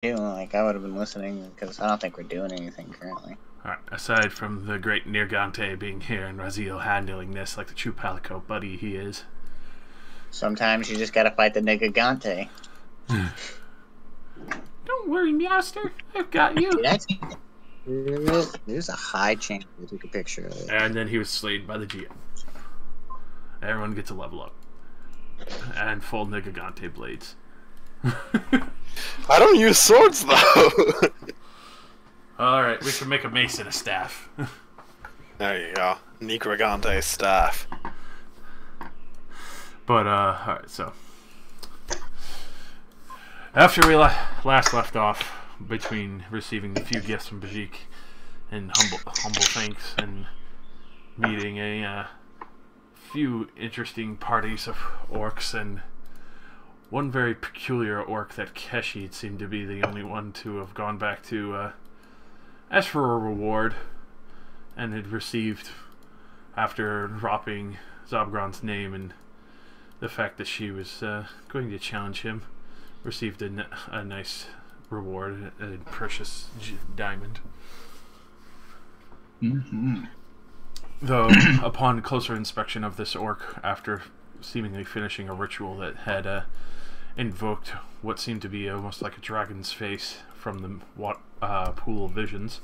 too. Like, I would have been listening because I don't think we're doing anything currently. Alright, aside from the great Nirgante being here and Raziel handling this like the true Palico buddy he is. Sometimes you just gotta fight the nigga Gante. Don't worry, Meowster. I've got you. There's a high chance we took a picture of it. And then he was slayed by the GM. Everyone gets a level up. And full Nigagante blades. I don't use swords, though. Alright, we can make a mace and a staff. There you go. Nigragante staff. But, alright, so. After we last left off, between receiving a few gifts from Bajik and humble thanks and meeting a few interesting parties of orcs and one very peculiar orc that Keshi seemed to be the only one to have gone back to ask for a reward and had received, after dropping Zobgron's name and the fact that she was going to challenge him, received a nice reward, a precious diamond. Mm-hmm. Though, upon closer inspection of this orc, after seemingly finishing a ritual that had invoked what seemed to be almost like a dragon's face from the pool of visions,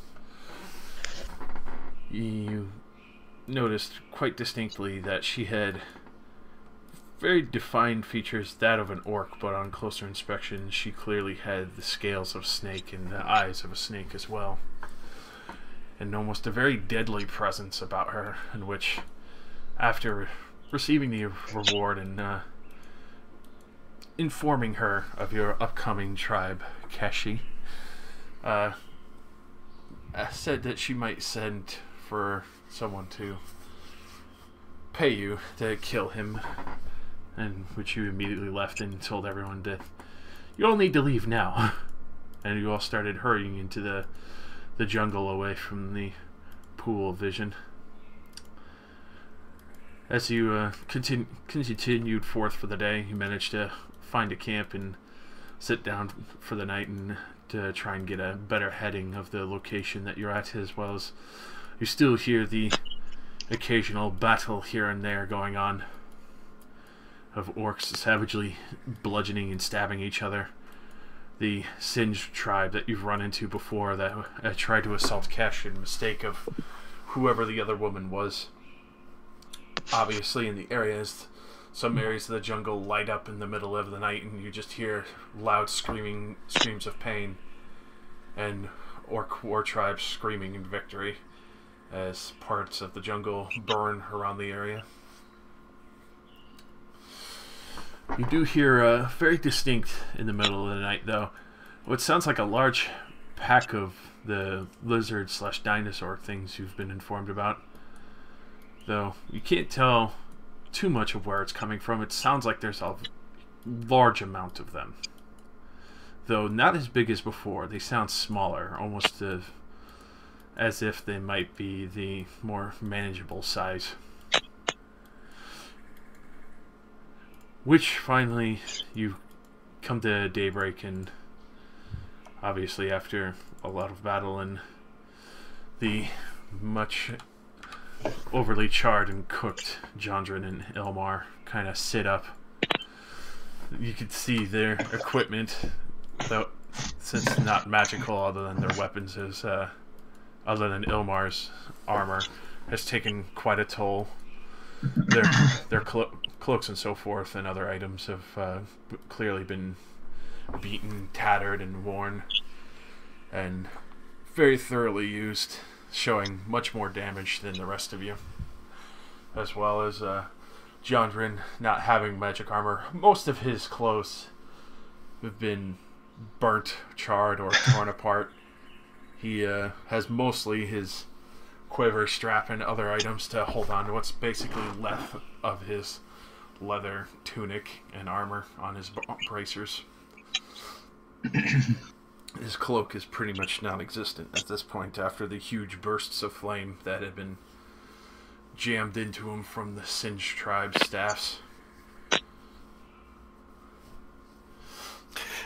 you noticed quite distinctly that she had very defined features, that of an orc, but on closer inspection she clearly had the scales of a snake and the eyes of a snake as well. And almost a very deadly presence about her, in which, after receiving the reward and informing her of your upcoming tribe, Keshi, said that she might send for someone to pay you to kill him, and which you immediately left and told everyone that you all need to leave now. And you all started hurrying into the jungle away from the pool of vision. As you continued forth for the day, you managed to find a camp and sit down for the night and to try and get a better heading of the location that you're at, as well as you still hear the occasional battle here and there going on of orcs savagely bludgeoning and stabbing each other. The Singed tribe that you've run into before that tried to assault Kesh in mistake of whoever the other woman was. Obviously, in the areas, some areas of the jungle light up in the middle of the night, and you just hear loud screams of pain, and orc war tribes screaming in victory as parts of the jungle burn around the area. You do hear very distinct in the middle of the night, though, what sounds like a large pack of the lizard/dinosaur things you've been informed about. Though you can't tell too much of where it's coming from. It sounds like there's a large amount of them. Though not as big as before. They sound smaller, almost as if they might be the more manageable size. Which finally you come to daybreak, and obviously after a lot of battle and the much overly charred and cooked Jondrin and Ilmar kind of sit up, you could see their equipment, though since not magical other than their weapons, is other than Ilmar's armor, has taken quite a toll. Their cloaks and so forth and other items have clearly been beaten, tattered, and worn, and very thoroughly used, showing much more damage than the rest of you. As well as Jondrin not having magic armor. Most of his clothes have been burnt, charred, or torn apart. He has mostly his quiver, strap, and other items to hold on to what's basically left of his leather tunic and armor on his bracers. His cloak is pretty much non-existent at this point after the huge bursts of flame that had been jammed into him from the Singed tribe staffs.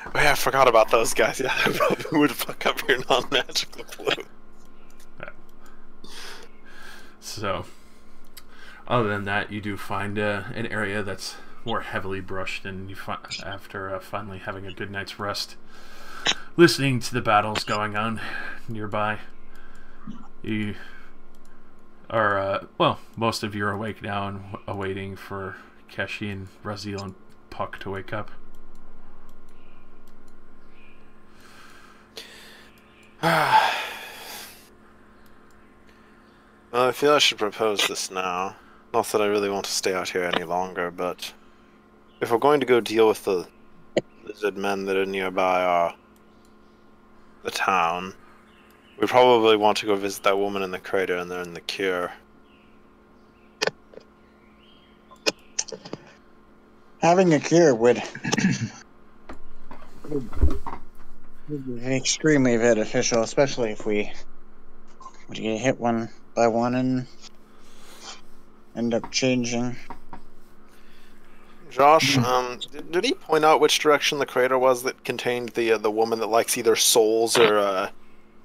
Oh yeah, I forgot about those guys. Yeah, that probably would fuck up your non-magical clue. So, other than that, you do find an area that's more heavily brushed, and you after finally having a good night's rest, listening to the battles going on nearby, you are most of you are awake now and awaiting for Keshi and Razil and Puck to wake up. Well, I feel I should propose this now. Not that I really want to stay out here any longer, but if we're going to go deal with the lizard men that are nearby the town, we probably want to go visit that woman in the crater and learn the cure. Having a cure would be extremely beneficial, especially if we would get hit one by one and end up changing. Josh, did he point out which direction the crater was that contained the woman that likes either souls or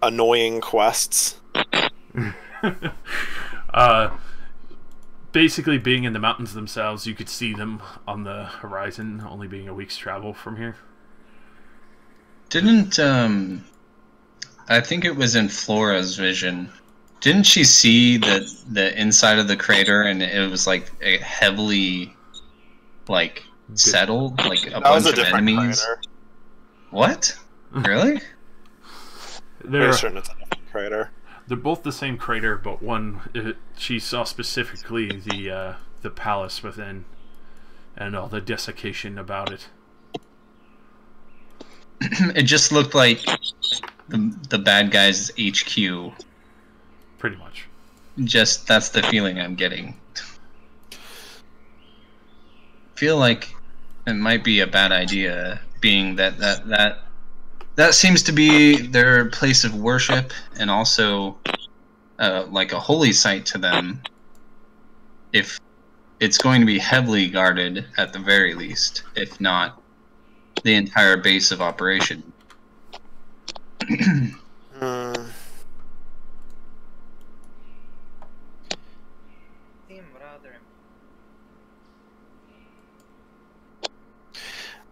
annoying quests? Basically, being in the mountains themselves, you could see them on the horizon, only being a week's travel from here. Didn't, I think it was in Flora's vision. Didn't she see the inside of the crater and it was like a heavily, like, settled? Like a bunch of enemies? Crater. What? Really? They're certain it's a different crater. They're both the same crater, but one she saw specifically the palace within, and all the desiccation about it. It just looked like the bad guys' HQ. Pretty much. Just that's the feeling I'm getting. Feel like it might be a bad idea, being that seems to be their place of worship and also like a holy site to them. If it's going to be heavily guarded at the very least, if not the entire base of operation.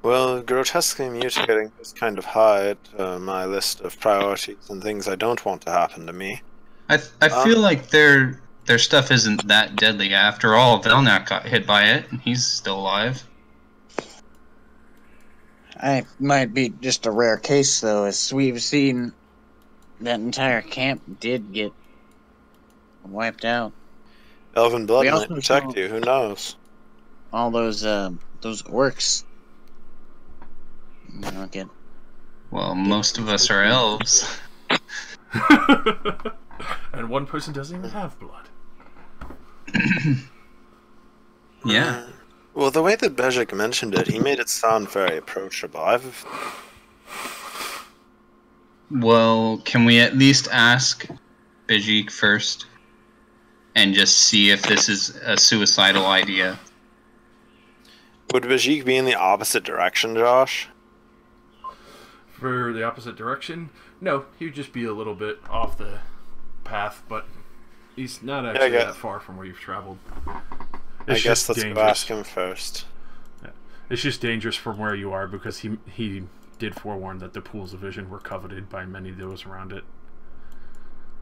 Well, grotesquely mutating is kind of high at my list of priorities and things I don't want to happen to me. I feel like their stuff isn't that deadly. After all, Velnak got hit by it, and he's still alive. It might be just a rare case, though, as we've seen that entire camp did get wiped out. Elven blood We might also protect saw- you, who knows? All those orcs. Get Well, most of us are elves. And one person doesn't even have blood. Yeah. Well, the way that Bezek mentioned it, he made it sound very approachable. Well, can we at least ask Bijik first? And just see if this is a suicidal idea? Would Bezek be in the opposite direction, Josh? For the opposite direction? No, he'd just be a little bit off the path, but he's not actually that far from where you've traveled. I guess let's go ask him first. Yeah. It's just dangerous from where you are because he did forewarn that the pools of vision were coveted by many of those around it.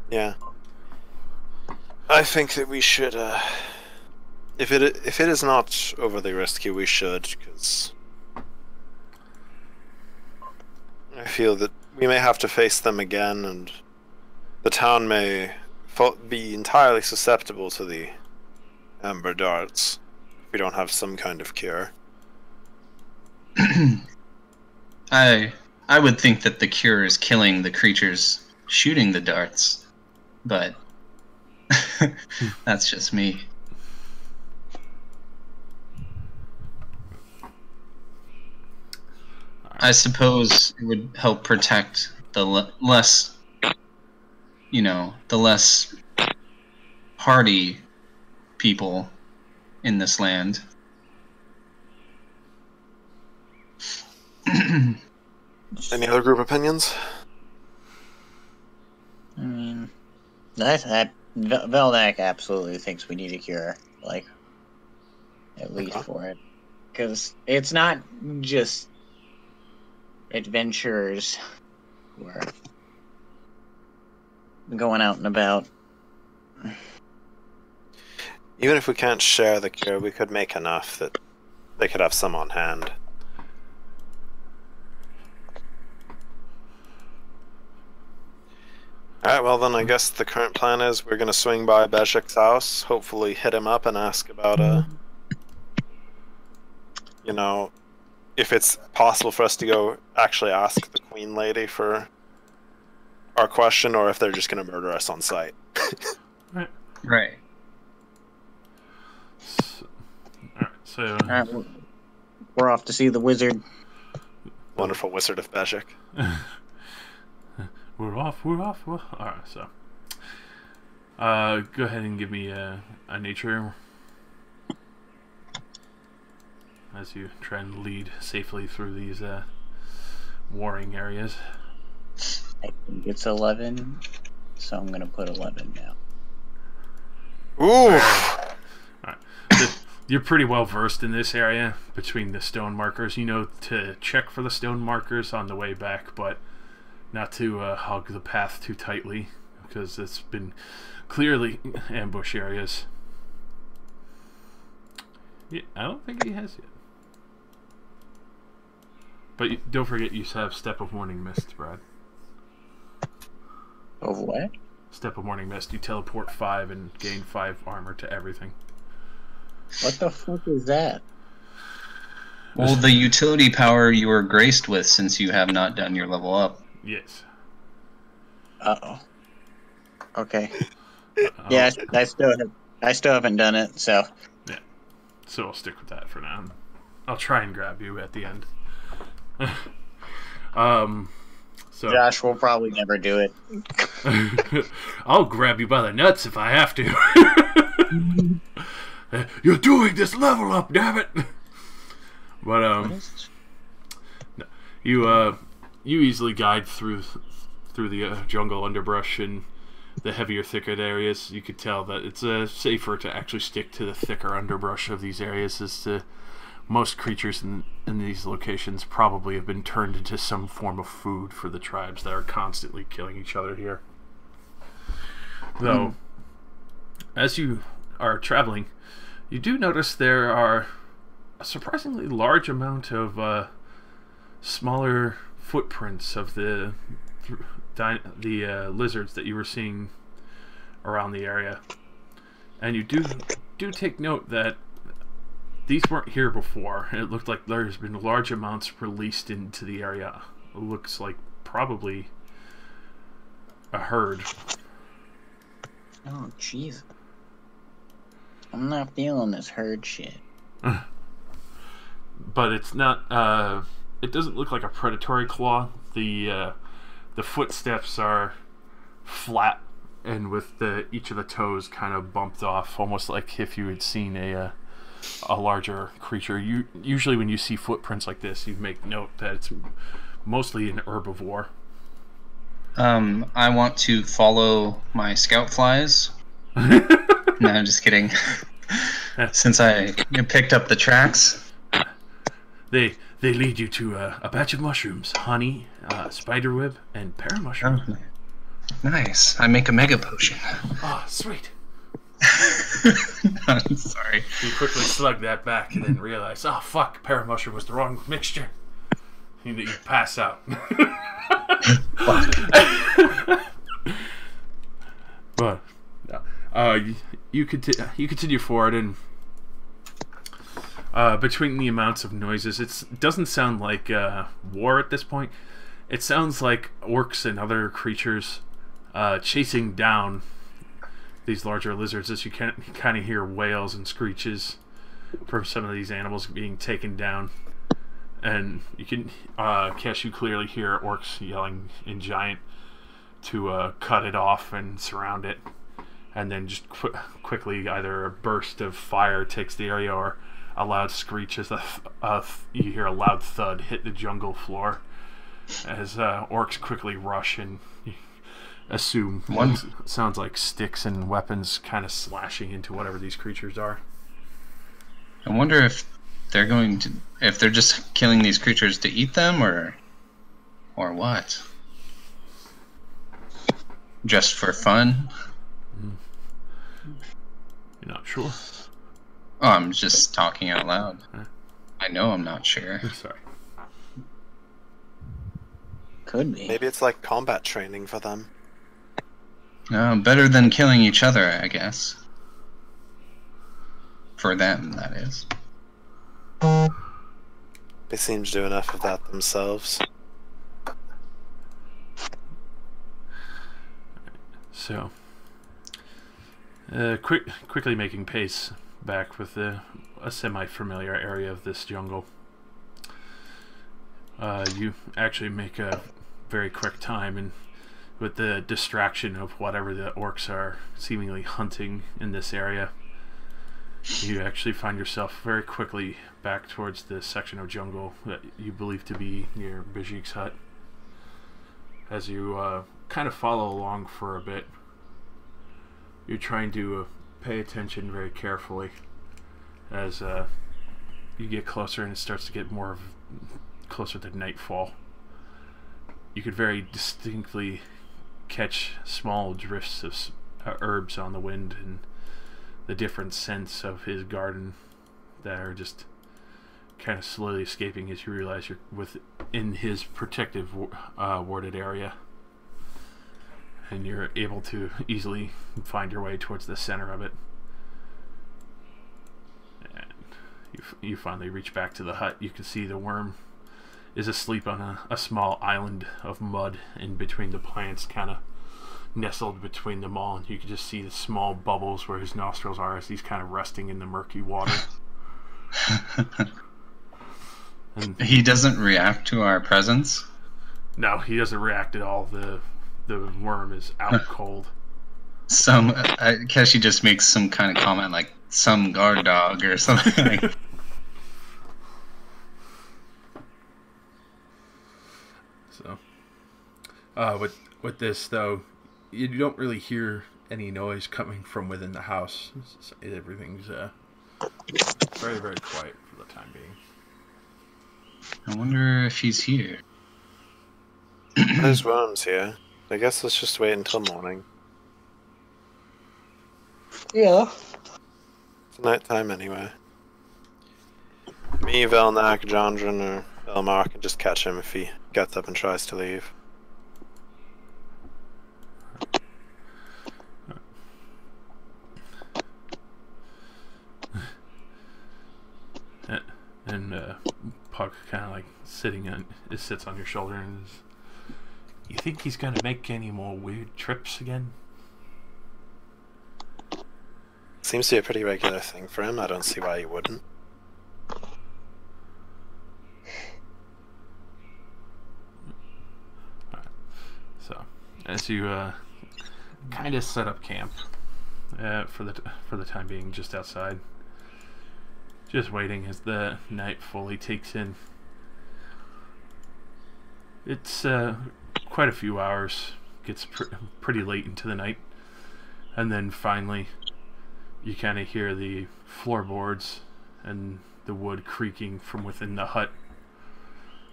Yeah. I think that we should, if it is not overly risky, we should, because I feel that we may have to face them again, and the town may be entirely susceptible to the Ember Darts if we don't have some kind of cure. I would think that the cure is killing the creatures shooting the darts, but that's just me. I suppose it would help protect the less hardy people in this land. Any other group opinions? I mean, that Veldak absolutely thinks we need a cure, like at least for it, because it's not just adventurers who are going out and about. Even if we can't share the cure, we could make enough that they could have some on hand. Alright, well then I guess the current plan is we're gonna swing by Bezik's house, hopefully hit him up and ask about you know, if it's possible for us to go actually ask the Queen Lady for our question, or if they're just gonna murder us on sight. Right. So We're off to see the wizard. Wonderful Wizard of Bezik. we're off. Alright, so go ahead and give me a nature as you try and lead safely through these warring areas. I think it's 11, so I'm gonna put 11 now. Ooh! Alright. You're pretty well versed in this area between the stone markers. You know to check for the stone markers on the way back, but not to hug the path too tightly, because it's been clearly ambush areas. Yeah, I don't think he has yet. But don't forget you have Step of Morning Mist, Brad. Of what? Step of Morning Mist. You teleport 5 and gain 5 armor to everything. What the fuck is that? Well, the utility power you are graced with since you have not done your level up. Yes. Uh-oh. Okay. Yeah, I still haven't done it, so. Yeah. So I'll stick with that for now. I'll try and grab you at the end. So Josh will probably never do it. I'll grab you by the nuts if I have to. You're doing this level up, damn it! But you easily guide through the jungle underbrush and the heavier, thicker areas. You could tell that it's safer to actually stick to the thicker underbrush of these areas, as most creatures in these locations probably have been turned into some form of food for the tribes that are constantly killing each other here. Though, as you are traveling, you do notice there are a surprisingly large amount of smaller footprints of the lizards that you were seeing around the area, and you do take note that these weren't here before. It looked like there's been large amounts released into the area. It looks like probably a herd. Oh, jeez. I'm not feeling this herd shit. But it's not. It doesn't look like a predatory claw. The footsteps are flat and with each of the toes kind of bumped off, almost like if you had seen a larger creature. Usually when you see footprints like this, you make note that it's mostly an herbivore. I want to follow my scout flies. No, I'm just kidding. Since I picked up the tracks. They lead you to a batch of mushrooms, honey, spiderweb, and paramushroom. Oh, nice. I make a mega potion. Oh, sweet. I'm sorry. You quickly slug that back and then realize, oh fuck, paramushroom was the wrong mixture. You pass out. But you continue forward, and between the amounts of noises, it doesn't sound like war at this point. It sounds like orcs and other creatures chasing down these larger lizards, as you can kind of hear wails and screeches from some of these animals being taken down. And you can, Cash, you clearly hear orcs yelling in Giant to cut it off and surround it. And then just quickly either a burst of fire takes the area, or a loud screech as you hear a loud thud hit the jungle floor. as orcs quickly rush and assume One- what sounds like sticks and weapons kind of slashing into whatever these creatures are. I wonder if if they're just killing these creatures to eat them, or what? Just for fun? You're not sure? Oh, I'm just talking out loud. Huh? I know I'm not sure. Sorry. Could be. Maybe it's like combat training for them. Better than killing each other, I guess. For them, that is. They seem to do enough of that themselves. So, quickly making pace back with a semi-familiar area of this jungle. You actually make a very quick time, and with the distraction of whatever the orcs are seemingly hunting in this area, you actually find yourself very quickly back towards the section of jungle that you believe to be near Bajik's hut. As you kind of follow along for a bit, you're trying to pay attention very carefully as you get closer and it starts to get more closer to nightfall. You could very distinctly catch small drifts of herbs on the wind and the different scents of his garden that are just kind of slowly escaping as you realize you're within his protective warded area, and you're able to easily find your way towards the center of it. And you finally reach back to the hut. You can see the worm is asleep on a small island of mud in between the plants, kind of nestled between them all, and you can just see the small bubbles where his nostrils are as he's kind of resting in the murky water. And He doesn't react to our presence? no, he doesn't react at all. The worm is out cold. Kashi just makes some kind of comment like, some guard dog or something like. So, with this though, you don't really hear any noise coming from within the house. Everything's very, very quiet for the time being. I wonder if he's here. There's worms here. I guess let's just wait until morning. Yeah. It's nighttime anyway. Me, Velnak, Jandran, or Elmar can just catch him if he gets up and tries to leave. And Puck kind of like sits on your shoulder and is, you think he's gonna make any more weird trips again? Seems to be a pretty regular thing for him. I don't see why he wouldn't. So, as you kind of set up camp for the time being, just outside, just waiting as the night fully takes in. It's quite a few hours. Gets pretty late into the night, and then finally, you kind of hear the floorboards and the wood creaking from within the hut,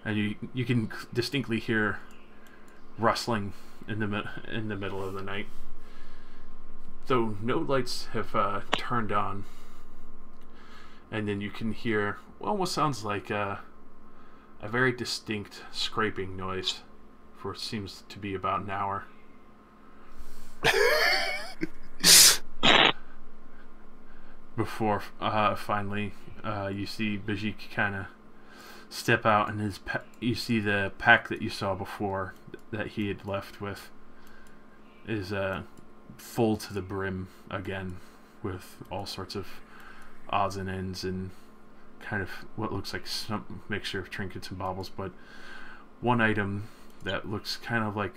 and you can distinctly hear rustling in the middle of the night. Though no lights have turned on, and then you can hear what sounds like a very distinct scraping noise for what seems to be about an hour. Before finally you see Bajik kind of step out, and you see the pack that you saw before that he had left with is full to the brim again with all sorts of odds and ends and kind of what looks like some mixture of trinkets and baubles, but one item that looks kind of like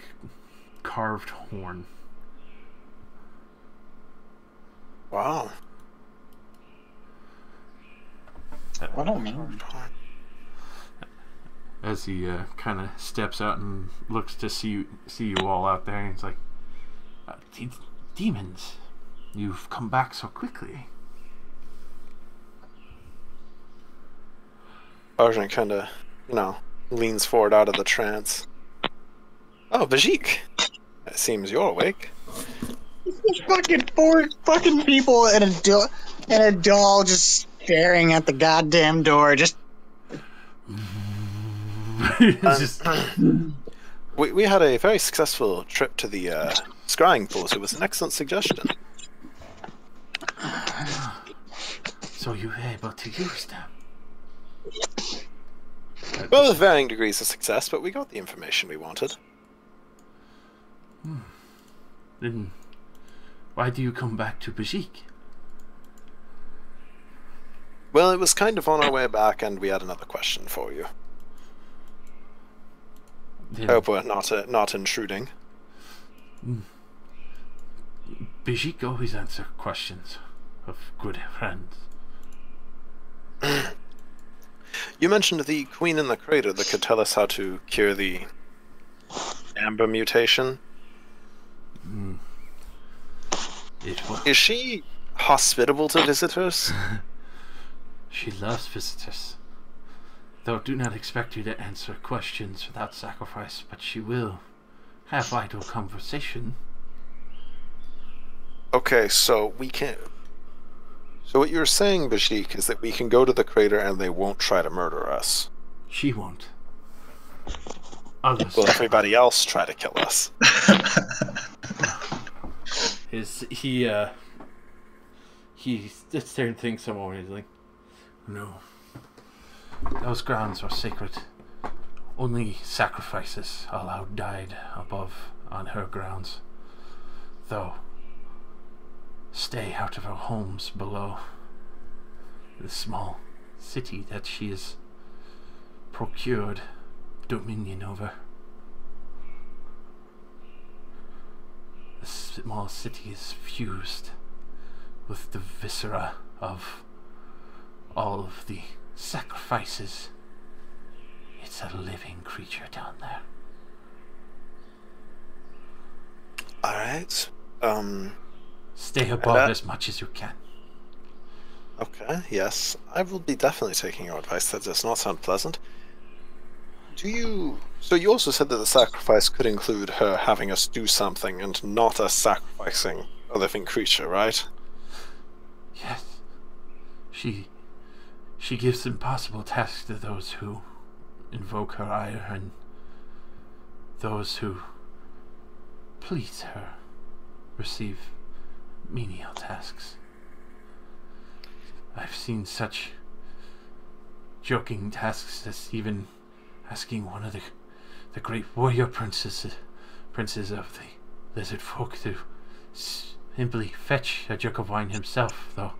carved horn. Wow. I don't know. As he kind of steps out and looks to see you all out there, and he's like, "Demons, you've come back so quickly." Arjun kind of, leans forward out of the trance. Oh, Vajik, it seems you're awake. Fucking four fucking people and a doll just staring at the goddamn door. Just We had a very successful trip to the scrying pools. It was an excellent suggestion. So you were able to use them? Well, with varying degrees of success, but we got the information we wanted. Then why do you come back to Bajik? Well, it was kind of on our way back, and we had another question for you. Then I hope we're not intruding. Bajik always answer questions of good friends. You mentioned the queen in the crater that could tell us how to cure the amber mutation. Is she hospitable to visitors? She loves visitors. Though do not expect you to answer questions without sacrifice, but she will have vital conversation. Okay, so we can... So what you're saying, Bajik, is that we can go to the crater and they won't try to murder us. She won't. Others. Will everybody else try to kill us? He sits there and thinks a moment. He's like, no. Those grounds are sacred. Only sacrifices allowed died above on her grounds. Though, stay out of her homes below. The small city that she has procured dominion over. The small city is fused with the viscera of all of the sacrifices. It's a living creature down there. Alright. Stay above as much as you can. Okay, yes. I will be definitely taking your advice. That does not sound pleasant. So you also said that the sacrifice could include her having us do something and not us sacrificing a living creature, right? Yes. She gives impossible tasks to those who invoke her ire, and those who please her receive menial tasks. I've seen such joking tasks as even asking one of the great warrior princes of the lizard folk to simply fetch a jug of wine himself, though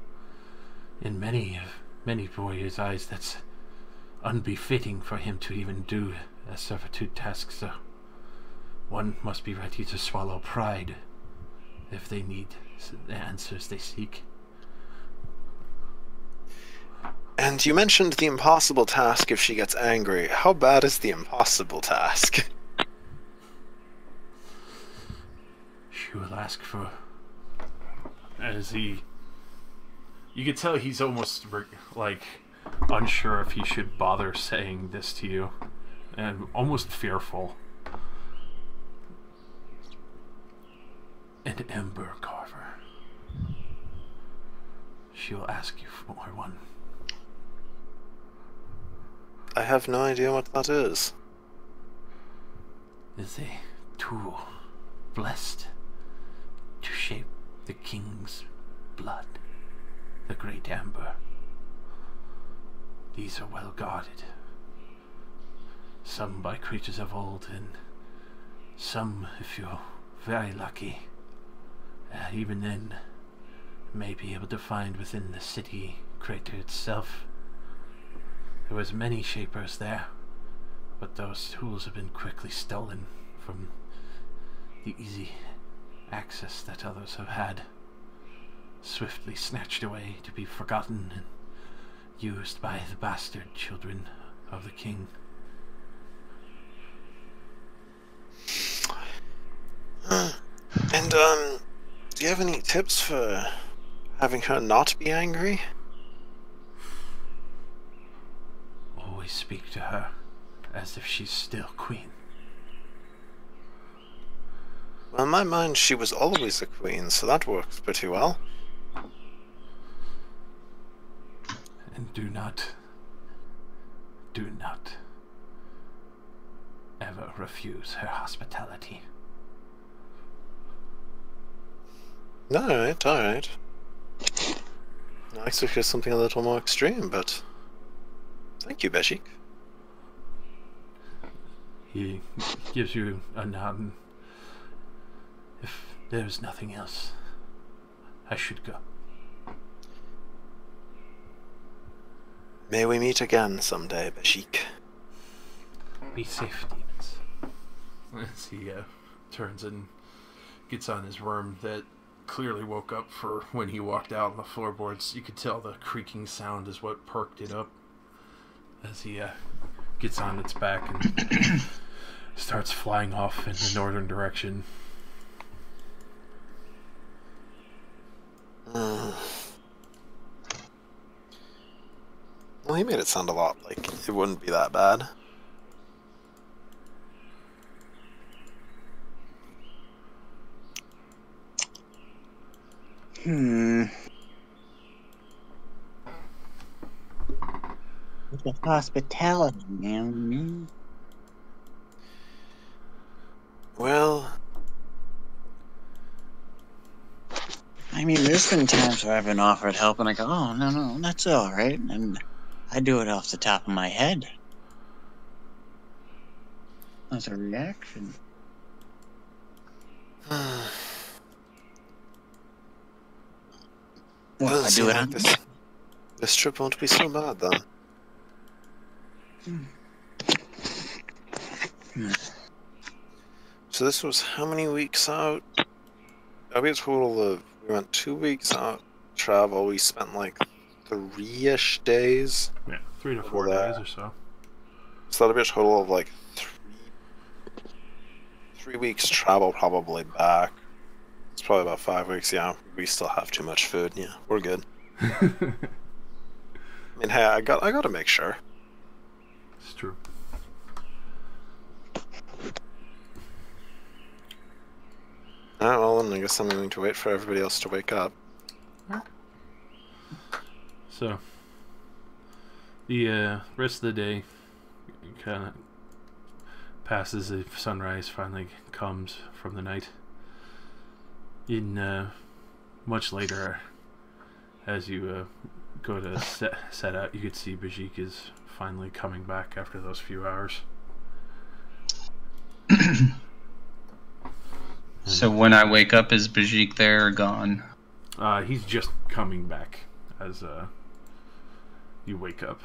in many warriors' eyes that's unbefitting for him to even do a servitude task, so one must be ready to swallow pride if they need the answers they seek. And you mentioned the impossible task if she gets angry. How bad is the impossible task? She will ask for... You could tell he's almost, like, unsure if he should bother saying this to you. And almost fearful. An ember carver. She will ask you for one. I have no idea what that is. Is a tool blessed to shape the king's blood, the great amber. These are well guarded, some by creatures of old, and some, if you're very lucky, even then, may be able to find within the city crater itself. There was many shapers there, but those tools have been quickly stolen from the easy access that others have had, swiftly snatched away to be forgotten and used by the bastard children of the king. And, do you have any tips for having her not be angry? Always speak to her as if she's still queen. Well, in my mind, she was always a queen, so that works pretty well. And do not ever refuse her hospitality. Alright, alright. I expected something a little more extreme, but thank you, Beshik. He gives you a nod, and if there's nothing else, I should go. May we meet again someday, Beshik. Be safe, demons. As he turns and gets on his worm that clearly woke up for when he walked out on the floorboards. You could tell the creaking sound is what perked it up. As he gets on its back and starts flying off in the northern direction. Well, he made it sound a lot like it wouldn't be that bad. The hospitality, man. Well, I mean, there's been times where I've been offered help and I go, oh, no, that's all right. And I do it off the top of my head. That's a reaction. Well, I do it on this trip won't be so bad then. So this was how many weeks out? We had a total of, we went 2 weeks out travel. We spent like 3-ish days. Yeah, 3 to 4 days or so. So that'll be a total of like 3 weeks travel probably back. It's probably about 5 weeks, yeah. We still have too much food, yeah. We're good. I mean, hey, I gotta make sure. It's true. Alright, well then I guess I'm going to wait for everybody else to wake up. So, the rest of the day kind of passes as sunrise finally comes from the night. In much later, as you go to set out, you could see Bajik is finally coming back after those few hours. So when I wake up, is Bajik there or gone? He's just coming back as you wake up.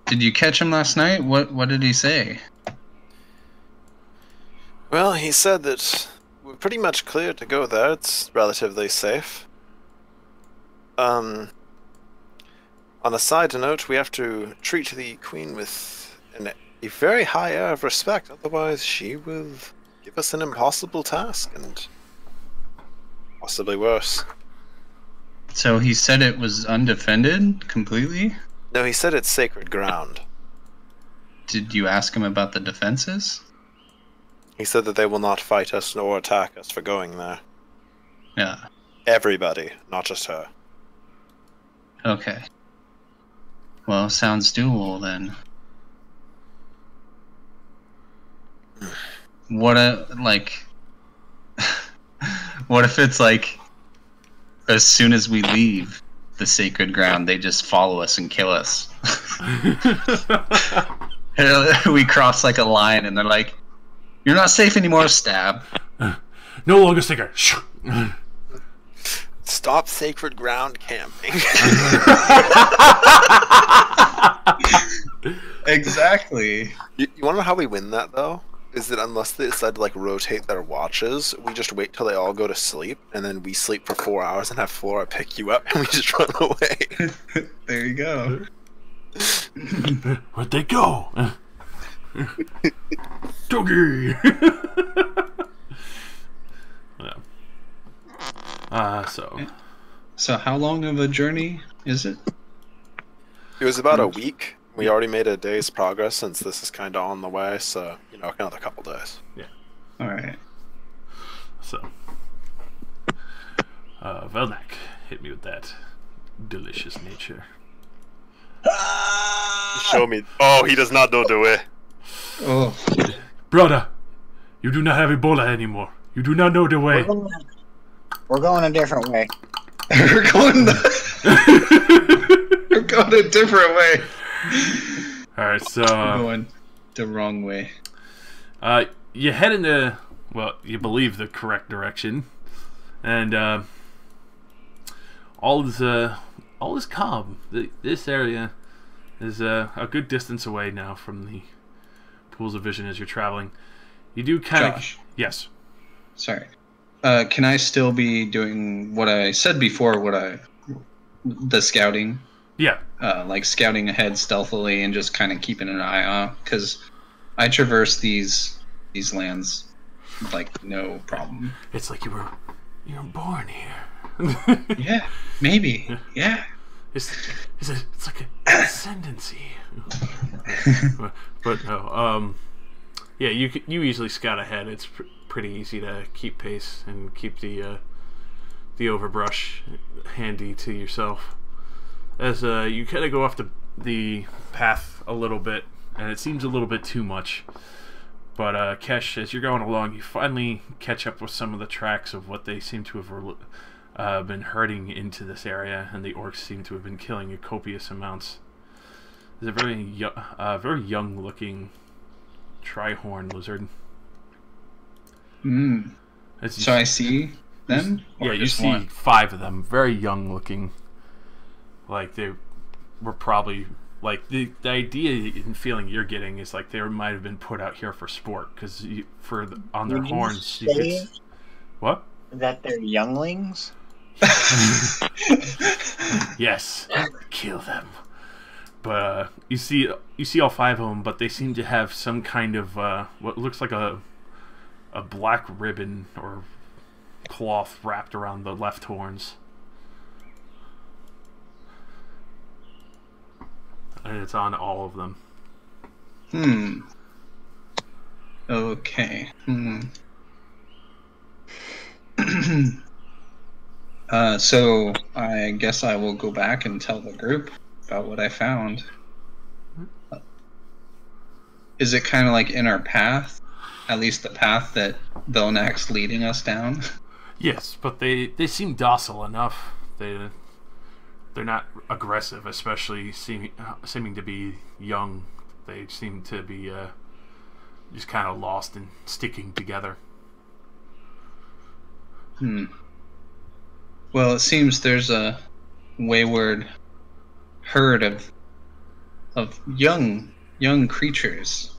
Did you catch him last night? What did he say? Well, he said that we're pretty much clear to go there. It's relatively safe. On a side note, we have to treat the Queen with a very high air of respect, otherwise she will give us an impossible task, and possibly worse. So he said it was undefended completely? No, he said it's sacred ground. Did you ask him about the defenses? He said that they will not fight us nor attack us for going there. Yeah. Everybody, not just her. Okay. Well, sounds doable then. What if it's like, as soon as we leave the sacred ground, they just follow us and kill us? We cross like a line and they're like, you're not safe anymore, stab. No longer sacred. Stop sacred ground camping. Exactly. You want to know how we win that, though? Is that unless they decide to, like, rotate their watches, we just wait till they all go to sleep, and then we sleep for 4 hours and have Flora pick you up, and we just run away. There you go. Where'd they go? Doggy! Yeah. So how long of a journey is it? It was about a week. We already made a day's progress since this is kind of on the way, so, another couple days. Yeah. All right. So, Velnak, hit me with that delicious nature. Show me. Oh, he does not know the way. Oh. Brother, you do not have Ebola anymore. You do not know the way. We're going a different way. We're going a different way. Alright, so... We're going the wrong way. You head in the... Well, you believe the correct direction. And, all is calm. This area is a good distance away now from the pools of vision as you're traveling. You do kind of... Josh. Yes. Sorry. Can I still be doing what I said before, the scouting? Yeah. Like scouting ahead stealthily and just kind of keeping an eye out? Because I traverse these lands like no problem. It's like you were born here. Yeah, maybe. Yeah. It's like an ascendancy. but no. Yeah, you easily scout ahead. It's pretty easy to keep pace and keep the overbrush handy to yourself. As you kind of go off the path a little bit, and it seems a little bit too much. But Kesh, as you're going along, you finally catch up with some of the tracks of what they seem to have been herding into this area, and the orcs seem to have been killing in copious amounts. There's a very young-looking trihorn lizard. So I see them? Yeah, you see 5 of them, very young-looking. Like they were probably like the idea and feeling you're getting is like they might have been put out here for sport because on their horns. What? That they're younglings? Yes, kill them. But you see all 5 of them, but they seem to have some kind of what looks like a black ribbon or cloth wrapped around the left horns. And it's on all of them. Okay. So I guess I will go back and tell the group about what I found. Is it kind of like in our path? At least the path that Velnak's leading us down? Yes, but they seem docile enough. They're not aggressive, especially seeming to be young. They seem to be just kind of lost and sticking together. Well, it seems there's a wayward herd of young creatures.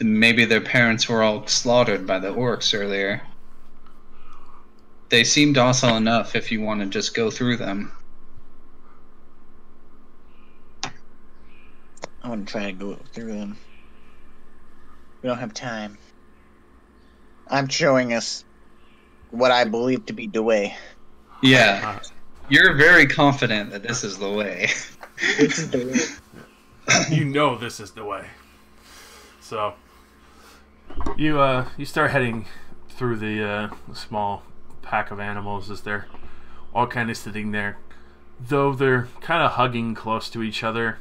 Maybe their parents were all slaughtered by the orcs earlier. They seem docile enough if you want to just go through them. I want to try to go through them. We don't have time. I'm showing us what I believe to be the way. Yeah. You're very confident that this is the way. This is the way. You know this is the way. So you start heading through the small pack of animals as they're all kind of sitting there, though they're kind of hugging close to each other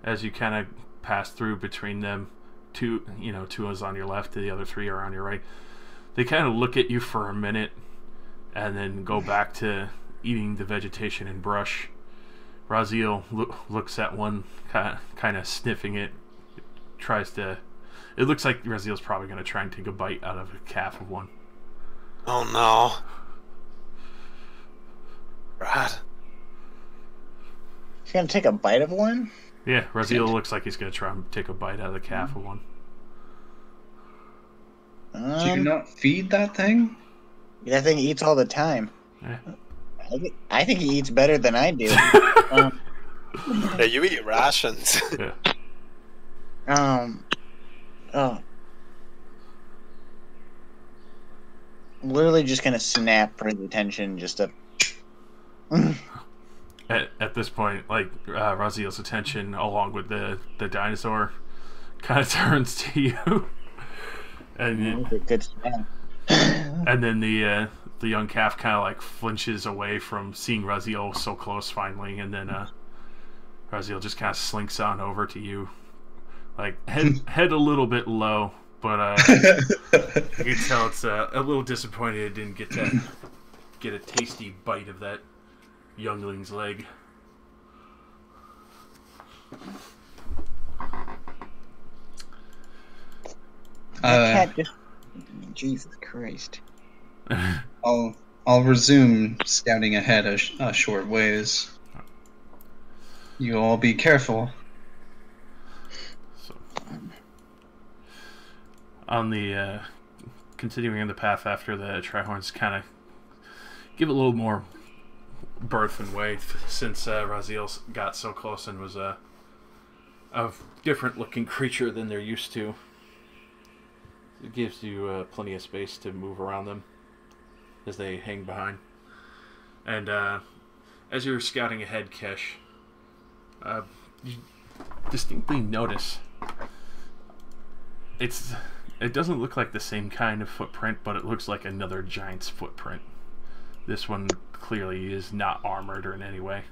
as you kind of pass through between them. 2 is on your left, the other 3 are on your right. They kind of look at you for a minute and then go back to eating the vegetation and brush. Raziel looks at one, kind of sniffing it. It looks like Raziel's probably going to try and take a bite out of a calf of one. Oh no. Brad. He's gonna take a bite of one? Yeah, Raziel looks like he's going to try and take a bite out of the calf of one. Do you not feed that thing? That thing eats all the time. Yeah. I think he eats better than I do. Yeah, you eat rations. Yeah. Oh. I'm literally just gonna snap for his attention, just to. At this point, like Raziel's attention, along with the dinosaur, kind of turns to you, and Good snap. and then the young calf kind of like flinches away from seeing Raziel so close finally, and then Raziel just kind of slinks on over to you, like head a little bit low, but you can tell it's a little disappointed it didn't get a tasty bite of that youngling's leg. Cat just... Jesus Christ. I'll resume scouting ahead a short ways. You all be careful. So, on the continuing on the path after the Trihorns kind of give it a little more birth and way since Raziel got so close and was a different looking creature than they're used to. It gives you plenty of space to move around them as they hang behind. And as you're scouting ahead, Kesh, you distinctly notice it doesn't look like the same kind of footprint, but it looks like another giant's footprint. This one clearly is not armored or in any way.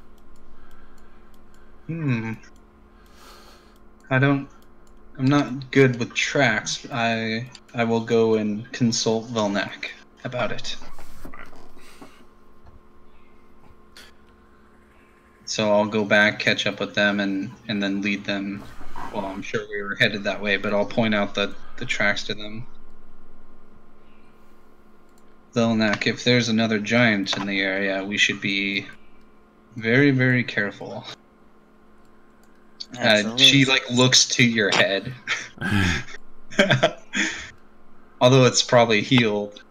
I'm not good with tracks. I will go and consult Velnak about it. So I'll go back, catch up with them, and then lead them. Well, I'm sure we were headed that way, but I'll point out the tracks to them. Velnak, if there's another giant in the area, we should be very, very careful. She looks to your head. Although it's probably healed,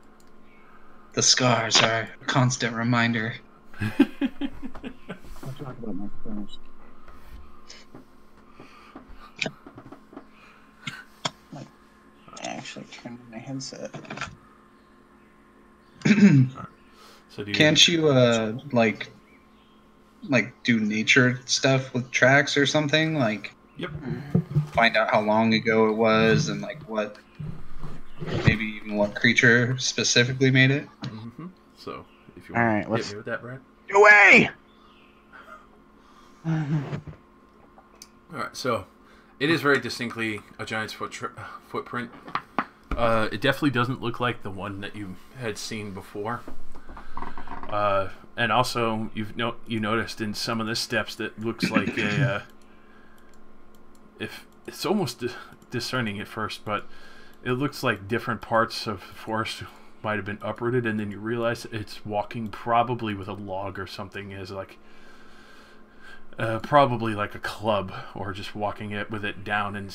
the scars are a constant reminder. I'll talk about my scars. Actually, turn on my headset. So Can't you do nature stuff with tracks or something? Like, yep. Find out how long ago it was and what, maybe even what creature specifically made it. Mm-hmm. So if you want to hit me with that, Brad. Away! Alright, so it is very distinctly a giant's footprint. It definitely doesn't look like the one that you had seen before. And also, you noticed in some of the steps that looks like if it's almost discerning at first, but it looks like different parts of the forest might have been uprooted, and then you realize it's walking probably with a log or something as probably like a club, or just walking it with it down and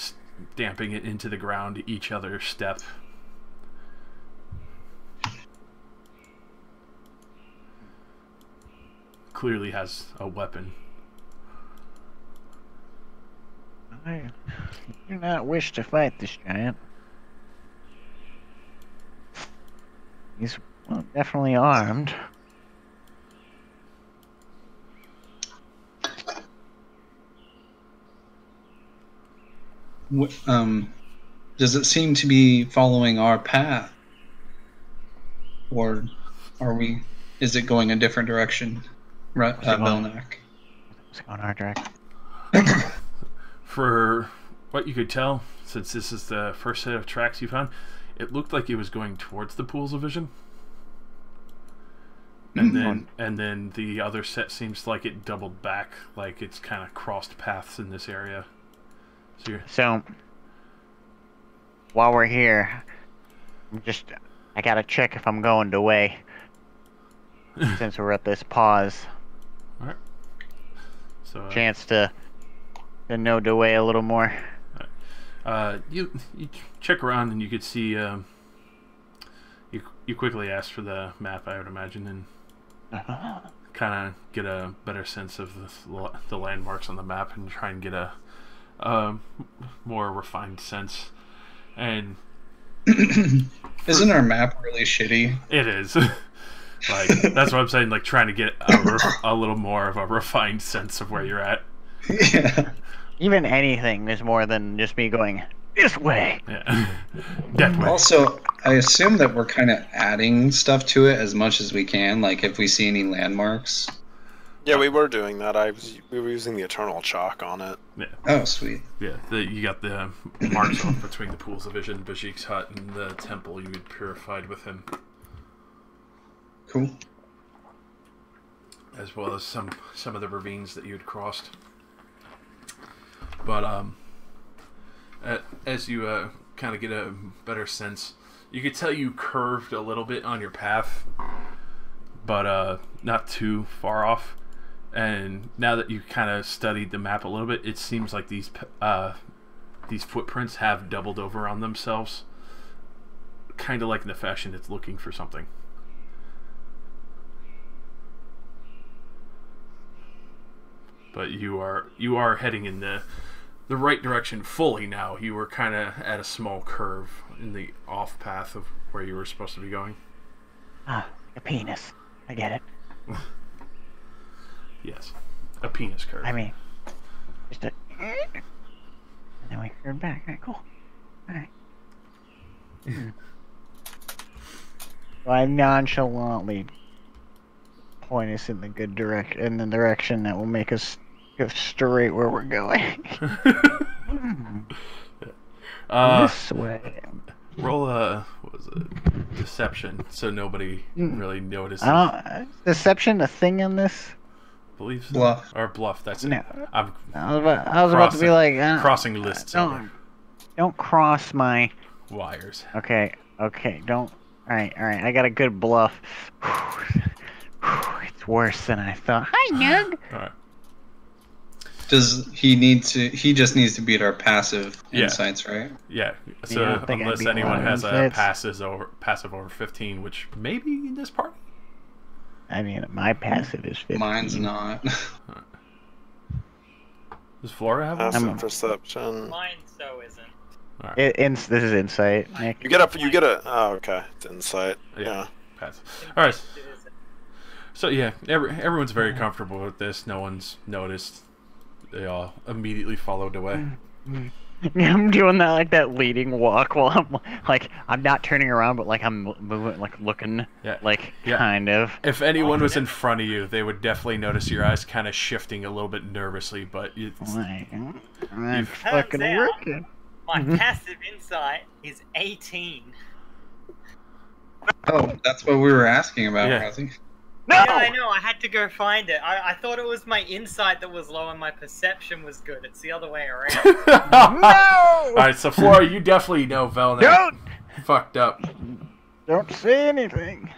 stamping it into the ground each other step. Clearly has a weapon. I do not wish to fight this giant. He's definitely armed. Does it seem to be following our path? Or is it going a different direction? Velnak. It's going our direction. For what you could tell, since this is the first set of tracks you found, it looked like it was going towards the pools of vision. And then the other set seems like it doubled back, like it's kind of crossed paths in this area. So while we're here, I gotta check if I'm going the way. Since we're at this pause. Alright. So chance to know the way a little more. You check around and you could see you quickly ask for the map, I would imagine, and kind of get a better sense of the landmarks on the map and try and get a more refined sense. And isn't our map really shitty? it is. Like, that's what I'm saying, like, trying to get a little more of a refined sense of where you're at. Yeah. Even anything is more than just me going this way. Yeah. Definitely. Also, I assume that we're kind of adding stuff to it as much as we can. Like, if we see any landmarks. Yeah, we were doing that. We were using the Eternal Chalk on it. Yeah. Oh, sweet. Yeah, you got the marks off between the pools of vision, Bajik's hut, and the temple you had purified with him. Cool. As well as some of the ravines that you had crossed. But as you kind of get a better sense, you could tell you curved a little bit on your path, but not too far off. And now that you kind of studied the map a little bit, it seems like these footprints have doubled over on themselves, kind of like in the fashion it's looking for something. But you are heading in the right direction fully now. You were kind of at a small curve in the off path of where you were supposed to be going. Ah, a penis. I get it. Yes, a penis curve. I mean, just a... And then we curve back. Alright, cool. Alright. So I nonchalantly point us in the good direction, in the direction that will make us go straight where we're going. This way. Roll what was it? Deception, so nobody really notices. Deception a thing in this? I believe so. Bluff. Or bluff. That's it. No. I was about to be like crossing lists. Don't cross my wires. Okay. Don't. All right. I got a good bluff. It's worse than I thought. Hi, Nug. All right. Does he need to? He just needs to beat our passive insights, right? Yeah. So unless anyone has a passive over 15, which maybe in this party. I mean, my passive is 15. Mine's not. Right. Does Flora have one? Passive perception. Mine so isn't. Right. This is insight, Nick. You get a. Oh, okay. It's insight. Yeah. Passive. All right. So yeah, everyone's very comfortable with this. No one's noticed. They all immediately followed away. I'm doing that like that leading walk while I'm not turning around, but like I'm moving, like looking, kind of. If anyone was in front of you, they would definitely notice your eyes kind of shifting a little bit nervously. But I'm fucking working. My passive insight is 18. Oh, that's what we were asking about, Rosie. No! Yeah, I know. I had to go find it. I thought it was my insight that was low and my perception was good. It's the other way around. No! Alright, so Flora, you definitely know Velnet fucked up. Don't say anything.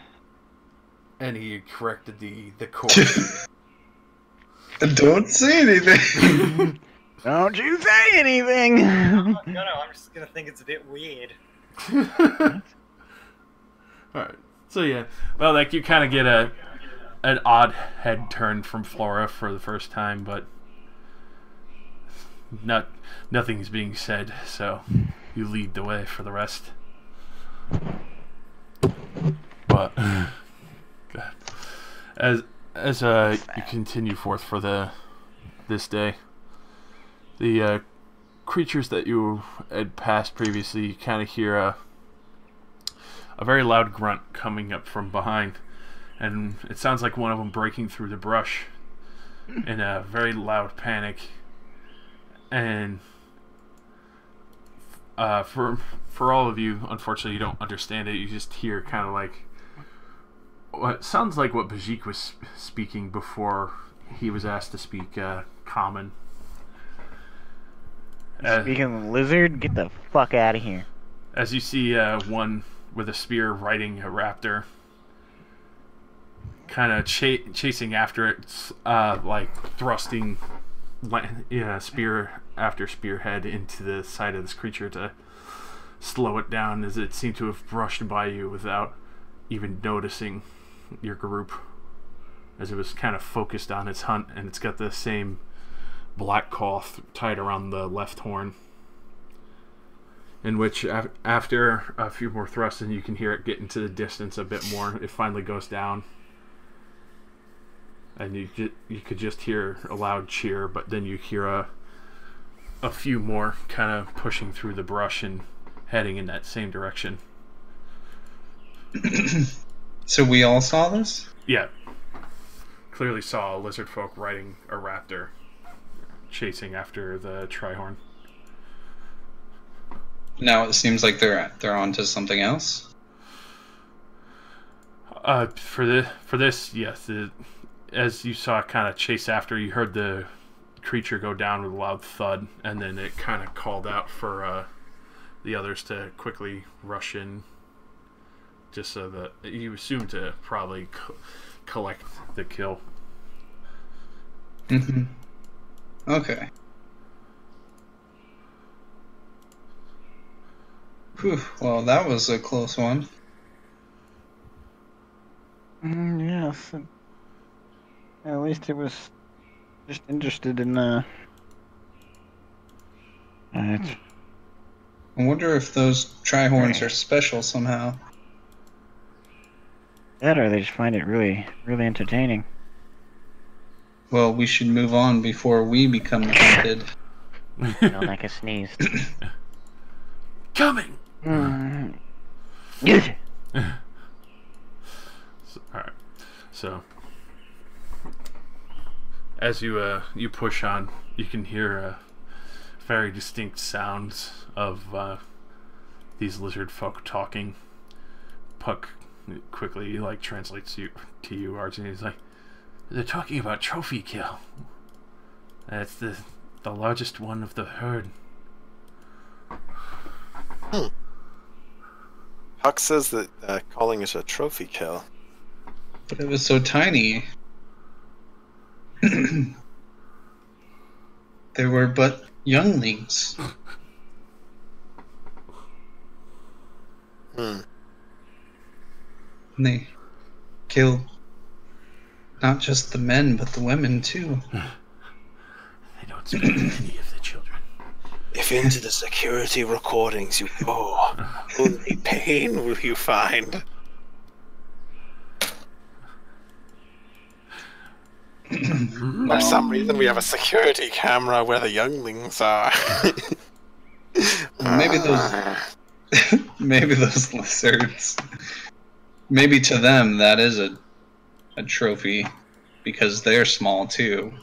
And he corrected the course. Don't say anything. Don't you say anything. No, I'm just gonna think it's a bit weird. Alright. So yeah. Well, like, you kind of get an odd head turn from Flora for the first time, but nothing's being said, so you lead the way for the rest. But God, as you continue forth for this day, the creatures that you had passed previously, you kind of hear a very loud grunt coming up from behind. And it sounds like one of them breaking through the brush in a very loud panic. And for all of you, unfortunately, you don't understand it. You just hear kind of like what sounds like what Bajik was speaking before he was asked to speak common. Speaking of lizard, get the fuck out of here. As you see one with a spear riding a raptor, kind of chasing after it, like thrusting spear after spearhead into the side of this creature to slow it down, as it seemed to have brushed by you without even noticing your group. as it was kind of focused on its hunt, and it's got the same black cloth tied around the left horn, in which after a few more thrusts and you can hear it get into the distance a bit more, it finally goes down, and you could just hear a loud cheer, but then you hear a few more kind of pushing through the brush and heading in that same direction. So we all saw this? Yeah. Clearly saw a lizard folk riding a raptor chasing after the trihorn. Now it seems like they're onto something else. For this, yes. As you saw it kind of chase after, you heard the creature go down with a loud thud, and then it kind of called out for the others to quickly rush in, just so that you assume to probably collect the kill. Mm-hmm. Okay. Whew, well, that was a close one. Yes. At least it was just interested in I wonder if those trihorns are special somehow. that, or they just find it really, really entertaining. Well, we should move on before we become hunted. Like a sneeze. Coming! Good. Alright. So, as you push on, you can hear very distinct sounds of these lizard folk talking. Puck quickly translates to you, Arjun. He's like, they're talking about trophy kill. That's the largest one of the herd. Huck says that calling it a trophy kill. But it was so tiny. They were but younglings. And they killed not just the men, but the women too. They don't spare any of the children. If into the security recordings you go, only pain will you find. For some reason, we have a security camera where the younglings are. Maybe those lizards. Maybe to them that is a trophy because they're small too.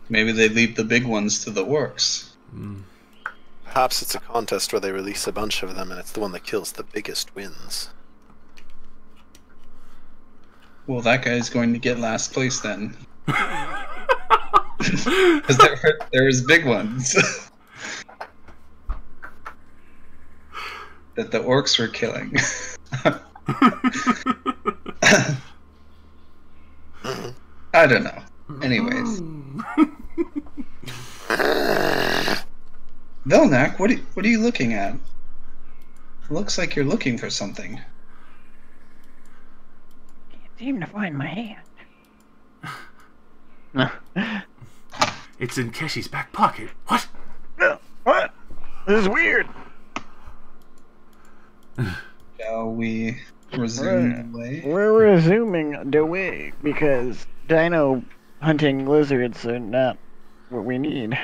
Maybe they leave the big ones to the orcs. Perhaps it's a contest where they release a bunch of them and it's the one that kills the biggest wins. Well, that guy's going to get last place then. Because there was big ones that the orcs were killing. I don't know. Anyways. Velnak, what are you looking at? It looks like you're looking for something. Can't seem to find my hand. No. It's in Keshi's back pocket. What? What? This is weird. Shall we resume the way? We're resuming the way because dino hunting lizards are not what we need.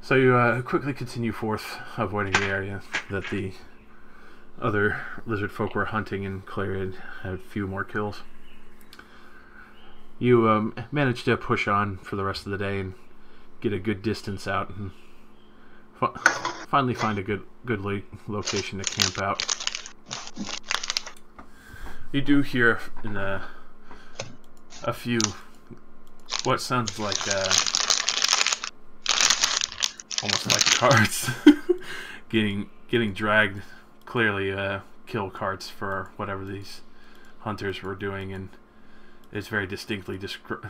So you quickly continue forth, avoiding the area that the other lizard folk were hunting, and Clary had a few more kills. You managed to push on for the rest of the day and get a good distance out, and finally find a good location to camp out. You do hear in a few what sounds like almost like carts getting dragged. Clearly kill carts for whatever these hunters were doing, and it's very distinctly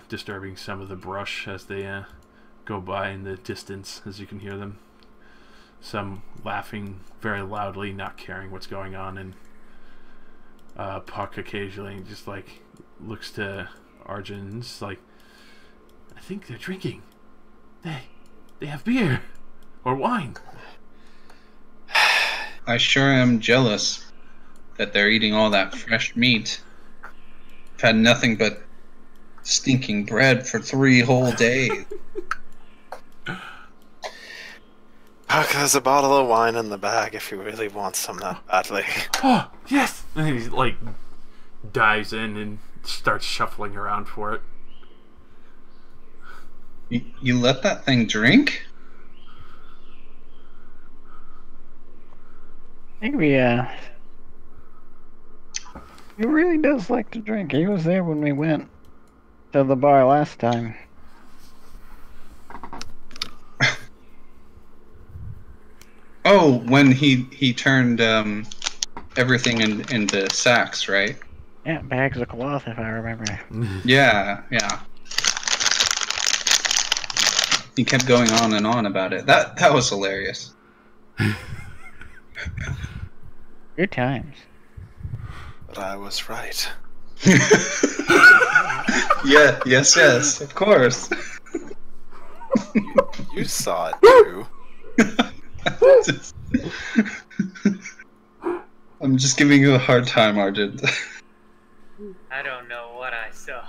disturbing some of the brush as they go by in the distance, as you can hear them. Some laughing very loudly, not caring what's going on, and Puck occasionally just like looks to Arjun and is like, I think they're drinking. They have beer or wine. I sure am jealous that they're eating all that fresh meat. I've had nothing but stinking bread for 3 whole days. Puck, there's a bottle of wine in the bag if you really want some that badly. Oh, yes! And he like dives in and starts shuffling around for it. You let that thing drink? I think he really does like to drink. He was there when we went to the bar last time. Oh, when he turned everything into sacks, right? Yeah, bags of cloth, if I remember. Yeah. He kept going on and on about it. That was hilarious. Good times. But I was right. Yeah, yes, of course. You saw it too. I'm just giving you a hard time, Arjun. I don't know what I saw.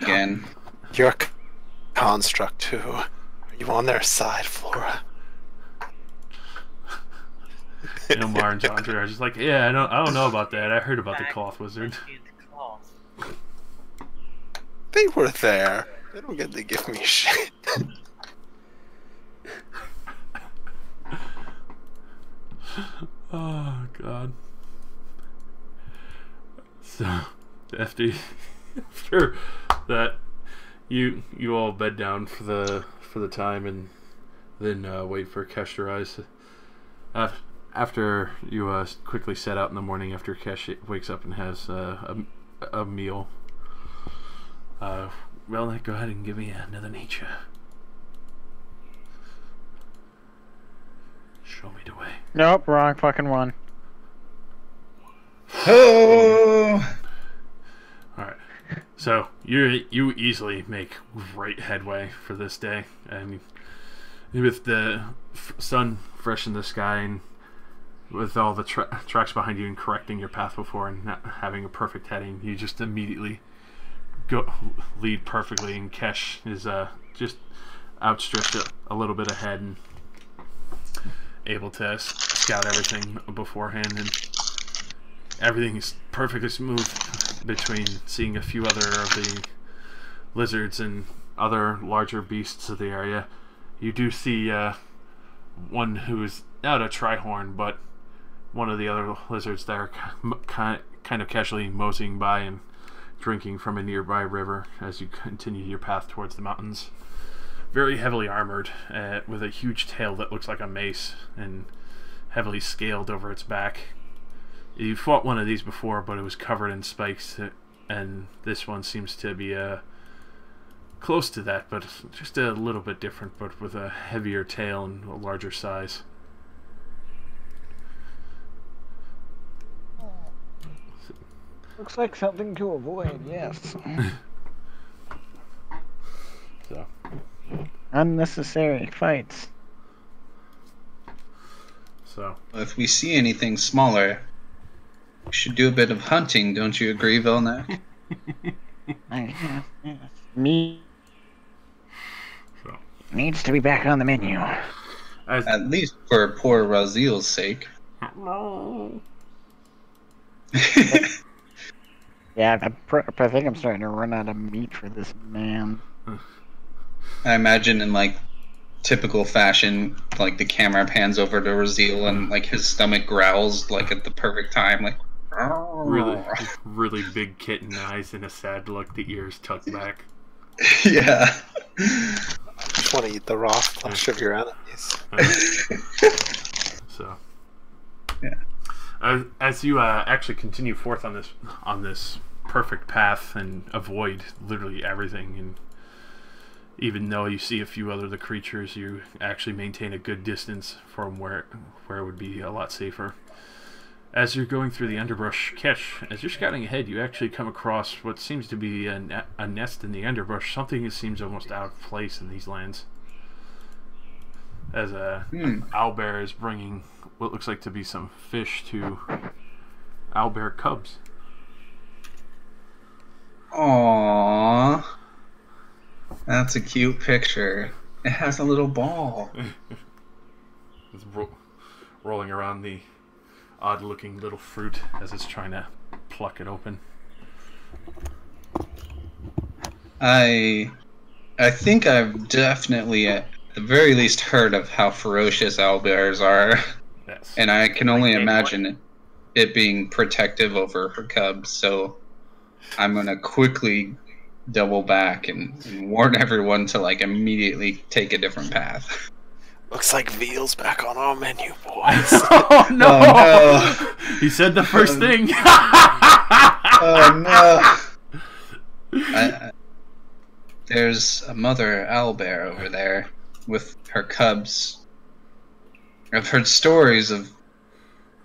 Again. You're a construct too. Are you on their side, Flora? Mar and Chandra are just like, yeah, I don't know about that. I heard about the cloth wizard. They were there. They don't get to give me shit. Oh god. So after that, you all bed down for the time and then wait for Kesh to rise. After you quickly set out in the morning after Kesh wakes up and has a meal. Well, go ahead and give me another nature. Show me the way. Nope, wrong fucking one. Oh! Alright. So, you easily make great headway for this day. And with the sun fresh in the sky and with all the tracks behind you and correcting your path before and not having a perfect heading, you just immediately lead perfectly, and Kesh is just outstretched a little bit ahead and able to scout everything beforehand, and everything is perfectly smooth between seeing a few other of the lizards and other larger beasts of the area. You do see one who is not a trihorn, but one of the other lizards that are kind of casually moseying by and drinking from a nearby river as you continue your path towards the mountains. Very heavily armored, with a huge tail that looks like a mace and heavily scaled over its back. You fought one of these before, but it was covered in spikes, and this one seems to be close to that, but just a little bit different, but with a heavier tail and a larger size. Looks like something to avoid, yes. So, unnecessary fights. So, If we see anything smaller, we should do a bit of hunting, don't you agree, Velnak? Me so needs to be back on the menu. At least for poor Razil's sake. No. Yeah, I think I'm starting to run out of meat for this man. I imagine in like typical fashion, like the camera pans over to Razil and like his stomach growls like at the perfect time, like really big kitten eyes and a sad look, the ears tucked back. Yeah. I just want to eat the raw flesh of your enemies. So, yeah. As you actually continue forth on this perfect path and avoid literally everything, and Even though you see a few other the creatures, you actually maintain a good distance from where it would be a lot safer. As you're going through the underbrush catch, as you're scouting ahead, you actually come across what seems to be a nest in the underbrush. Something that seems almost out of place in these lands. As owlbear is bringing what looks like to be some fish to owlbear cubs. Aww. That's a cute picture. It has a little ball. It's rolling around the odd-looking little fruit as it's trying to pluck it open. I think I've definitely, at the very least, heard of how ferocious owlbears are. Yes. And I can only imagine it being protective over her cubs, so I'm going to quickly double back and warn everyone to like immediately take a different path. Looks like veal's back on our menu, boys. Oh no! Oh, no. He said the first thing. Oh no! There's a mother owlbear over there with her cubs. I've heard stories of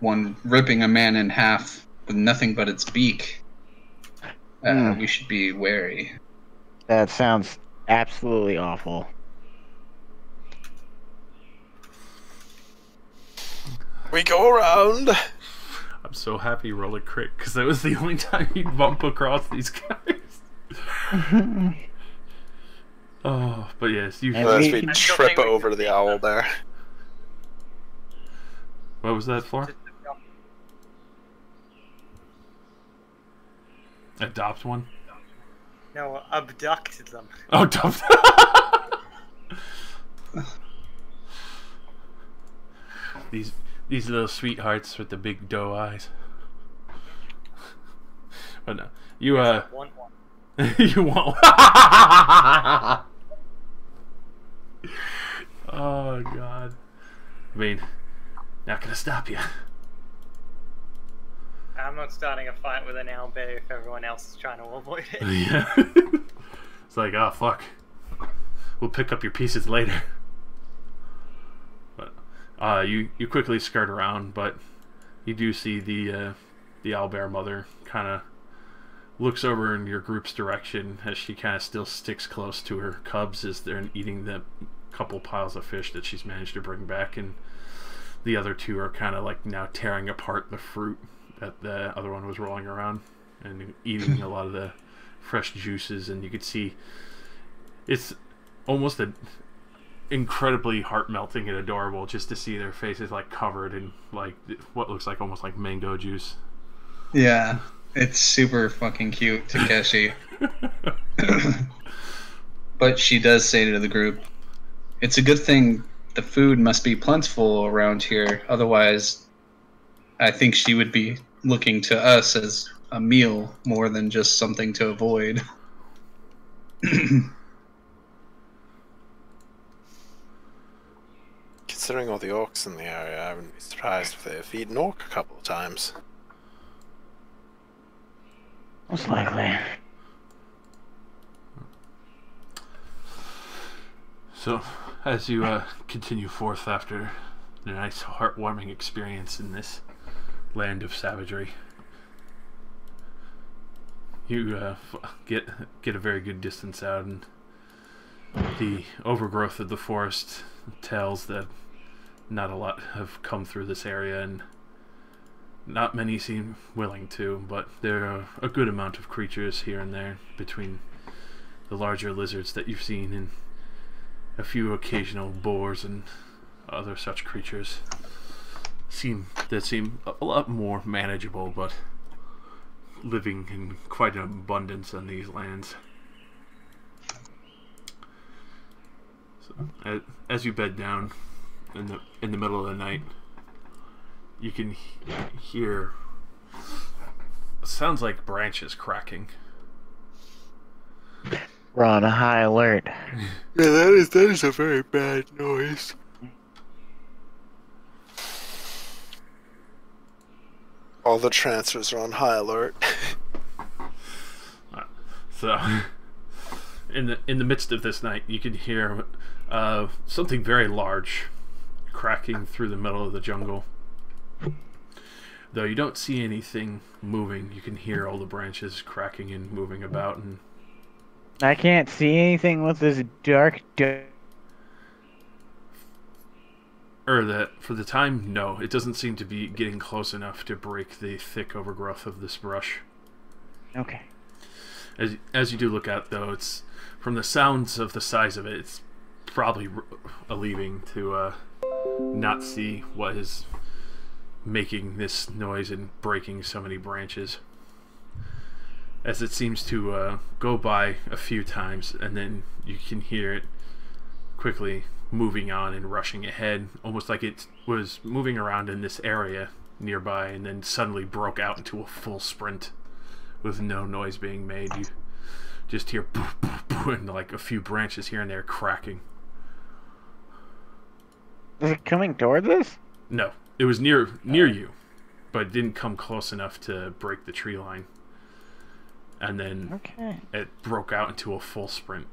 one ripping a man in half with nothing but its beak. We should be wary. That sounds absolutely awful. We go around. I'm so happy you rolled a crit, because that was the only time you'd bump across these guys. Oh, but yes, you. As we trip over to the owlbear. What was that for? Adopt one? No, abduct them. Oh, adopt. These little sweethearts with the big doe eyes. But no, you Want one. you won't. Oh God. I mean, not gonna stop you. I'm not starting a fight with an owlbear if everyone else is trying to avoid it. Yeah. It's like, oh fuck. We'll pick up your pieces later. But you quickly skirt around, but you do see the owlbear mother kind of looks over in your group's direction as she kind of still sticks close to her cubs as they're eating the couple piles of fish that she's managed to bring back, and the other two are kind of like now tearing apart the fruit that the other one was rolling around and eating a lot of the fresh juices. And you could see it's almost a incredibly heart-melting and adorable just to see their faces like covered in like what looks like almost like mango juice. Yeah, it's super fucking cute, Takeshi. But she does say to the group, it's a good thing the food must be plentiful around here, otherwise I think she would be looking to us as a meal more than just something to avoid. Considering all the orcs in the area, I wouldn't be surprised if they've eaten orc a couple of times. Most likely. So, as you continue forth after a nice heartwarming experience in this land of savagery, you get a very good distance out, and the overgrowth of the forest tells that not a lot have come through this area, and not many seem willing to, but there are a good amount of creatures here and there between the larger lizards that you've seen and a few occasional boars and other such creatures seem a lot more manageable, but living in quite an abundance on these lands. So, as you bed down in the middle of the night, you can hear sounds like branches cracking. We're on a high alert. Yeah, that is a very bad noise. All the transfers are on high alert. So, in the midst of this night, you can hear something very large cracking through the middle of the jungle. Though you don't see anything moving, you can hear all the branches cracking and moving about. And I can't see anything with this dark. for the time, no, it doesn't seem to be getting close enough to break the thick overgrowth of this brush. Okay. As you do look out, though, it's from the sounds of the size of it, it's probably relieving to not see what is making this noise and breaking so many branches, as it seems to go by a few times, and then you can hear it quickly moving on and rushing ahead, almost like it was moving around in this area nearby and then suddenly broke out into a full sprint with no noise being made. You just hear boo, boo, boo, and like a few branches here and there cracking. Is it coming towards us? No, it was near you, but it didn't come close enough to break the tree line. And then Okay. it broke out into a full sprint.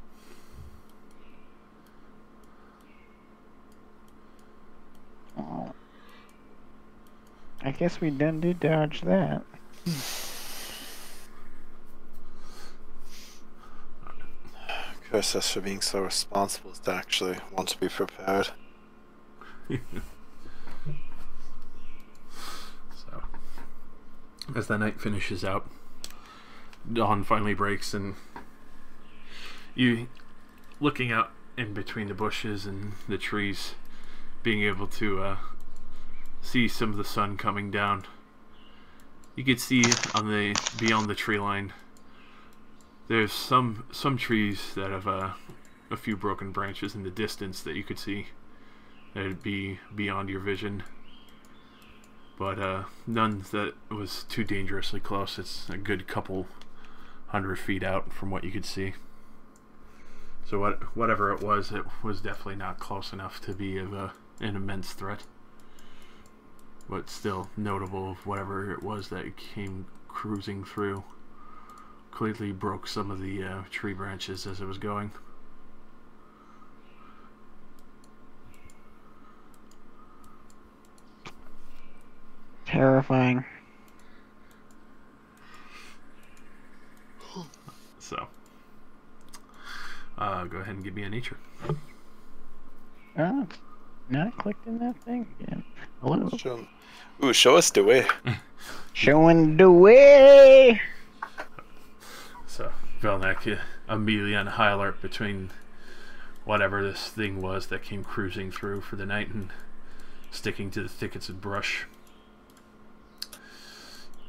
Oh. I guess we done did dodge that. Curse us for being so responsible as to actually want to be prepared. So, as the night finishes out, dawn finally breaks, and you, looking out in between the bushes and the trees, being able to see some of the sun coming down. You could see on the beyond the tree line, there's some trees that have a few broken branches in the distance that you could see that'd be beyond your vision, but none that was too dangerously close. It's a good couple 100 feet out from what you could see. So whatever it was definitely not close enough to be of an immense threat, but still notable of whatever it was that came cruising through. Clearly broke some of the tree branches as it was going. Terrifying. So, go ahead and give me a nature. Oh, it's not clicked in that thing again. Hello. Show us the way. Showing the way. So, Velnak immediately on high alert between whatever this thing was that came cruising through for the night and sticking to the thickets of brush.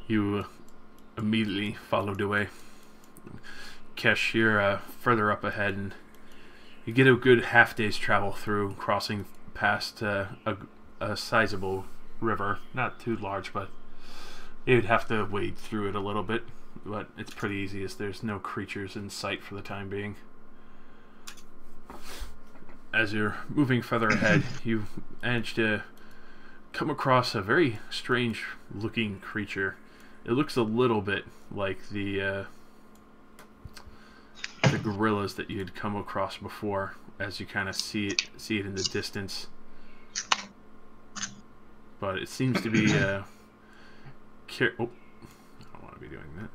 You immediately followed away. Kesh, you're further up ahead, and you get a good half day's travel through, crossing past a sizable river. Not too large, but you'd have to wade through it a little bit. But it's pretty easy as there's no creatures in sight for the time being. As you're moving further ahead, you manage to come across a very strange looking creature. It looks a little bit like the gorillas that you had come across before, as you kind of see it in the distance. But it seems to be I don't want to be doing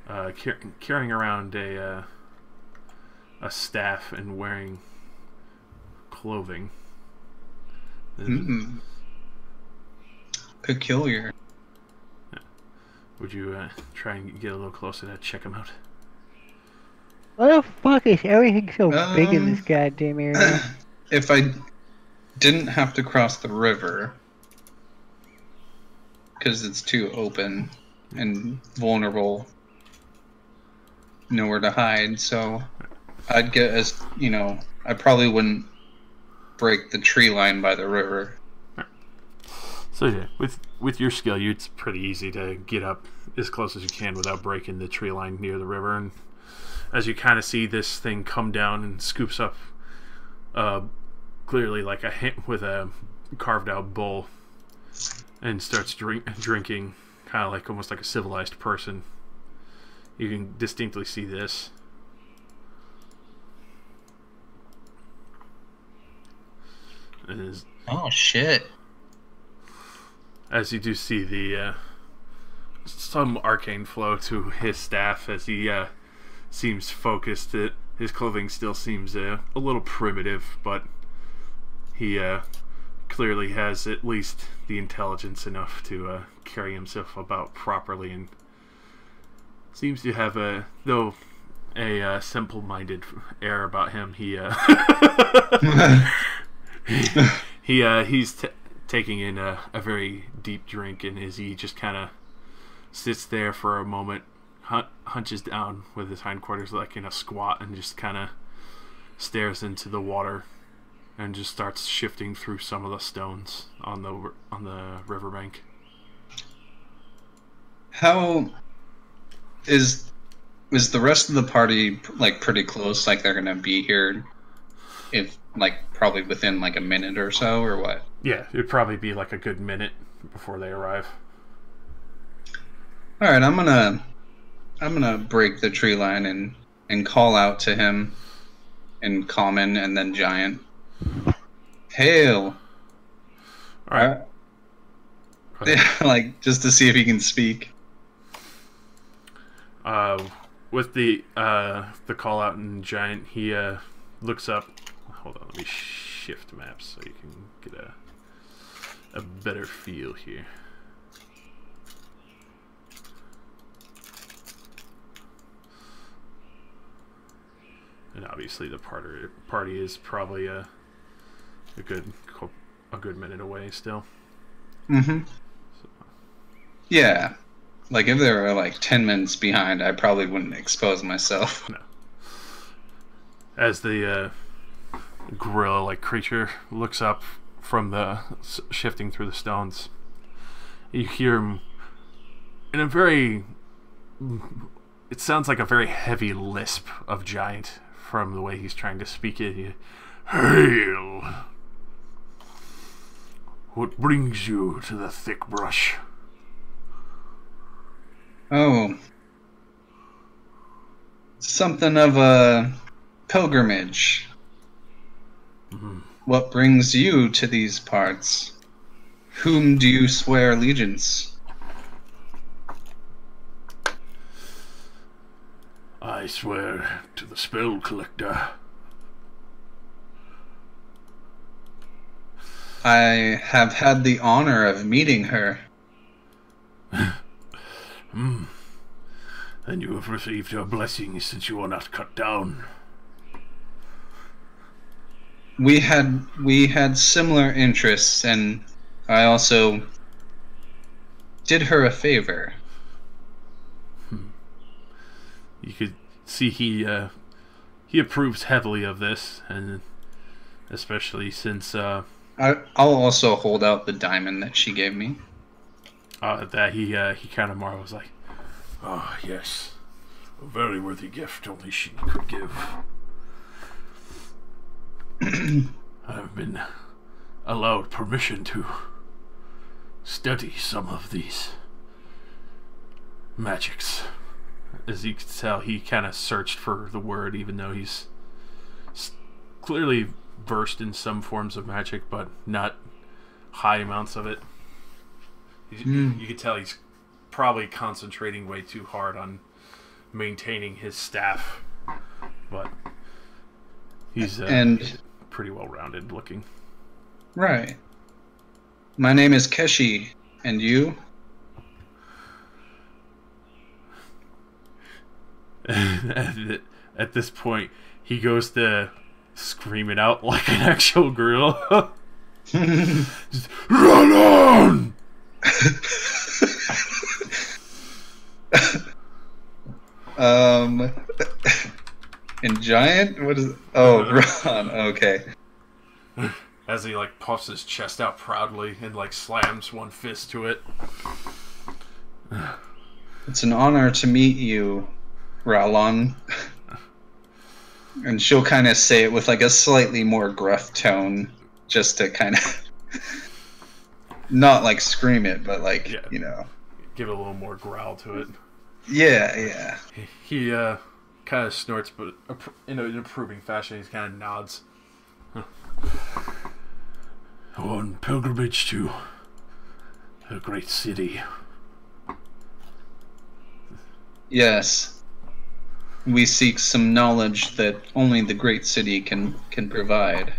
that. Carrying around a staff and wearing clothing. Peculiar. Would you try and get a little closer to check him out? What the fuck is everything so big in this goddamn area? If I didn't have to cross the river, because it's too open and vulnerable, nowhere to hide, so I'd get I probably wouldn't break the tree line by the river. So yeah, with your skill, it's pretty easy to get up as close as you can without breaking the tree line near the river. And as you kind of see this thing come down and scoops up, clearly like with a carved out bowl, and starts drinking, kind of like almost like a civilized person. You can distinctly see this. Oh shit! As you do see the some arcane flow to his staff as he seems focused. His clothing still seems a little primitive, but he clearly has at least the intelligence enough to carry himself about properly, and seems to have a simple-minded air about him. He's taking in a very deep drink, and as he just kind of sits there for a moment, hunches down with his hindquarters like in a squat, and just kind of stares into the water, and just starts shifting through some of the stones on the riverbank. How is the rest of the party like pretty close? Like they're gonna be here, if like probably within like a minute or so, or what? Yeah, it'd probably be like a good minute before they arrive. All right, I'm gonna break the tree line and call out to him in common and then giant. Hail! All right. Yeah, like just to see if he can speak. With the call out in giant, he looks up. Hold on, let me shift maps so you can get a better feel here. And obviously, the party is probably a good minute away still. Mm-hmm. So. Yeah, like if they were like 10 minutes behind, I probably wouldn't expose myself. No. As the gorilla-like creature looks up from the shifting through the stones, you hear him in a very. It sounds like a very heavy lisp of giant from the way he's trying to speak it. Hail! What brings you to the thick brush? Oh. Something of a pilgrimage. Mm-hmm. What brings you to these parts? Whom do you swear allegiance? I swear to the spell collector. I have had the honor of meeting her. Then you have received her blessing since you are not cut down. We had similar interests, and I also did her a favor. You could see he approves heavily of this, and especially since I'll also hold out the diamond that she gave me. That he kind of marvels like, oh yes, a very worthy gift only she could give. I've been allowed permission to study some of these magics. As you can tell, he kind of searched for the word, even though he's clearly versed in some forms of magic, but not high amounts of it. You can tell he's probably concentrating way too hard on maintaining his staff, but he's pretty well-rounded looking. Right. My name is Keshi, and you? At this point, he goes to scream it out like an actual gorilla. Just, run on! In giant? What is it? Oh, run. Okay. As he like puffs his chest out proudly and like slams one fist to it. It's an honor to meet you, Rowlon. And she'll kind of say it with like a slightly more gruff tone, just to kind of not like scream it, but like, yeah, you know, give it a little more growl to it. Yeah. He kind of snorts, but in an approving fashion. He kind of nods. On pilgrimage to a great city. Yes. We seek some knowledge that only the great city can provide.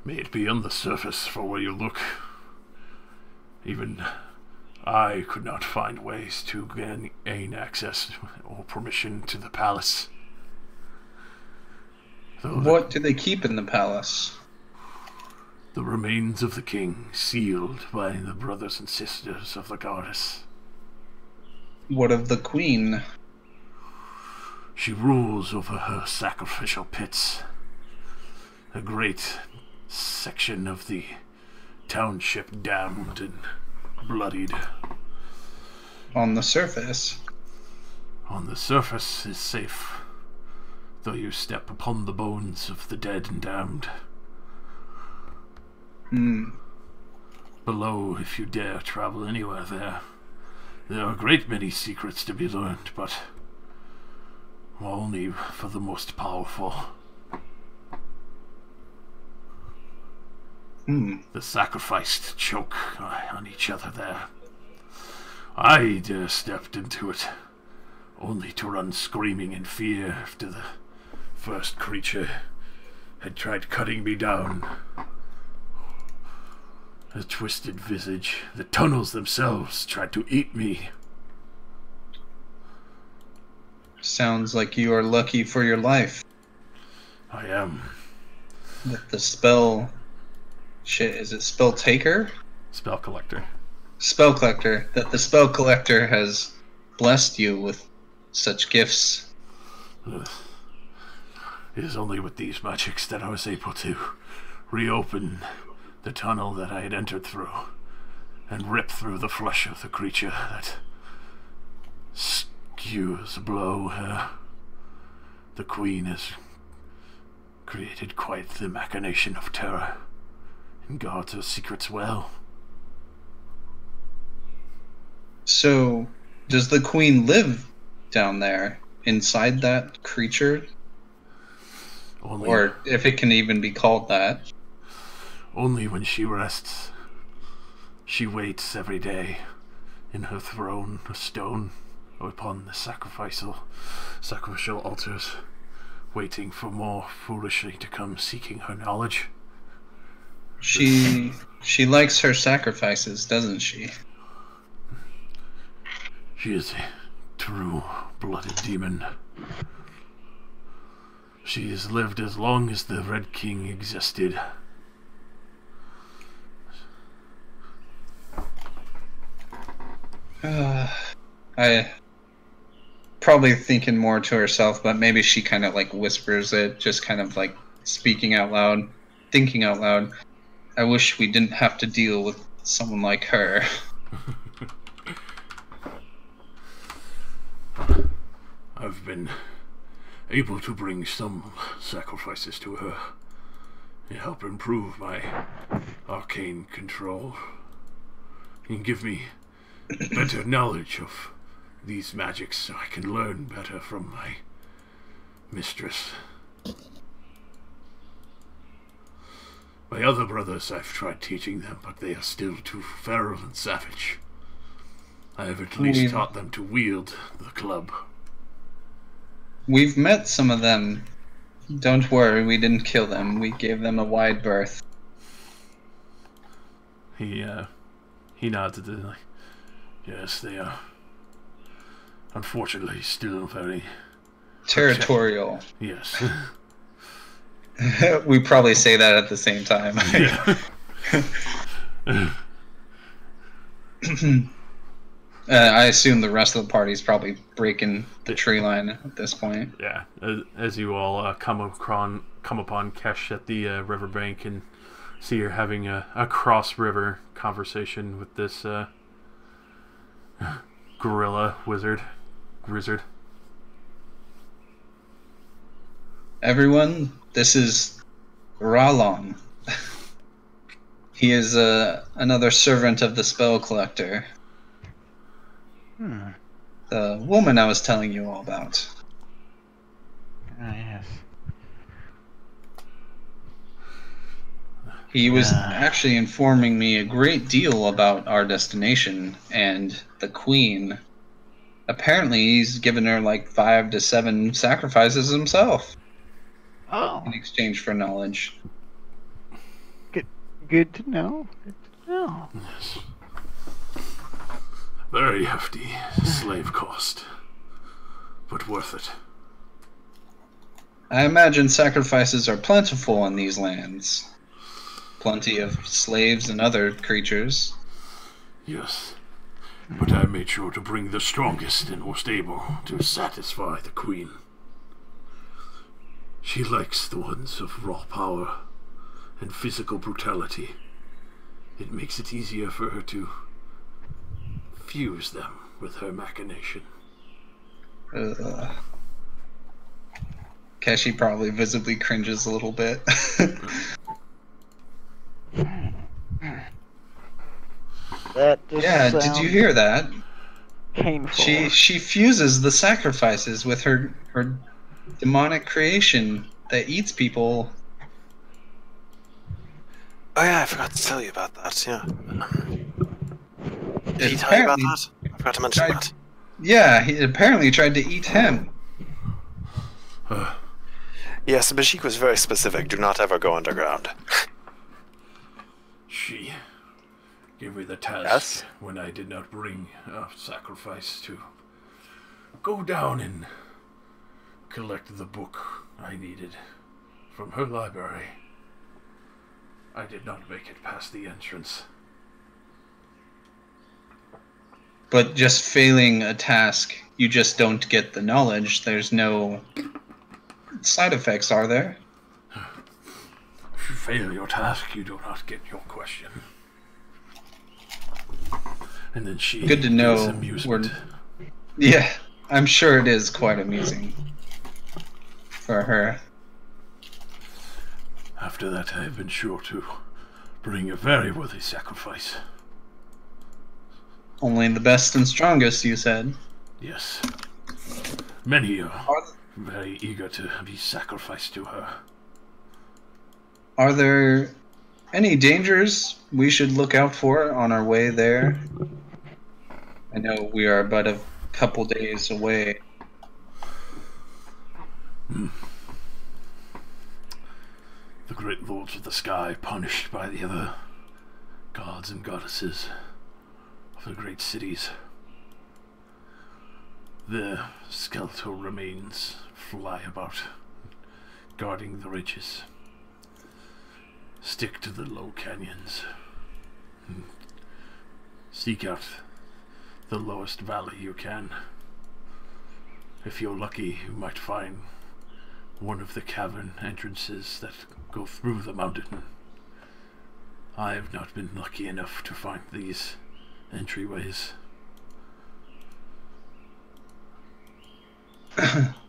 May it be on the surface for where you look. Even I could not find ways to gain access or permission to the palace. What do they keep in the palace? The remains of the king, sealed by the brothers and sisters of the goddess. What of the queen? She rules over her sacrificial pits. A great section of the township damned and bloodied. On the surface? On the surface is safe, though you step upon the bones of the dead and damned. Below, if you dare travel anywhere there are a great many secrets to be learned, but only for the most powerful. The sacrificed choke on each other there. I dare stepped into it, only to run screaming in fear after the first creature had tried cutting me down. The twisted visage, the tunnels themselves tried to eat me. Sounds like you are lucky for your life. I am. That the spell... Shit, is it spell taker? Spell collector. Spell collector. That the spell collector has blessed you with such gifts. It is only with these magics that I was able to reopen the tunnel that I had entered through and rip through the flesh of the creature that skews below her. The queen has created quite the machination of terror and guards her secrets well. So, does the queen live down there, inside that creature? Or if it can even be called that. Only when she rests. She waits every day in her throne of stone upon the sacrificial altars, waiting for more foolishly to come seeking her knowledge. She likes her sacrifices, doesn't she? She is a true-blooded demon. She has lived as long as the Red King existed. I probably thinking more to herself, but maybe she kind of like whispers it, just kind of like speaking out loud, thinking out loud. I wish we didn't have to deal with someone like her. I've been able to bring some sacrifices to her to help improve my arcane control and give me better knowledge of these magics so I can learn better from my mistress. My other brothers, I've tried teaching them, but they are still too feral and savage. I have at least taught them to wield the club. We've met some of them. Don't worry, we didn't kill them. We gave them a wide berth. He nods at it like, yes, they are unfortunately still very territorial. Yes. We probably say that at the same time. Yeah. I assume the rest of the party's probably breaking the tree line at this point. Yeah, as you all come upon Kesh at the riverbank and see her having a cross-river conversation with this gorilla wizard. Everyone, this is Ralon. He is another servant of the spell collector. The woman I was telling you all about. Ah, yes. He was actually informing me a great deal about our destination and the Queen. Apparently, he's given her like 5 to 7 sacrifices himself in exchange for knowledge. Good to know. Good to know. Yes. Very hefty slave cost, but worth it. I imagine sacrifices are plentiful in these lands. Plenty of slaves and other creatures. Yes, but I made sure to bring the strongest and most able to satisfy the Queen. She likes the ones of raw power and physical brutality. It makes it easier for her to fuse them with her machination. Keshi probably visibly cringes a little bit. That just Yeah, did you hear that? painful. She fuses the sacrifices with her demonic creation that eats people. Oh yeah, I forgot to tell you about that. Yeah. Did he It tell you about apparently that? I forgot to mention that. Yeah, he apparently tried to eat him. Yes, Bashik was very specific. Do not ever go underground. She gave me the task Yes? when I did not bring a sacrifice to go down and collect the book I needed from her library. I did not make it past the entrance. But just failing a task, you just don't get the knowledge. There's no side effects, are there? If you fail your task, you do not get your question. And then she Good to gives know. amusement. Yeah, I'm sure it is quite amusing for her. After that, I have been sure to bring a very worthy sacrifice. Only the best and strongest, you said. Yes. Many are very eager to be sacrificed to her. Are there any dangers we should look out for on our way there? I know we are but a couple days away. The great lords of the sky punished by the other gods and goddesses of the great cities. The skeletal remains fly about, guarding the ridges. Stick to the low canyons. Seek out the lowest valley you can. If you're lucky, you might find one of the cavern entrances that go through the mountain. I have not been lucky enough to find these entryways.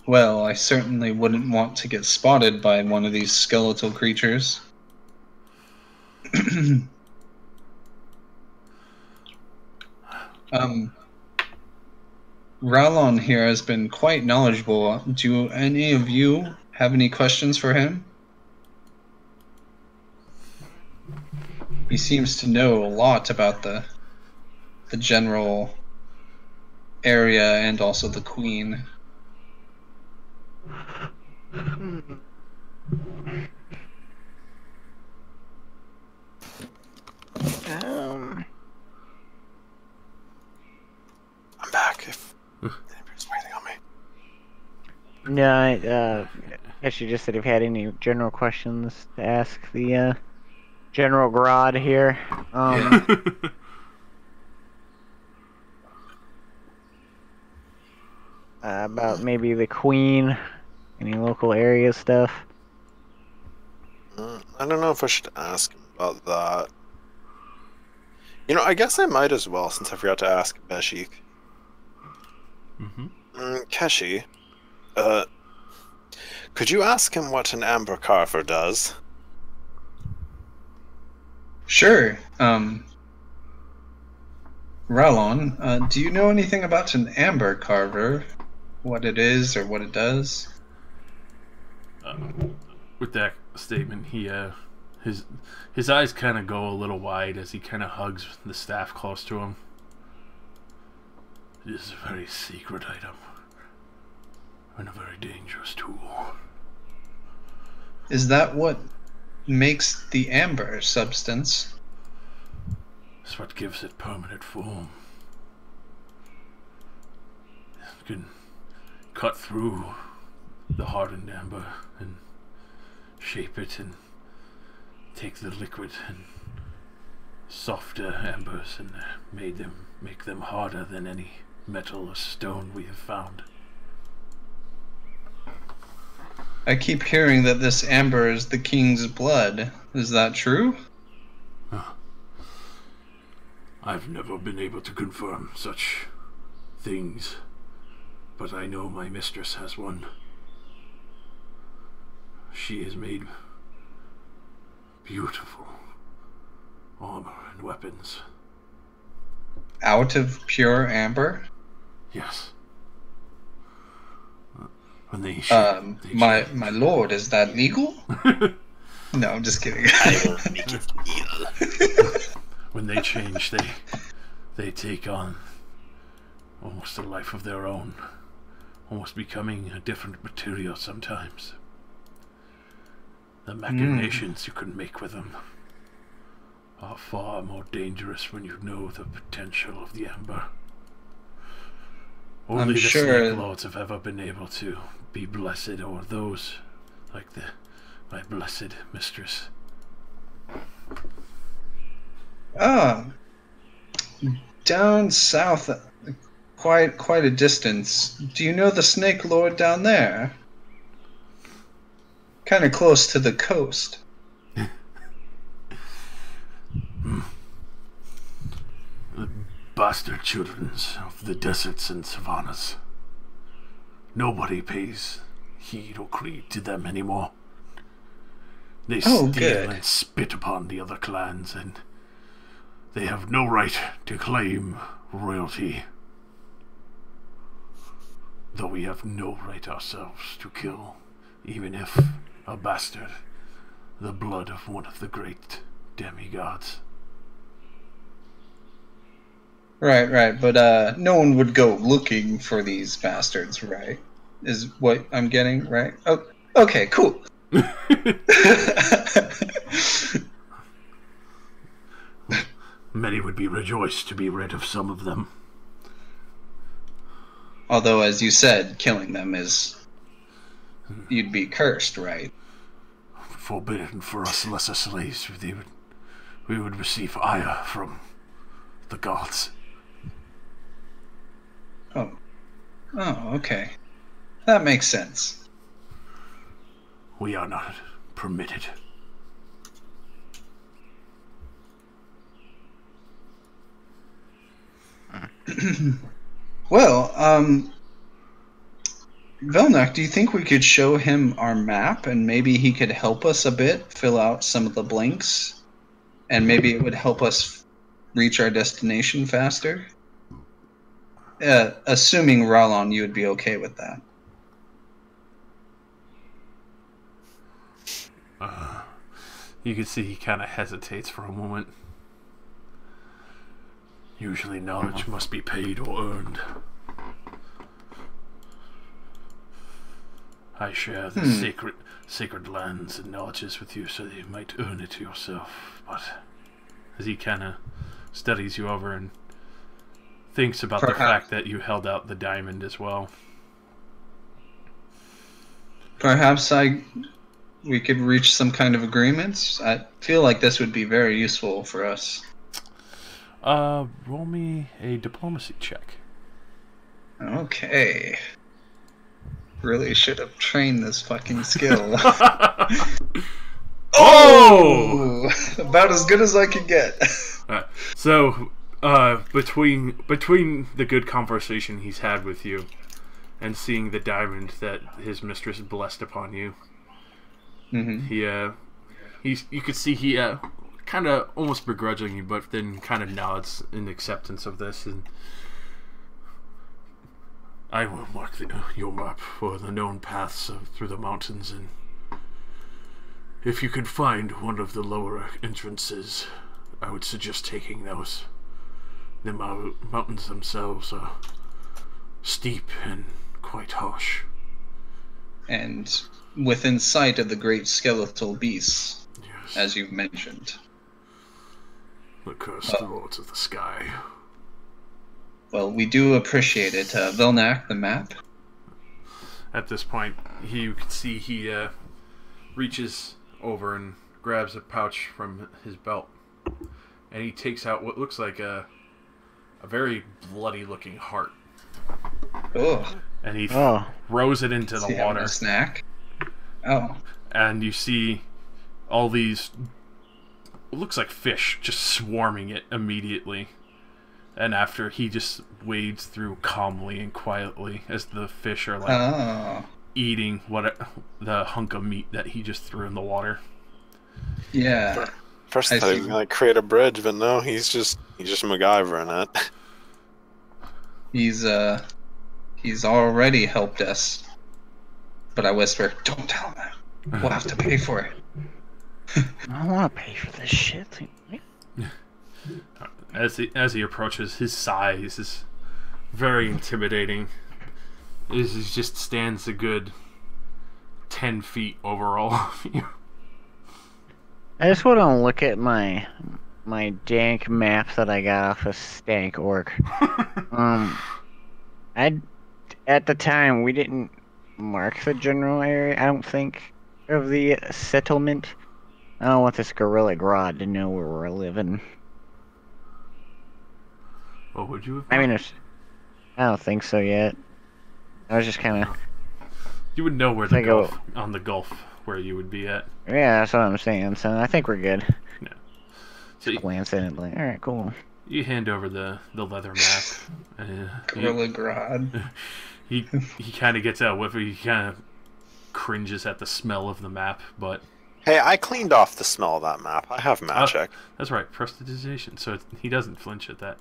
Well, I certainly wouldn't want to get spotted by one of these skeletal creatures. Ralon here has been quite knowledgeable. Do any of you have any questions for him? He seems to know a lot about the general area and also the Queen. I'm back if anybody's waiting on me. No, I guess you just said if you had any general questions to ask the General Grodd here. About maybe the Queen, any local area stuff. I don't know if I should ask him about that. You know, I guess I might as well, since I forgot to ask Bashik. Keshi, could you ask him what an amber carver does? Sure. Ralon, do you know anything about an amber carver? What it is or what it does? With that statement, he His eyes kind of go a little wide as he kind of hugs the staff close to him. It is a very secret item. And a very dangerous tool. Is that what makes the amber substance? It's what gives it permanent form. It can cut through the hardened amber and shape it and take the liquid and softer ambers and make them harder than any metal or stone we have found. I keep hearing that this amber is the king's blood. Is that true? I've never been able to confirm such things, but I know my mistress has one. She has made beautiful armor and weapons. Out of pure amber? Yes. When they my lord, is that legal? No, I'm just kidding. I will make it legal. When they change, they take on almost a life of their own, almost becoming a different material sometimes. The machinations you can make with them are far more dangerous when you know the potential of the amber. Only the Snake Lords have ever been able to be blessed, or those like my blessed mistress. Down south, quite a distance. Do you know the Snake Lord down there? Kind of close to the coast. The bastard children of the deserts and savannas. Nobody pays heed or creed to them anymore. They steal and spit upon the other clans, and they have no right to claim royalty. Though we have no right ourselves to kill, even if a bastard, the blood of one of the great demigods. Right, but no one would go looking for these bastards, right? Is what I'm getting, right? Oh, okay, cool. Many would be rejoiced to be rid of some of them. Although, as you said, killing them is... you'd be cursed, right? Forbidden for us lesser slaves. We would receive ire from the gods. Oh, okay. That makes sense. We are not permitted. Well, Velnak, do you think we could show him our map and maybe he could help us a bit, fill out some of the blanks, and maybe it would help us reach our destination faster? Assuming, Ralon, you would be okay with that. You can see he kind of hesitates for a moment. Usually knowledge must be paid or earned. I share the sacred lands and knowledges with you so that you might earn it yourself. But as he kind of studies you over and thinks about the fact that you held out the diamond as well. Perhaps we could reach some kind of agreements. I feel like this would be very useful for us. Roll me a diplomacy check. Okay. Really should have trained this fucking skill. Oh! About as good as I could get. So, between the good conversation he's had with you and seeing the diamond that his mistress blessed upon you, you could see he kind of almost begrudgingly, but then kind of nods in acceptance of this. And I will mark your map for the known paths through the mountains, and If you could find one of the lower entrances, I would suggest taking those. The mountains themselves are steep and quite harsh. And within sight of the great skeletal beasts, Yes. as you've mentioned. The cursed lords of the sky. Well, we do appreciate it. Vilnak, the map. At this point, you can see he reaches over and grabs a pouch from his belt, and he takes out what looks like a very bloody-looking heart. Oh. And he throws it into the water. A snack. Oh. And you see all these, it looks like fish, just swarming it immediately. And after, he just wades through calmly and quietly as the fish are like eating the hunk of meat that he just threw in the water. Yeah. First I thought he was gonna create a bridge, but no, he's just MacGyvering it. He's already helped us. But I whisper, don't tell him. We'll have to pay for it. I don't want to pay for this shit. As he approaches, his size is very intimidating. He just stands a good 10 feet overall. I just want to look at my dank maps that I got off of Stank Orc. At the time we didn't mark the general area, I don't think, of the settlement. I don't want this gorilla grodd to know where we're living. What would you have? I mean, I don't think so yet. I was just kind of. You would know where the Gulf, on the Gulf where you would be at. Yeah, that's what I'm saying. So I think we're good. Yeah. So just glance at it, like, all right, cool. You hand over the leather map. Gorilla grodd. He kind of gets out with it. He kind of cringes at the smell of the map, but. Hey, I cleaned off the smell of that map. I have map check. That's right, prestidigitation. So he doesn't flinch at that.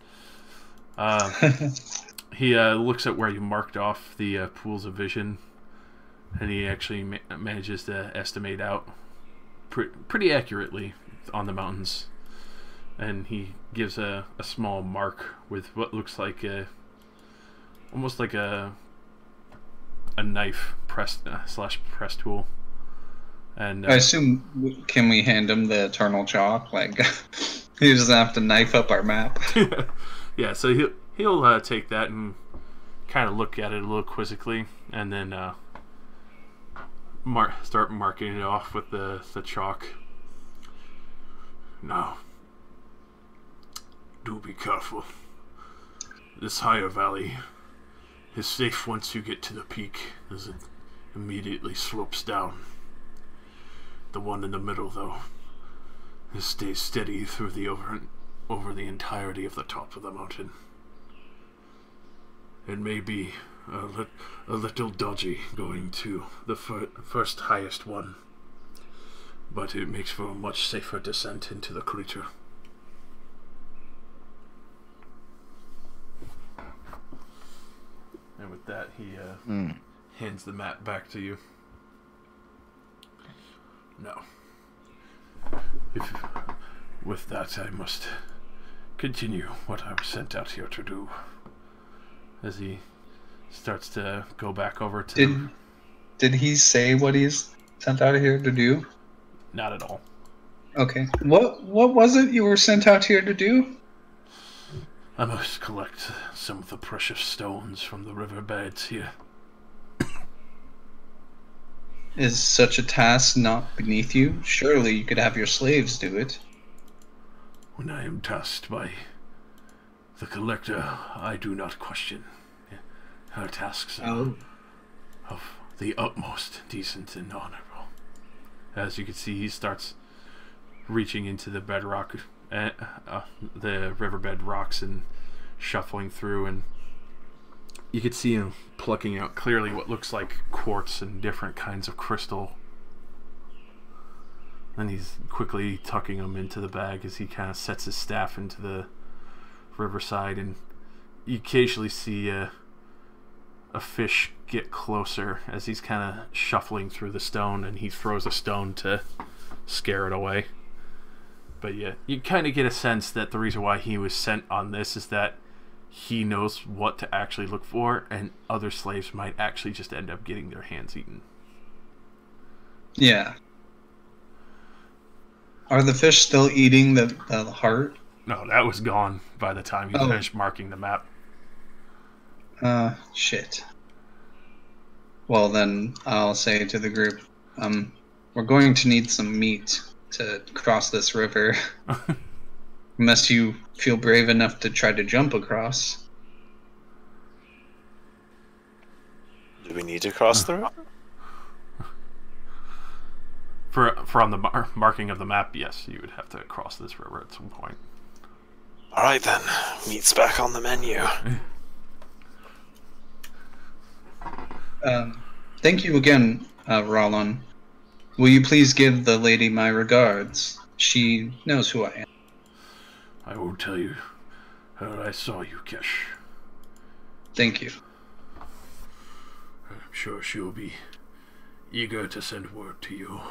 He looks at where you marked off the pools of vision, and he actually manages to estimate out pretty accurately on the mountains. And he gives a small mark with what looks like almost like a knife press tool. And I assume, can we hand him the eternal chalk? Like, he doesn't have to knife up our map. Yeah, so he'll take that and kind of look at it a little quizzically, and then start marking it off with the chalk. Now, do be careful. This higher valley is safe once you get to the peak, as it immediately slopes down. The one in the middle, though, stays steady through over the entirety of the top of the mountain. It may be a little dodgy going to the first highest one, but it makes for a much safer descent into the crater. And with that, he hands the map back to you. No. With that, I must continue what I was sent out here to do. As he starts to go back over to... Did he say what he's sent out here to do? Not at all. Okay. What was it you were sent out here to do? I must collect some of the precious stones from the riverbeds here. Is such a task not beneath you? Surely you could have your slaves do it. When I am tasked by the collector, I do not question. Her tasks are of the utmost decent and honorable. As you can see, he starts reaching into the bedrock, the riverbed rocks, and shuffling through, and you can see him plucking out clearly what looks like quartz and different kinds of crystal. Then he's quickly tucking them into the bag as he kind of sets his staff into the riverside, and you occasionally see a fish get closer as he's kind of shuffling through the stone, and he throws a stone to scare it away. But yeah, you kind of get a sense that the reason why he was sent on this is that he knows what to actually look for, and other slaves might actually just end up getting their hands eaten. Yeah. Are the fish still eating the heart? No, that was gone by the time he finished marking the map. Shit. Well, then I'll say to the group, we're going to need some meat to cross this river. Unless you feel brave enough to try to jump across. Do we need to cross the river? For on the marking of the map, yes, you would have to cross this river at some point. Alright then, meat's back on the menu. Thank you again, Rollon. Will you please give the lady my regards? She knows who I am. I will tell you how I saw you, Kesh. Thank you. I'm sure she'll be eager to send word to you.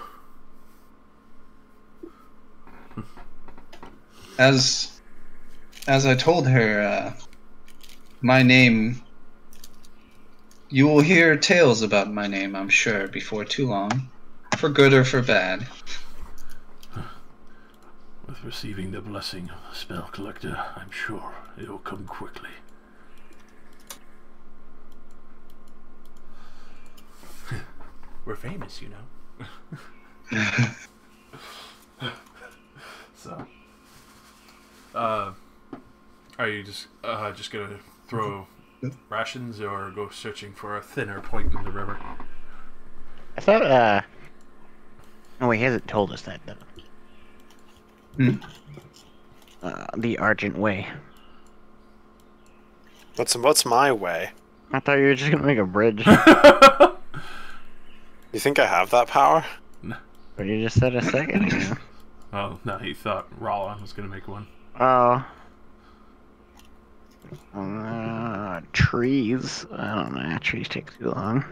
As I told her, my name... You will hear tales about my name, I'm sure, before too long. For good or for bad. With receiving the blessing of the spell collector, I'm sure it will come quickly. We're famous, you know. So, are you just gonna throw rations or go searching for a thinner point in the river? I thought, oh, he hasn't told us that, though. The Argent Way. What's my way? I thought you were just gonna make a bridge. You think I have that power? But you just said a second ago. Oh, no, he thought Rollon was gonna make one. Oh. Trees. I don't know. Trees take too long.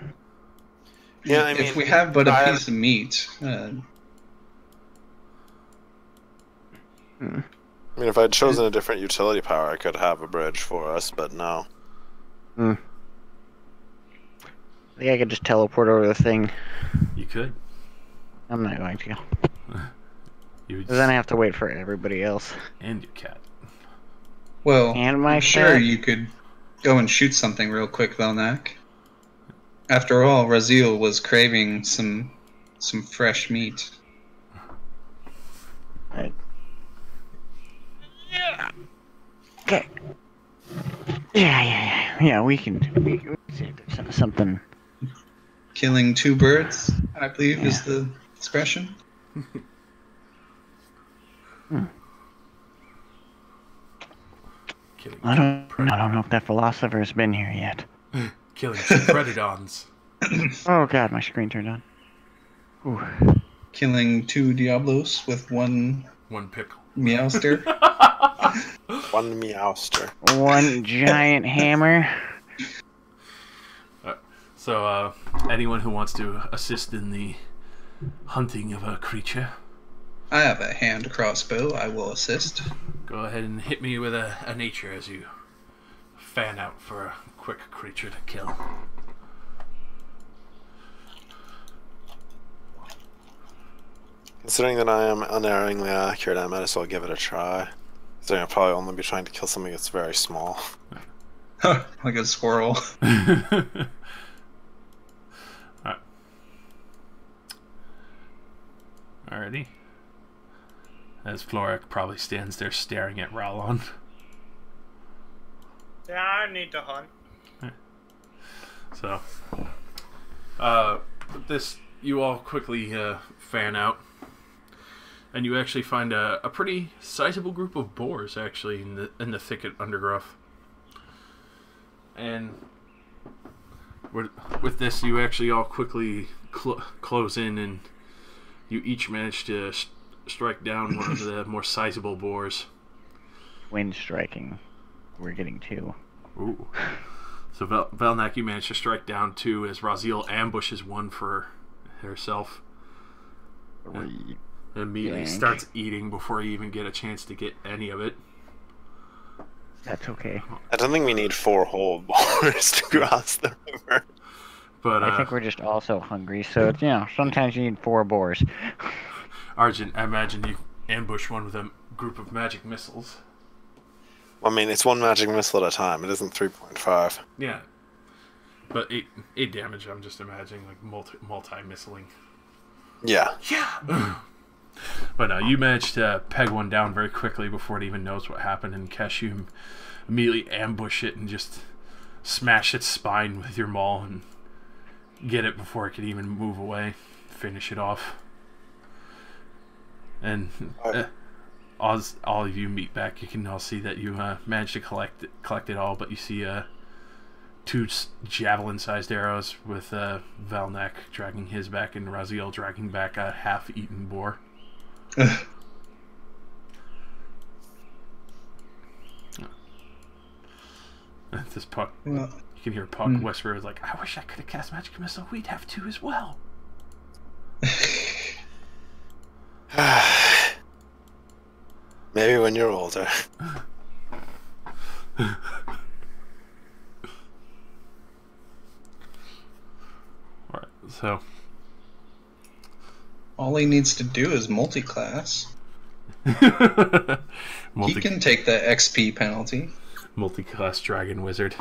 Yeah, I mean, if we have but a piece of meat... I mean, if I'd chosen a different utility power, I could have a bridge for us, but no. I think I could just teleport over the thing. You could. I'm not going to. You would Because then I have to wait for everybody else. and your cat. Well, And my I'm sure cat? you could go and shoot something real quick, Velnak. After all, Raziel was craving some fresh meat. Right. Yeah. Okay. Yeah, we can see if there's something. Killing two birds, I believe, is the expression. I don't know if that philosopher's been here yet. Killing two predadons. Oh god, my screen turned on. Ooh. Killing two Diablos with one pickle. Meowster. One Meowster. One giant hammer. So, anyone who wants to assist in the hunting of a creature, I have a hand crossbow. I will assist. go ahead and hit me with a nature as you fan out for a quick creature to kill. Considering that I am unerringly accurate, I might as well give it a try. Considering I'll probably only be trying to kill something that's very small. Like a squirrel. Alright. Alrighty. As Floric probably stands there staring at Rowlon. Yeah, I need to hunt. So, this, you all quickly fan out, and you actually find a pretty sizable group of boars actually in the thicket undergrowth. And with this, you actually all quickly close in, and you each manage to strike down one of the more sizable boars. Wind striking. We're getting two. Ooh. So Velnak, you managed to strike down two as Raziel ambushes one for herself. Three. And immediately Yank. starts eating before you even get a chance to get any of it. That's okay. I don't think we need 4 whole boars to cross the river. But I think we're just also hungry, so sometimes you need 4 boars. Argent, I imagine you ambush one with a group of magic missiles. I mean, it's 1 magic missile at a time. It isn't 3.5. Yeah. But 8 damage, I'm just imagining, like multi-missiling. Yeah. Yeah! But you managed to peg one down very quickly before it even knows what happened, and Kesh, you immediately ambush it and just smash its spine with your maul and get it before it could even move away. Finish it off. And as all of you meet back, you can all see that you managed to collect it all, but you see 2 javelin-sized arrows with Valnak dragging his back and Raziel dragging back a half-eaten boar. At this Puck, you can hear Puck whisper, like, I wish I could have cast Magic Missile. We'd have 2 as well. Maybe when you're older. Alright, so All he needs to do is multi-class. He can take the XP penalty. Multi-class dragon wizard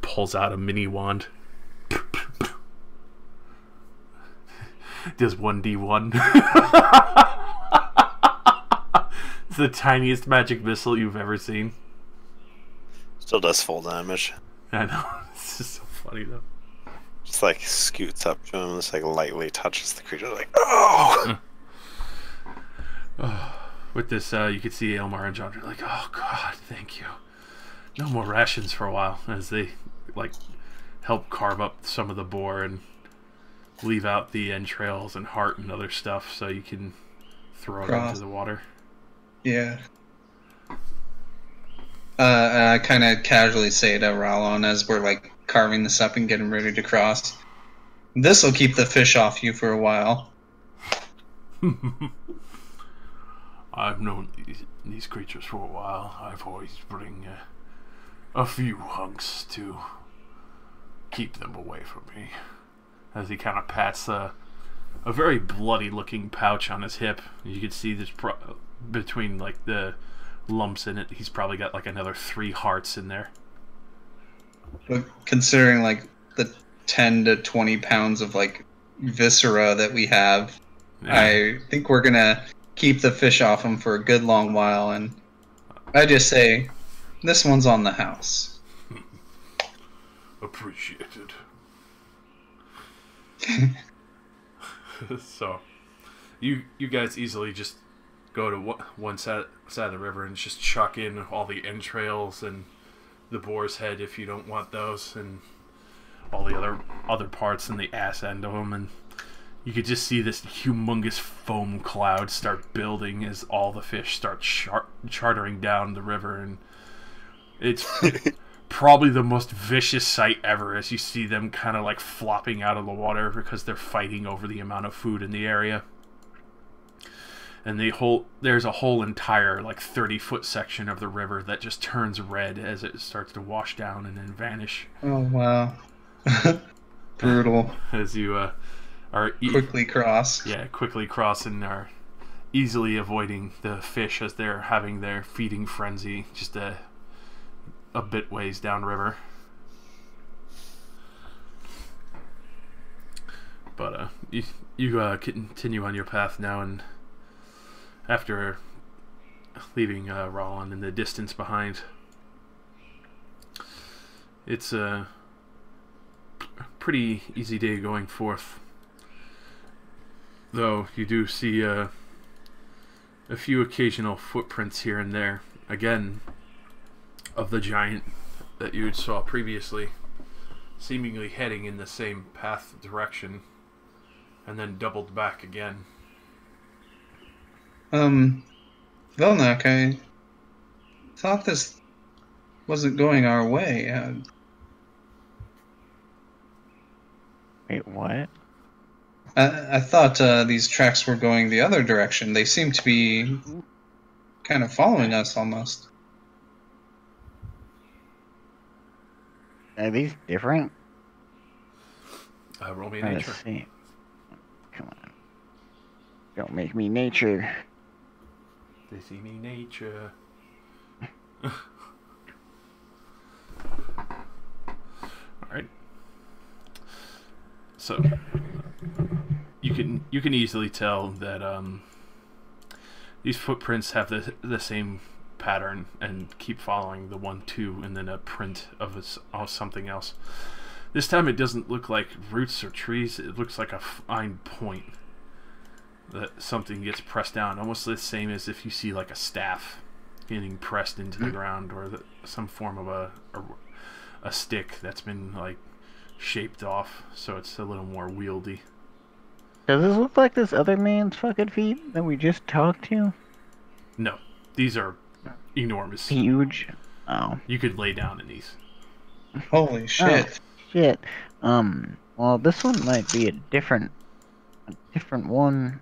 pulls out a mini wand. Does 1d1. It's the tiniest magic missile you've ever seen. Still does full damage. I know. It's just so funny though. Just like scoots up to him and just like lightly touches the creature, like, oh! With this, you can see Elmar and John are like, oh god, thank you. No more rations for a while, as they like help carve up some of the boar and leave out the entrails and heart and other stuff so you can throw it into the water. Yeah. I kind of casually say to Ralon as we're like carving this up and getting ready to cross, this will keep the fish off you for a while. I've known these creatures for a while. I've always bring a few hunks to keep them away from me. As he kind of pats a very bloody looking pouch on his hip. You can see this between like the lumps in it, he's probably got like another 3 hearts in there. But considering like the 10 to 20 pounds of like viscera that we have, yeah. I think we're gonna keep the fish off him for a good long while, and I just say, this one's on the house. Appreciated. So, you guys easily just go to one side of the river and just chuck in all the entrails and the boar's head if you don't want those, and all the other parts and the ass end of them, and you could just see this humongous foam cloud start building as all the fish start chartering down the river, and it's probably the most vicious sight ever as you see them kind of like flopping out of the water because they're fighting over the amount of food in the area. And there's a whole entire like 30-foot section of the river that just turns red as it starts to wash down and then vanish. Oh wow. Brutal. As you are quickly cross. Yeah, quickly cross and are easily avoiding the fish as they're having their feeding frenzy just a bit ways downriver. But you continue on your path now, and after leaving Roland in the distance behind, it's a pretty easy day going forth. Though you do see a few occasional footprints here and there, again, of the giant that you saw previously, seemingly heading in the same path direction, and then doubled back again. Velnak, I thought this wasn't going our way. Wait, what? I thought these tracks were going the other direction. They seem to be kind of following us almost. Are these different? Roll me Or the nature. same? Come on. Don't make me nature. They see me nature. Alright. So you can easily tell that these footprints have the same pattern and keep following the 1-2 and then a print of something else. This time it doesn't look like roots or trees, it looks like a fine point that something gets pressed down, almost the same as if you see like a staff getting pressed into the ground, or some form of a stick that's been like shaped off so it's a little more wieldy. Does this look like this other man's fucking feet that we just talked to? No, these are enormous. Huge. Oh. You could lay down in these. Holy shit. Shit. Well, this one might be a different one.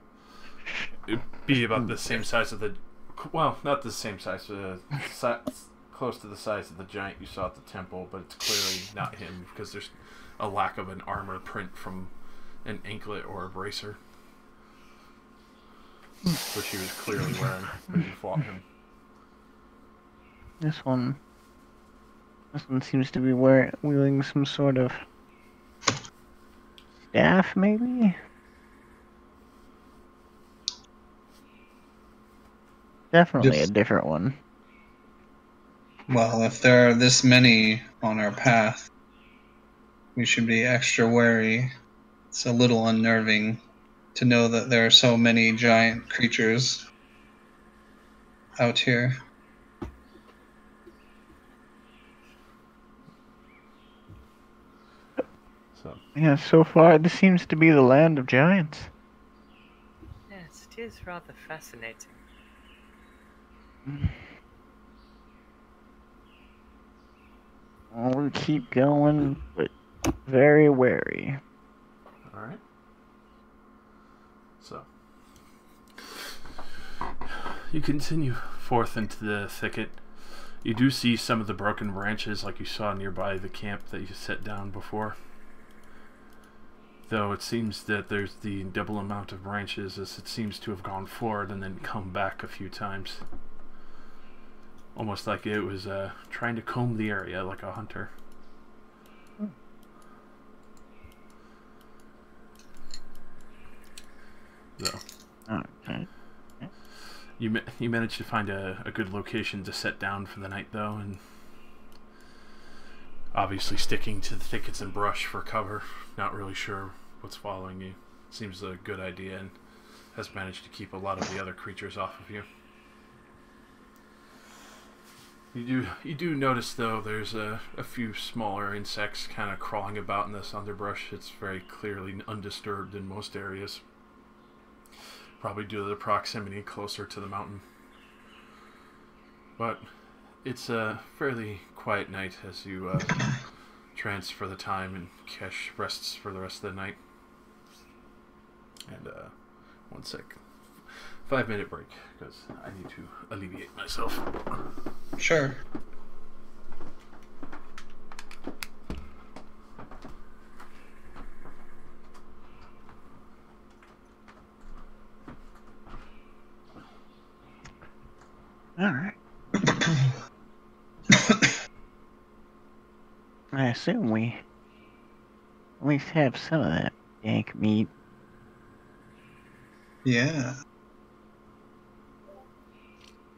It'd be about the same size of the... Well, not the same size. Close to the size of the giant you saw at the temple, but it's clearly not him because there's a lack of an armor print from an anklet or a bracer, which he was clearly wearing when you fought him. This one seems to be wielding some sort of staff, maybe? Definitely a different one. Well, if there are this many on our path, we should be extra wary. It's a little unnerving to know that there are so many giant creatures out here. So Yeah, so far this seems to be the land of giants. Yes, it is rather fascinating. Well, we keep going, but very wary. Alright. So you continue forth into the thicket. You do see some of the broken branches like you saw nearby the camp that you set down before. Though it seems that there's the double amount of branches, as it seems to have gone forward and then come back a few times. Almost like it was trying to comb the area like a hunter. So, Okay. you managed to find a good location to set down for the night, though, and obviously sticking to the thickets and brush for cover. Not really sure what's following you. Seems a good idea and has managed to keep a lot of the other creatures off of you. You do notice, though, there's a few smaller insects kind of crawling about in this underbrush. It's very clearly undisturbed in most areas. Probably due to the proximity closer to the mountain. But it's a fairly quiet night as you trance for the time and Kesh rests for the rest of the night. And 1 sec. 5-minute break, because I need to alleviate myself. Sure. Alright. I assume we at least have some of that dank meat. Yeah.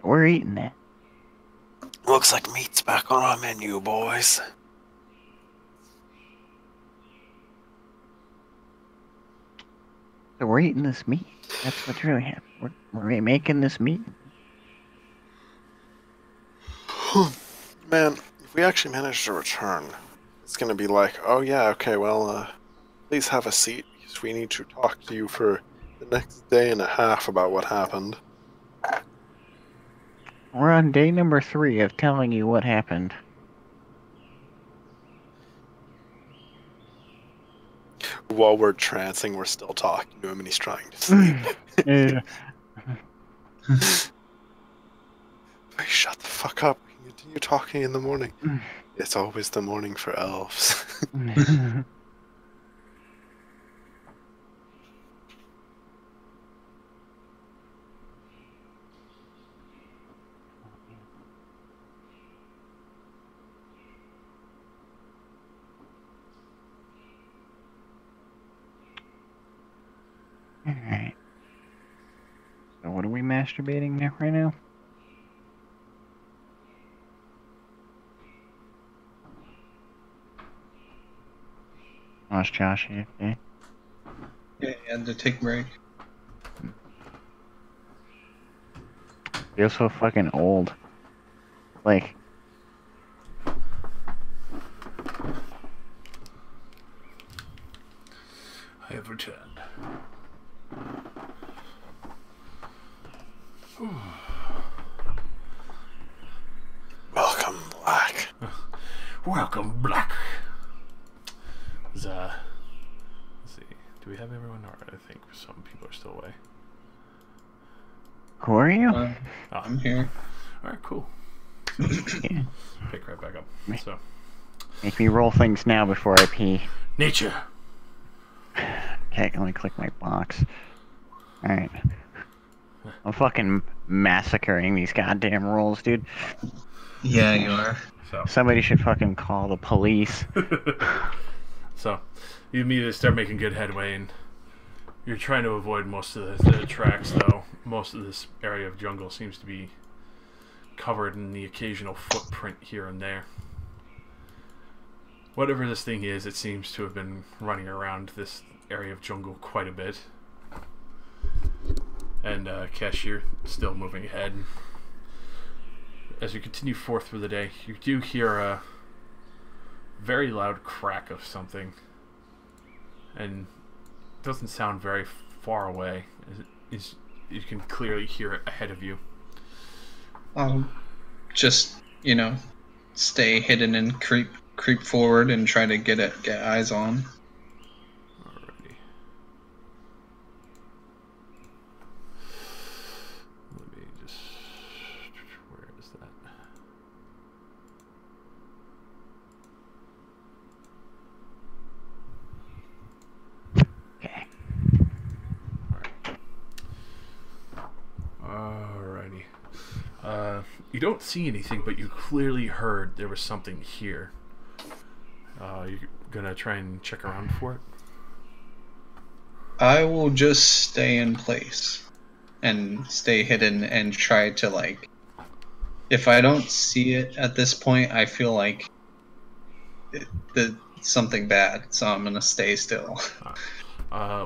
We're eating that. Looks like meat's back on our menu, boys. So we're eating this meat. That's what's really happening. We're making this meat. Man, if we actually manage to return, it's gonna be like, oh yeah, okay, well, please have a seat, because we need to talk to you for the next day and a half about what happened. We're on day number 3 of telling you what happened. While we're trancing, we're still talking to him, and he's trying to sleep. Yeah. Hey, shut the fuck up. We can continue talking in the morning. It's always the morning for elves. Alright. So what are we masturbating now right now? Oh, it's Josh. Okay. Yeah, you had to take a break. Feels so fucking old. Like, I have returned. Welcome, Black. Welcome, Black. Let's see. Do we have everyone? Or I think some people are still away. who are you? Oh, I'm here. all right, cool. Yeah. Pick right back up. So, Make me roll things now before I pee. nature. Okay, let me click my box. Alright. I'm fucking massacring these goddamn rolls, dude. Yeah, you are. So, Somebody should fucking call the police. so you immediately start making good headway, and you're trying to avoid most of the tracks. Though most of this area of jungle seems to be covered in the occasional footprint here and there. Whatever this thing is, it seems to have been running around this area of jungle quite a bit. And Kesh, you're still moving ahead. As you continue forth through the day, you do hear a very loud crack of something. And it doesn't sound very far away. You can clearly hear it ahead of you. I'll just, stay hidden and creep forward and try to get eyes on. Alrighty. Let me just... Where is that? Okay. Alrighty. You don't see anything, but you clearly heard there was something here. You're gonna try and check around for it? I will just stay in place and stay hidden and try to, if I don't see it at this point, I feel like it's something bad, so I'm gonna stay still.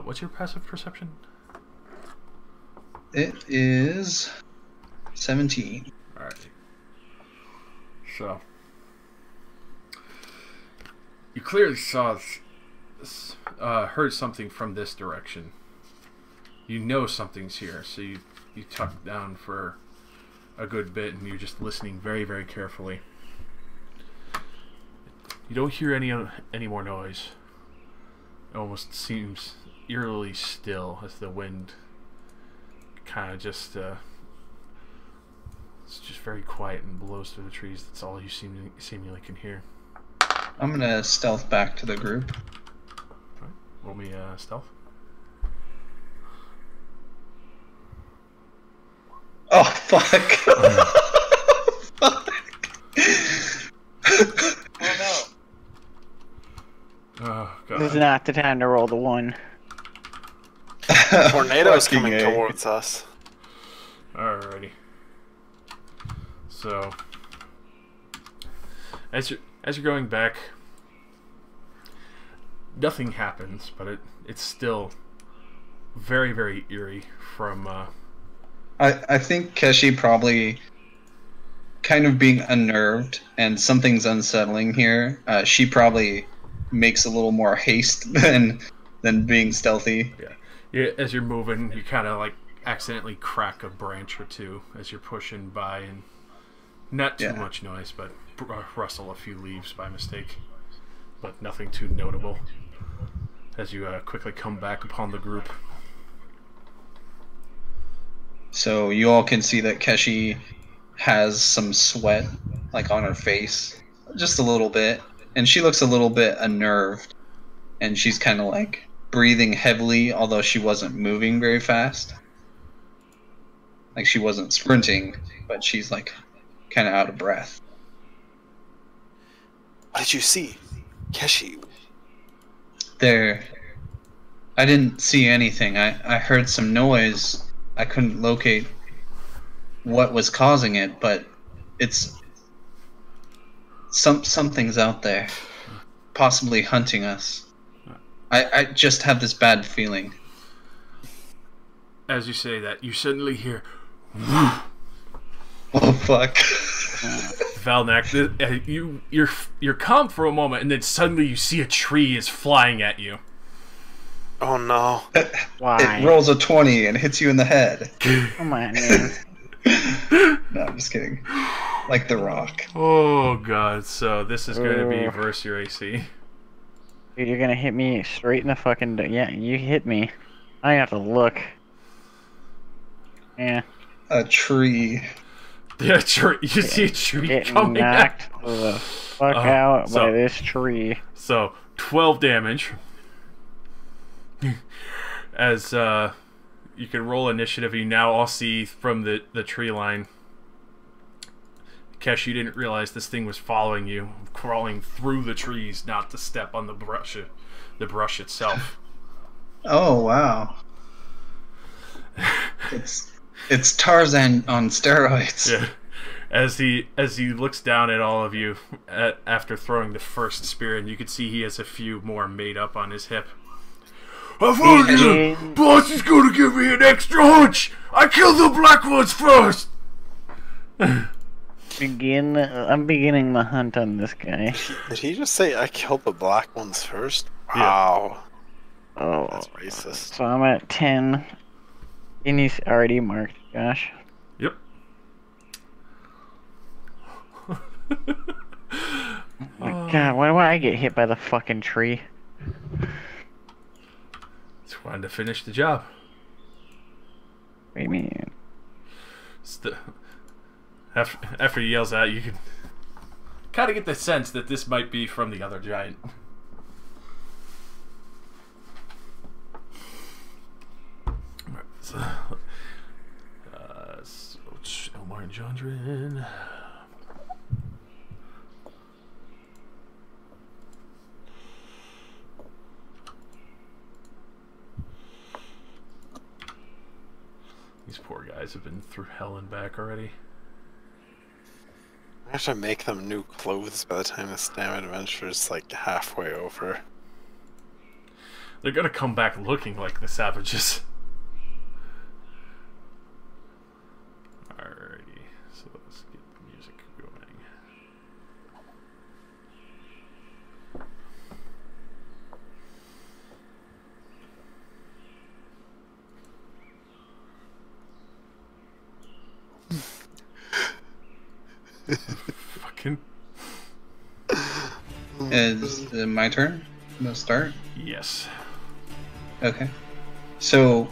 What's your passive perception? It is 17. Alright. So, you clearly saw, heard something from this direction. You know something's here, so you tuck down for a good bit, and you're just listening very, very carefully. You don't hear any more noise. It almost seems eerily still as the wind kind of just it's just very quiet and blows through the trees. That's all you seemingly can hear. I'm gonna stealth back to the group. Alright, roll me stealth. Oh, fuck. Fuck. Oh Oh This is god. not the time to roll the one. Tornado's Fucking coming A. towards us. Alrighty. So, as you're going back, nothing happens, but it's still very, very eerie from I think Keshi probably kind of being unnerved and something's unsettling here. She probably makes a little more haste than being stealthy. yeah, as you're moving, you kind of like accidentally crack a branch or two as you're pushing by, and not too much noise, but rustle a few leaves by mistake, but nothing too notable. as you quickly come back upon the group. So you all can see that Keshi has some sweat, like on her face, just a little bit, and she looks a little bit unnerved, and she's kind of like breathing heavily, although she wasn't moving very fast. Like she wasn't sprinting, but she's like kind of out of breath. What did you see? Keshi. There, I didn't see anything. I heard some noise. I couldn't locate what was causing it, but it's something's out there, possibly hunting us. I just have this bad feeling. As you say that, you suddenly hear, Oh fuck! Valnak, you're calm for a moment, and then suddenly you see a tree is flying at you. Oh no. Why? It rolls a 20 and hits you in the head. Come on, man. No, I'm just kidding. Like The Rock. Oh god, so this is going to be versus your AC. Dude, you're gonna hit me straight in the fucking... Yeah, you hit me. I have to look. Yeah. A tree. Yeah, you see a tree Getting coming knocked at the fuck out by this tree. So, 12 damage. As you can roll initiative, you now all see from the tree line. Kesh, you didn't realize this thing was following you, crawling through the trees, not to step on the brush itself. Oh wow. It's Tarzan on steroids. Yeah. As he looks down at all of you after throwing the first spear, and you can see he has a few more made up on his hip. I found you! Boss is gonna give me an extra hunch! I killed the black ones first! I'm beginning the hunt on this guy. Did he just say I killed the black ones first? Wow. Yeah. Oh. That's racist. So I'm at 10. And he's already marked, Josh. Yep. Oh my god, why do I get hit by the fucking tree? Just wanted to finish the job. What do you mean? After he yells out, you can kind of get the sense that this might be from the other giant. So Elmar and Jondrin. These poor guys have been through hell and back already. I have to make them new clothes by the time this damn adventure is like halfway over. They're gonna come back looking like the savages. Alrighty, so let's get the music going. Fucking. Is it my turn to start? Yes. Okay. So,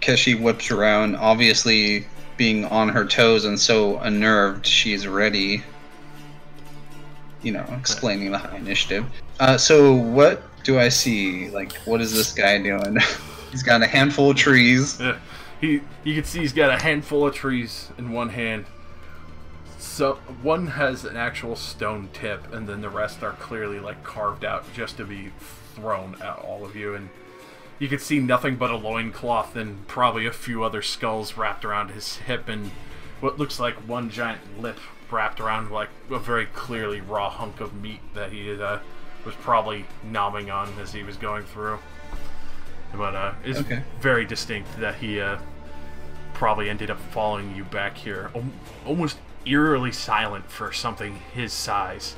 Keshi whips around, obviously being on her toes and so unnerved, she's ready. You know, explaining the high initiative. So what do I see? Like, what is this guy doing? He's got a handful of trees. Yeah. You can see he's got a handful of trees in one hand. So one has an actual stone tip, and then the rest are clearly like carved out just to be thrown at all of you. And you can see nothing but a loincloth and probably a few other skulls wrapped around his hip, and what looks like one giant lip wrapped around like a very clearly raw hunk of meat that he was probably nomming on as he was going through. But it's very distinct that he probably ended up following you back here, almost eerily silent for something his size.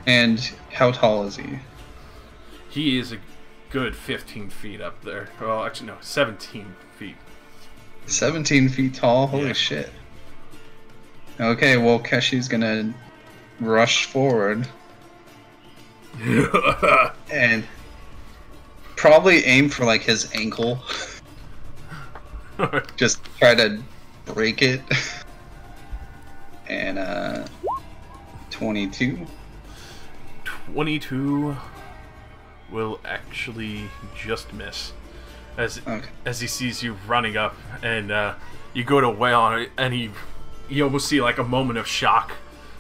And how tall is he? He is a good 15 feet up there. Well, actually, no, 17 feet. 17 feet tall? Holy shit. Okay, well, Keshi's gonna rush forward. and probably aim for like his ankle. Just try to break it. And 22. 22 will actually just miss. As he sees you running up, and you go to wail on it, and you almost see like a moment of shock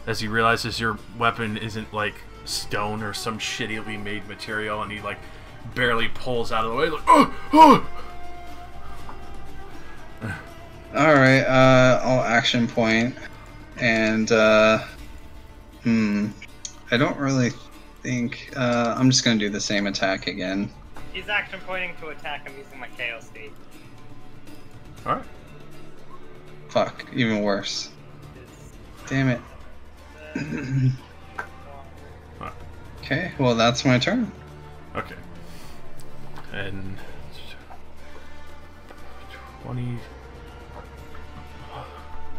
as he realizes your weapon isn't like stone or some shittily made material, and he like barely pulls out of the way like, oh! Alright, I'll action point, and I don't really think, I'm just gonna do the same attack again. He's action pointing to attack. I'm using my Chaos Speed. Alright. Fuck, even worse. Damn it. Okay, well that's my turn. Okay. And 20.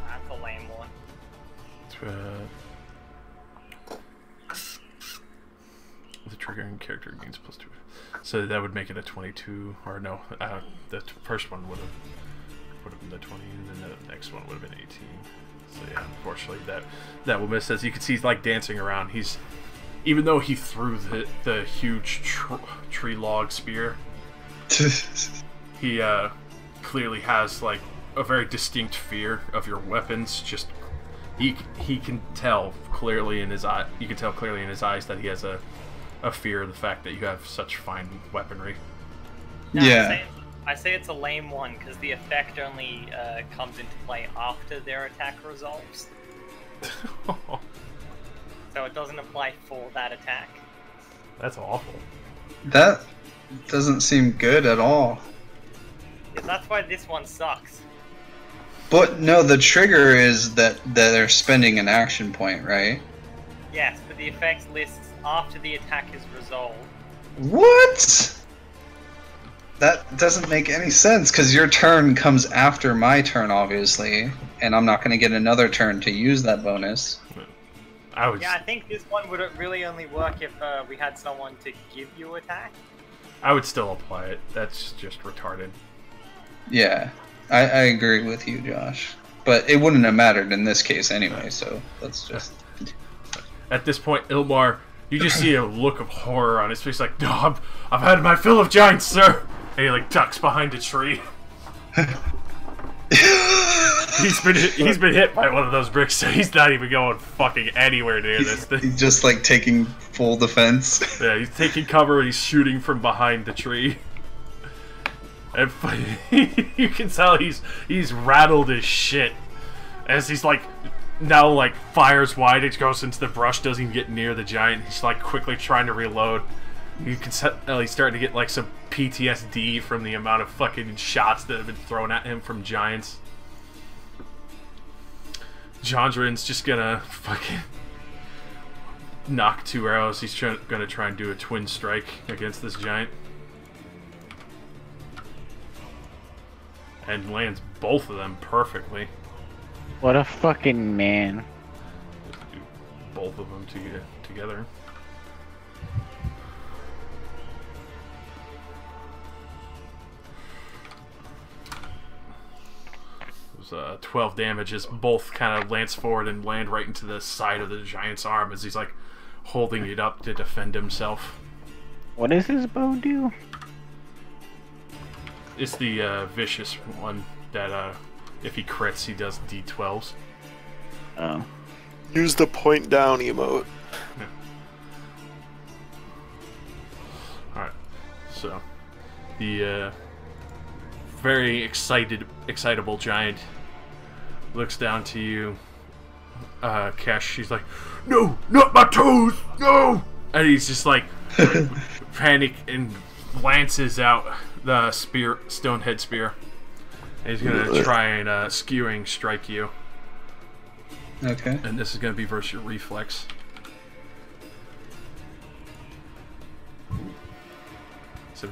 That's a lame one. The triggering character gains +2. So that would make it a 22, or no, the first one would have been the 20, and then the next one would have been 18. So yeah, unfortunately that will miss. As you can see, he's like dancing around. Even though he threw the huge tree log spear, he clearly has like a very distinct fear of your weapons. Just he can tell clearly in his eye. You can tell clearly in his eyes that he has a fear of the fact that you have such fine weaponry. No, Yeah. I say it's a lame one because the effect only comes into play after their attack resolves. So it doesn't apply for that attack. That's awful. That doesn't seem good at all. Yeah, that's why this one sucks. But no, the trigger is that they're spending an action point, right? Yes, but the effects lists after the attack is resolved. What? That doesn't make any sense, because your turn comes after my turn, obviously, and I'm not going to get another turn to use that bonus. Yeah, I think this one would really only work if we had someone to give you attack. I would still apply it. That's just retarded. Yeah, I agree with you, Josh. But it wouldn't have mattered in this case anyway, so let's just... At this point, Ilmar, you just see a look of horror on his face, like, no, I've had my fill of giants, sir! And he, like, ducks behind a tree. He's been hit by one of those bricks, so he's not even going fucking anywhere near this thing. He's just, like, taking full defense. Yeah, he's taking cover and he's shooting from behind the tree. And you can tell he's rattled as shit. As he's, like, now, like, fires wide, it goes into the brush, doesn't even get near the giant. He's, like, quickly trying to reload. You can tell he's starting to get, like, some PTSD from the amount of fucking shots that have been thrown at him from giants. Jondren's just gonna fucking knock 2 arrows. He's gonna try and do a twin strike against this giant. And lands both of them perfectly. What a fucking man. Just do both of them together. There's 12 damage as both kind of lance forward and land right into the side of the giant's arm as he's like holding it up to defend himself. What does his bow do? It's the vicious one that if he crits he does D12s. Oh. Use the point down emote. Yeah. Alright, so the very excitable giant looks down to you, Kesh. She's like, "No, not my toes, no!" And he's just like panic and lances out the spear, stonehead spear. And he's gonna try and skewing strike you. Okay. And this is gonna be versus your reflex.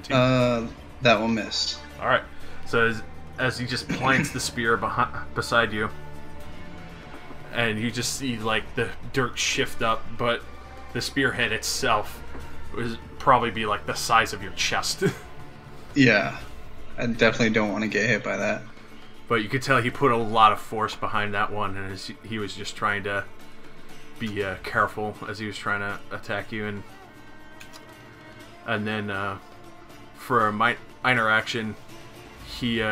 That will miss. All right. So as he just plants the spear beside you, and you just see like the dirt shift up, but the spearhead itself would probably be like the size of your chest. Yeah, I definitely don't want to get hit by that. But you could tell he put a lot of force behind that one, and he was just trying to be careful as he was trying to attack you. And then for a minor action, he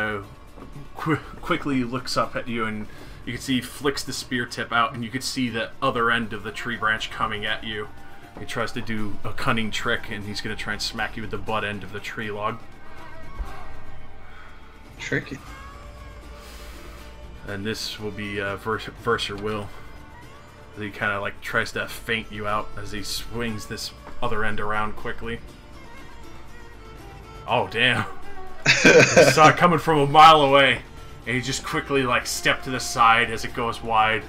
quickly looks up at you, and you can see he flicks the spear tip out, and you can see the other end of the tree branch coming at you. He tries to do a cunning trick, and he's going to try and smack you with the butt end of the tree log. Tricky. And this will be verse your will. He kind of like tries to feint you out as he swings this other end around quickly. Oh damn! I saw it coming from a mile away, and he just quickly like stepped to the side as it goes wide.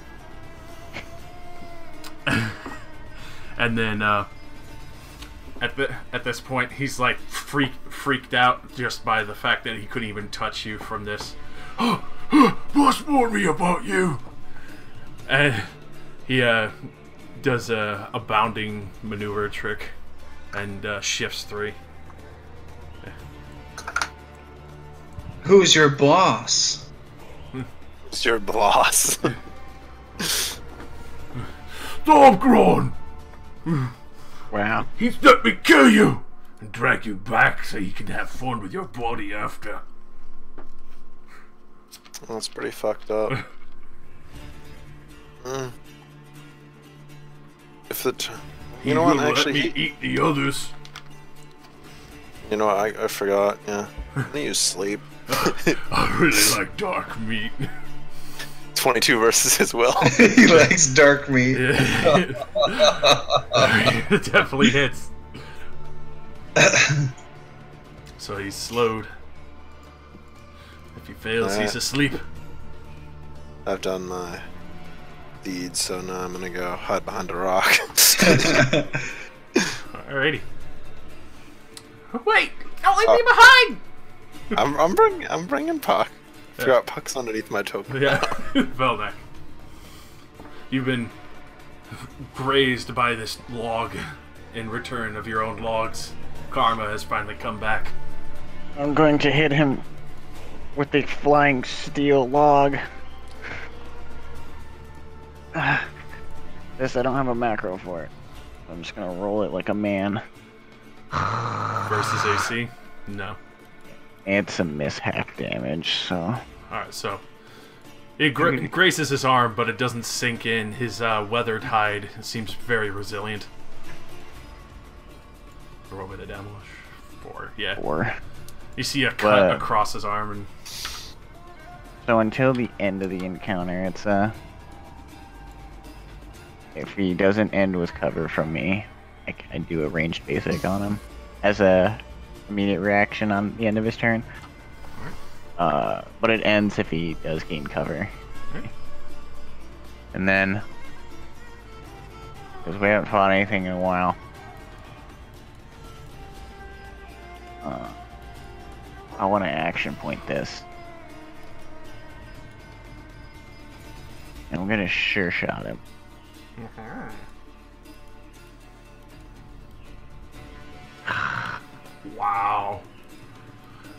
And then at this point, he's like freaked out just by the fact that he couldn't even touch you from this. Boss warned me about you. And he does a bounding maneuver trick and shifts 3. Who's your boss? It's your boss. Stop, Gron! Wow. He's let me kill you and drag you back so you can have fun with your body after. That's pretty fucked up. If the you know what? Actually, let me eat the others. You know what? I forgot. Yeah, you sleep. I really like dark meat. 22 versus his will. He likes dark meat. It definitely hits. So he's slowed. If he fails, he's asleep. I've done my deeds, so now I'm gonna go hide behind a rock. Alrighty. Wait! Don't leave me behind! I'm bringing Puck. I forgot Puck's underneath my token. Yeah, Velnak. You've been grazed by this log in return of your own logs. Karma has finally come back. I'm going to hit him with the flying steel log. This, I don't have a macro for it. I'm just gonna roll it like a man. Versus AC? No. And some mishap damage, so... Alright, so... It graces his arm, but it doesn't sink in. His weathered hide seems very resilient. Roll with the damage. 4, yeah. 4. You see a cut across his arm, and... So until the end of the encounter, it's if he doesn't end with cover from me, I can do a ranged basic on him as a immediate reaction on the end of his turn. But it ends if he does gain cover. And then, because we haven't fought anything in a while, I want to action point this. And I'm gonna sure shot him. Wow.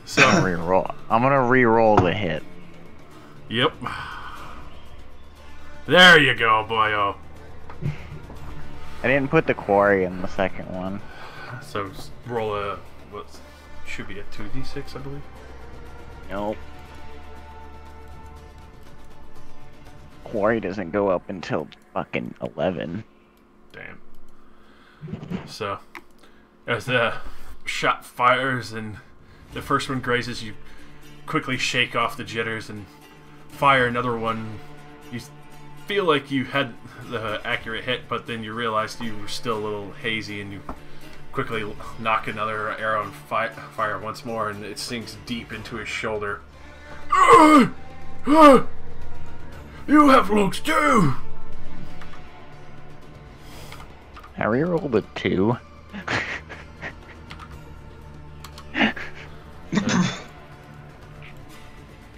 So I'm gonna re-roll the hit. Yep. There you go, boyo. I didn't put the quarry in the second one. So roll a what should be a 2d6, I believe. Nope. Quarry doesn't go up until fucking 11. Damn. So as the shot fires and the first one grazes, you quickly shake off the jitters and fire another one. You feel like you had the accurate hit, but then you realized you were still a little hazy, and you quickly knock another arrow and fire once more, and it sinks deep into his shoulder. You have looks too! I re-rolled a 2.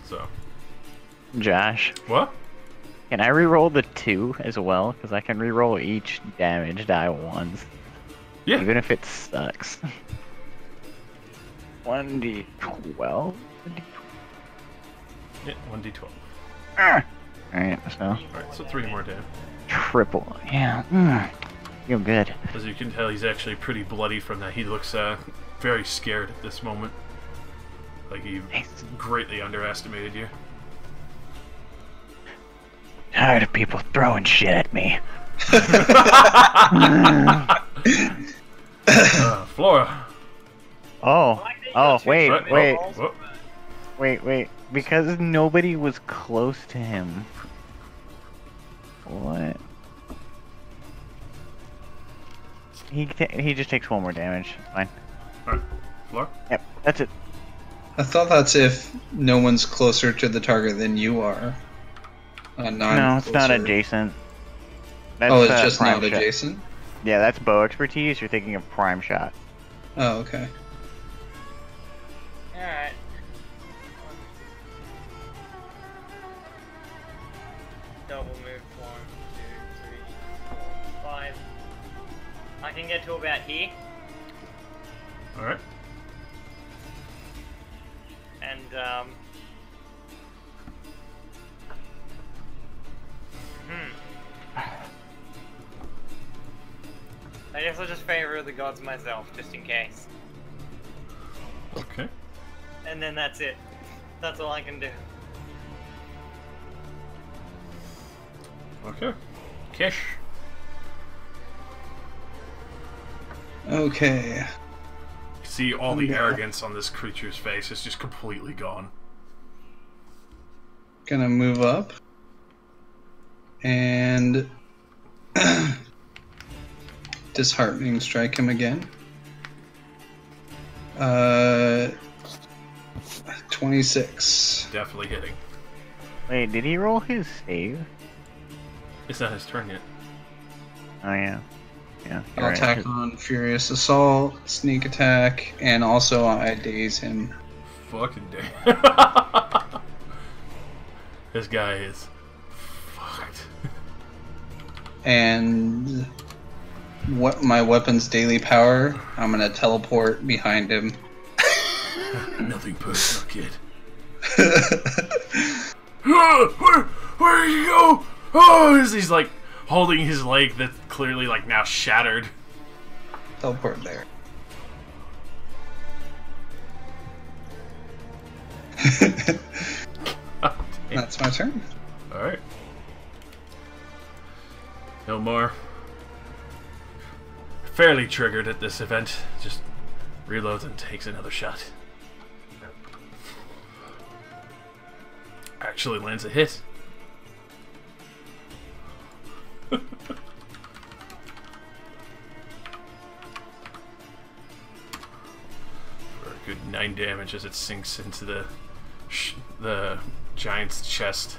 So. Josh. What? Can I reroll the 2 as well? Because I can reroll each damage die once. Yeah. Even if it sucks. 1d12? Yeah, 1d12. Alright, so. Alright, so 3 more damage. Triple. Yeah. Feel good. As you can tell, he's actually pretty bloody from that. He looks very scared at this moment. Like he greatly underestimated you. Tired of people throwing shit at me. Flora. Oh. Oh, wait, What? wait. Whoa. Wait. Because nobody was close to him. What? He just takes 1 more damage. Fine. Alright, Flora? Yep, that's it. I thought that's if no one's closer to the target than you are. No, it's not adjacent. That's, Oh, it's just prime not shot. adjacent? Yeah, that's bow expertise. You're thinking of prime shot. Oh, okay. Alright. Double move 1, 2, 3, 4, 5. I can get to about here. Alright. And I guess I'll just favor the gods myself, just in case. Okay. And then that's it. That's all I can do. Okay. Kish. Okay. See all the arrogance on this creature's face. It's just completely gone. Gonna move up. And disheartening strike him again. 26. Definitely hitting. Wait, did he roll his save? It's not his turn yet. Oh yeah. Yeah. I'll you're right. attack on Furious Assault, Sneak Attack, and also I daze him. Fucking damn. This guy is fucked. And what my weapon's daily power, I'm gonna teleport behind him. Nothing personal, kid. Where did you go? Oh, he's like holding his leg that's clearly like now shattered. Teleport there. That's my turn. Alright. No more. Fairly triggered at this event. Just reloads and takes another shot. Actually lands a hit. For a good 9 damage as it sinks into the giant's chest.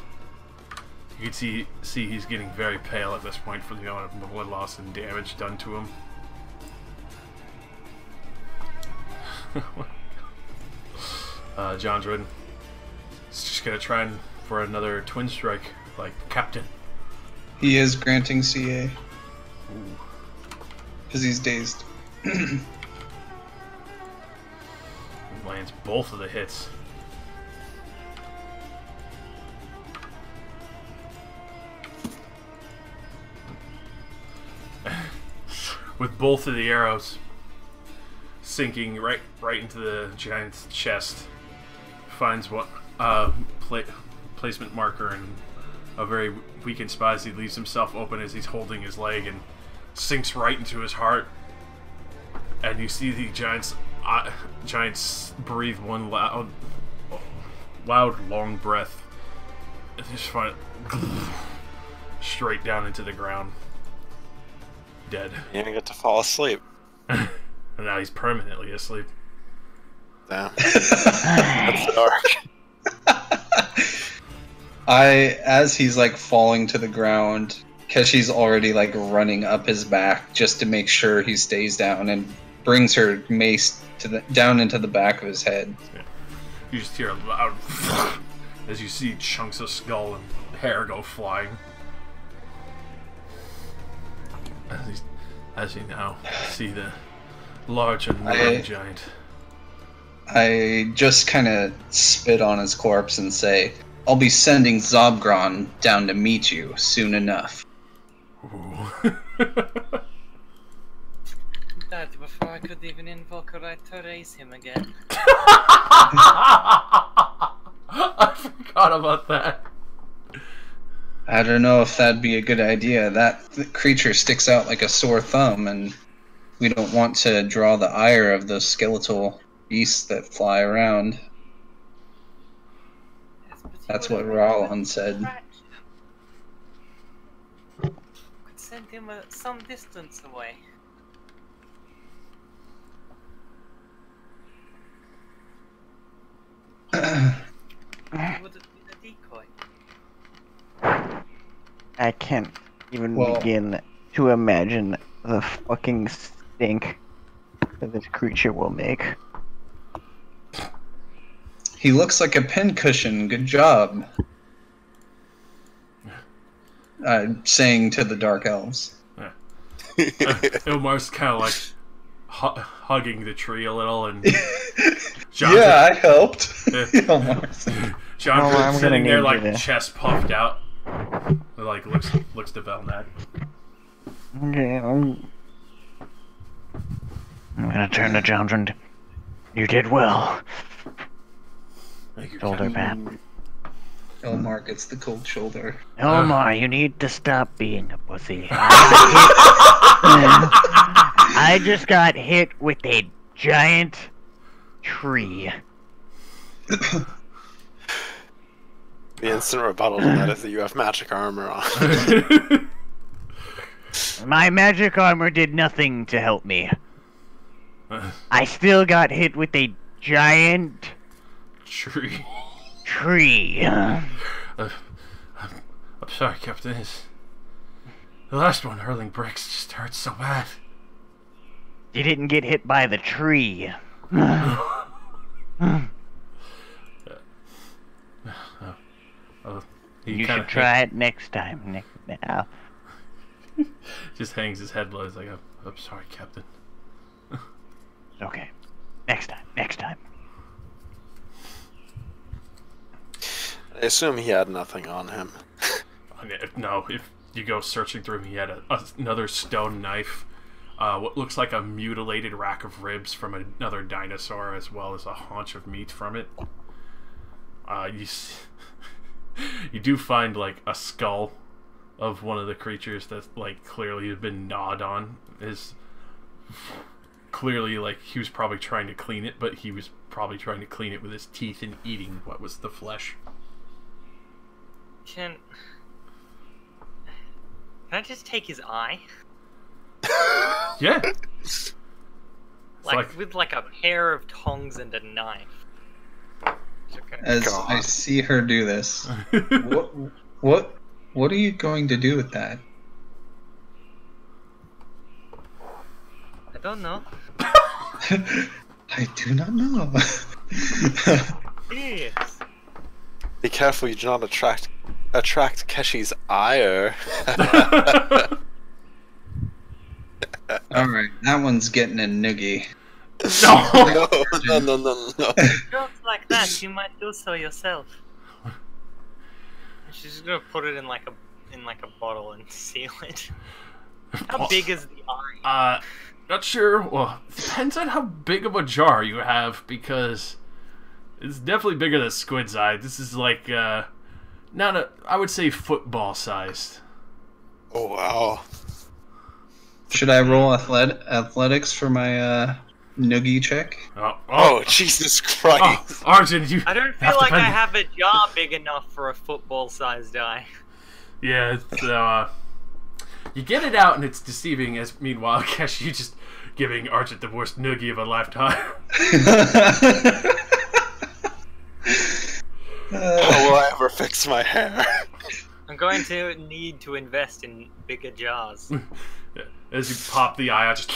You can see he's getting very pale at this point for the amount of blood loss and damage done to him. John Jordan is just gonna try and for another twin strike, like Captain. He is granting CA. Because he's dazed. Lands both of the hits. With both of the arrows sinking right into the giant's chest, finds what placement marker and a very weakened spot as he leaves himself open as he's holding his leg and sinks right into his heart. And you see the giants breathe one loud, long breath. And just find straight down into the ground, dead. You didn't get to fall asleep. And now he's permanently asleep. Damn. That's dark. As he's like falling to the ground, Keshi's already like running up his back just to make sure he stays down and brings her mace down into the back of his head. Yeah. You just hear a loud as you see chunks of skull and hair go flying. As you now see the large and gnarly giant. I just kind of spit on his corpse and say, I'll be sending Zobgron down to meet you soon enough. Ooh. That before I could even invoke a right to raise him again. I forgot about that. I don't know if that'd be a good idea. That creature sticks out like a sore thumb, and we don't want to draw the ire of those skeletal beasts that fly around. Yes, but you That's would what have Roland said. Could send him some distance away. Would it be a decoy? I can't even begin to imagine the fucking stink that this creature will make. He looks like a pincushion. Good job. Saying to the Dark Elves. Ilmar's kind of like hugging the tree a little, and yeah, I helped. John's sitting there like chest puffed out. Like looks to Belknap. Okay, I'm gonna turn to John. You did well. Shoulder pat. Elmar gets the cold shoulder. Elmar, you need to stop being a pussy. I just got hit with a giant tree. The instant rebuttal to that is that you have magic armor on. My magic armor did nothing to help me. I still got hit with a giant tree. I'm sorry, Captain. The last one hurling bricks just hurts so bad. You didn't get hit by the tree. You should try it next time. Now. Just hangs his head low. He's like, I'm sorry, Captain. Okay. Next time. I assume he had nothing on him. No, if you go searching through him, he had another stone knife, what looks like a mutilated rack of ribs from another dinosaur, as well as a haunch of meat from it. You do find like a skull of one of the creatures that like clearly had been gnawed on. Is clearly like he was probably trying to clean it, but he was probably trying to clean it with his teeth and eating what was the flesh. Can I just take his eye? Yeah. Like with like a pair of tongs and a knife. As I see her do this, what are you going to do with that? I don't know. I do not know. Yes. Be careful you do not attract Keshi's ire. Alright, that one's getting a noogie. No. Jokes like that, you might do so yourself. She's just gonna put it in like a bottle and seal it. How big is the eye? Not sure. Well, it depends on how big of a jar you have, because it's definitely bigger than Squid's eye. This is like I would say football sized. Oh wow. Should I roll athletics for my noogie check? Oh, Jesus Christ. Arjun, you I don't feel like I have a jar big enough for a football-sized eye. Yeah, you get it out and it's deceiving, as meanwhile, Kesh, you just giving Arjun the worst noogie of a lifetime. How will I ever fix my hair? I'm going to need to invest in bigger jars. As you pop the eye out, just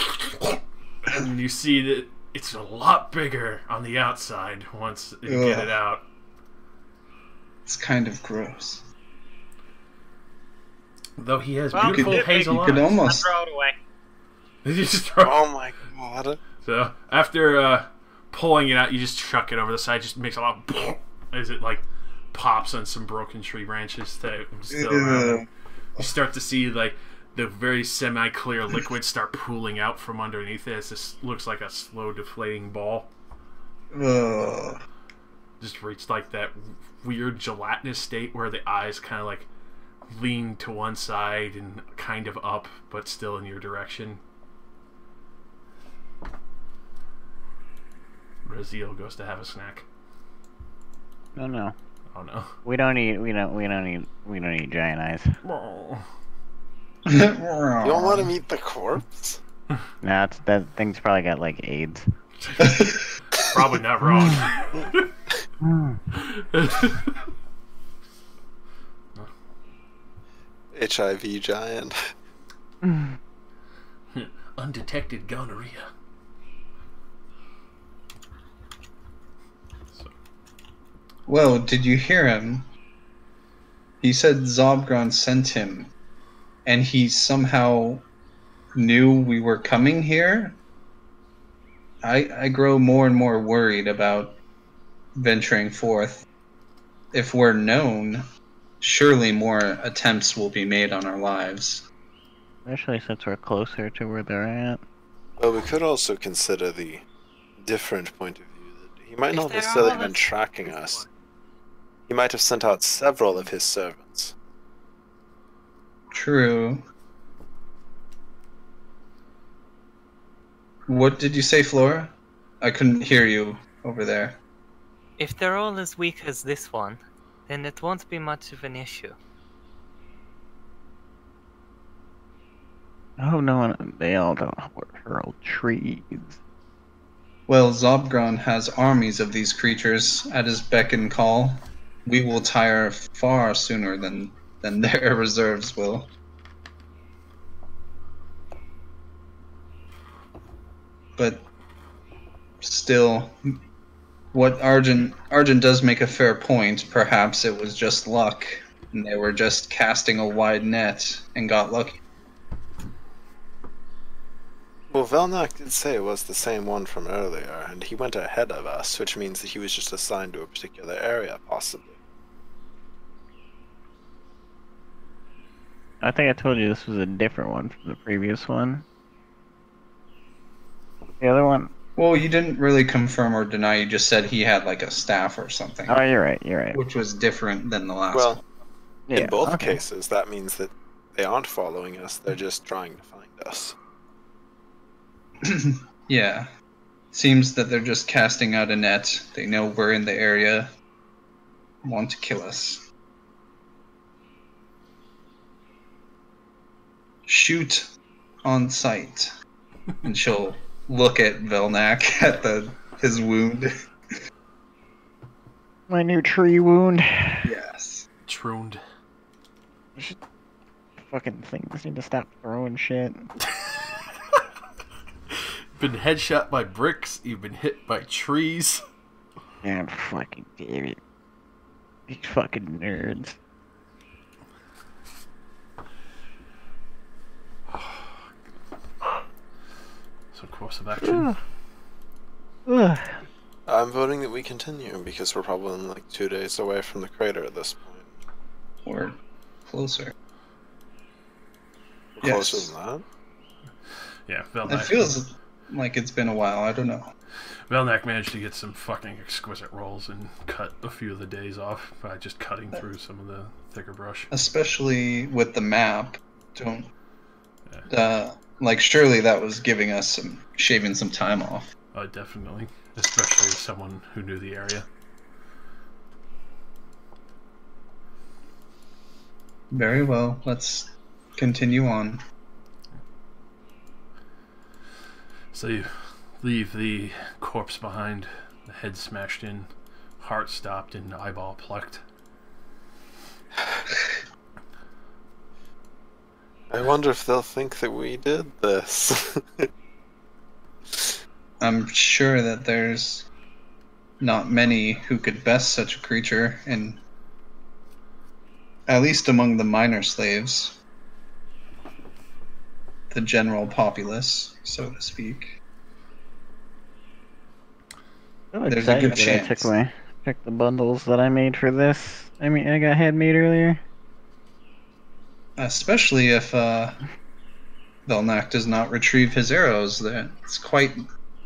and you see that it's a lot bigger on the outside once you get it out. It's kind of gross. Though he has Well, beautiful you hazel could eyes. I almost. throw it away. You just throw. Oh my god. So after pulling it out, you just chuck it over the side. Just makes a lot as it like pops on some broken tree branches that are still around. You start to see like the very semi-clear liquid start pooling out from underneath it. This looks like a slow deflating ball. Just reached like that weird gelatinous state where the eyes kind of like lean to one side and kind of up, but still in your direction. Raziel goes to have a snack. No. Oh no. We don't eat giant eyes. You don't let him eat the corpse? Nah, that thing's probably got like AIDS. Probably not wrong. HIV giant. Undetected gonorrhea. Well, did you hear him? He said Zobgron sent him, and he somehow knew we were coming here? I grow more and more worried about venturing forth. If we're known, surely more attempts will be made on our lives. Especially since we're closer to where they're at. Well, we could also consider the different point of view that he might If not there necessarily are have been others- tracking us. He might have sent out several of his servants. True. What did you say, Flora? I couldn't hear you over there. If they're all as weak as this one, then it won't be much of an issue. Oh no, they all don't hurl trees. Well, Zobgron has armies of these creatures at his beck and call. We will tire far sooner than their reserves will. But still, what Arjun does make a fair point. Perhaps it was just luck, and they were just casting a wide net and got lucky. Well, Velnak did say it was the same one from earlier, and he went ahead of us, which means that he was just assigned to a particular area, possibly. I think I told you this was a different one from the previous one. The other one? Well, you didn't really confirm or deny. You just said he had like a staff or something, Oh, you're right. which was different than the last Well, one. Yeah, in both okay. cases, that means that they aren't following us, they're just trying to find us. Yeah. Seems that they're just casting out a net. They know we're in the area, want to kill us. Shoot on sight. And she'll look at Velnak at his wound. My new tree wound. Yes. Trooned. Fucking things need to stop throwing shit. Been headshot by bricks. You've been hit by trees. God fucking damn it. These fucking nerds. So course of action. Ugh. I'm voting that we continue, because we're probably like 2 days away from the crater at this point. Or closer. We're Yes. closer than that? Yeah, It Velnak. feels like it's been a while. I don't know. Velnak managed to get some fucking exquisite rolls and cut a few of the days off by just cutting through some of the thicker brush. Especially with the map. Don't. Like, surely that was giving us shaving some time off. Definitely. Especially as someone who knew the area. Very well. Let's continue on. So you leave the corpse behind, the head smashed in, heart stopped, and eyeball plucked. I wonder if they'll think that we did this. I'm sure that there's not many who could best such a creature, and at least among the minor slaves. the general populace, so to speak. I'm There's a excited good that I chance. took the bundles that I made for this. I mean, I got had made earlier. Especially if Velnak does not retrieve his arrows. That's quite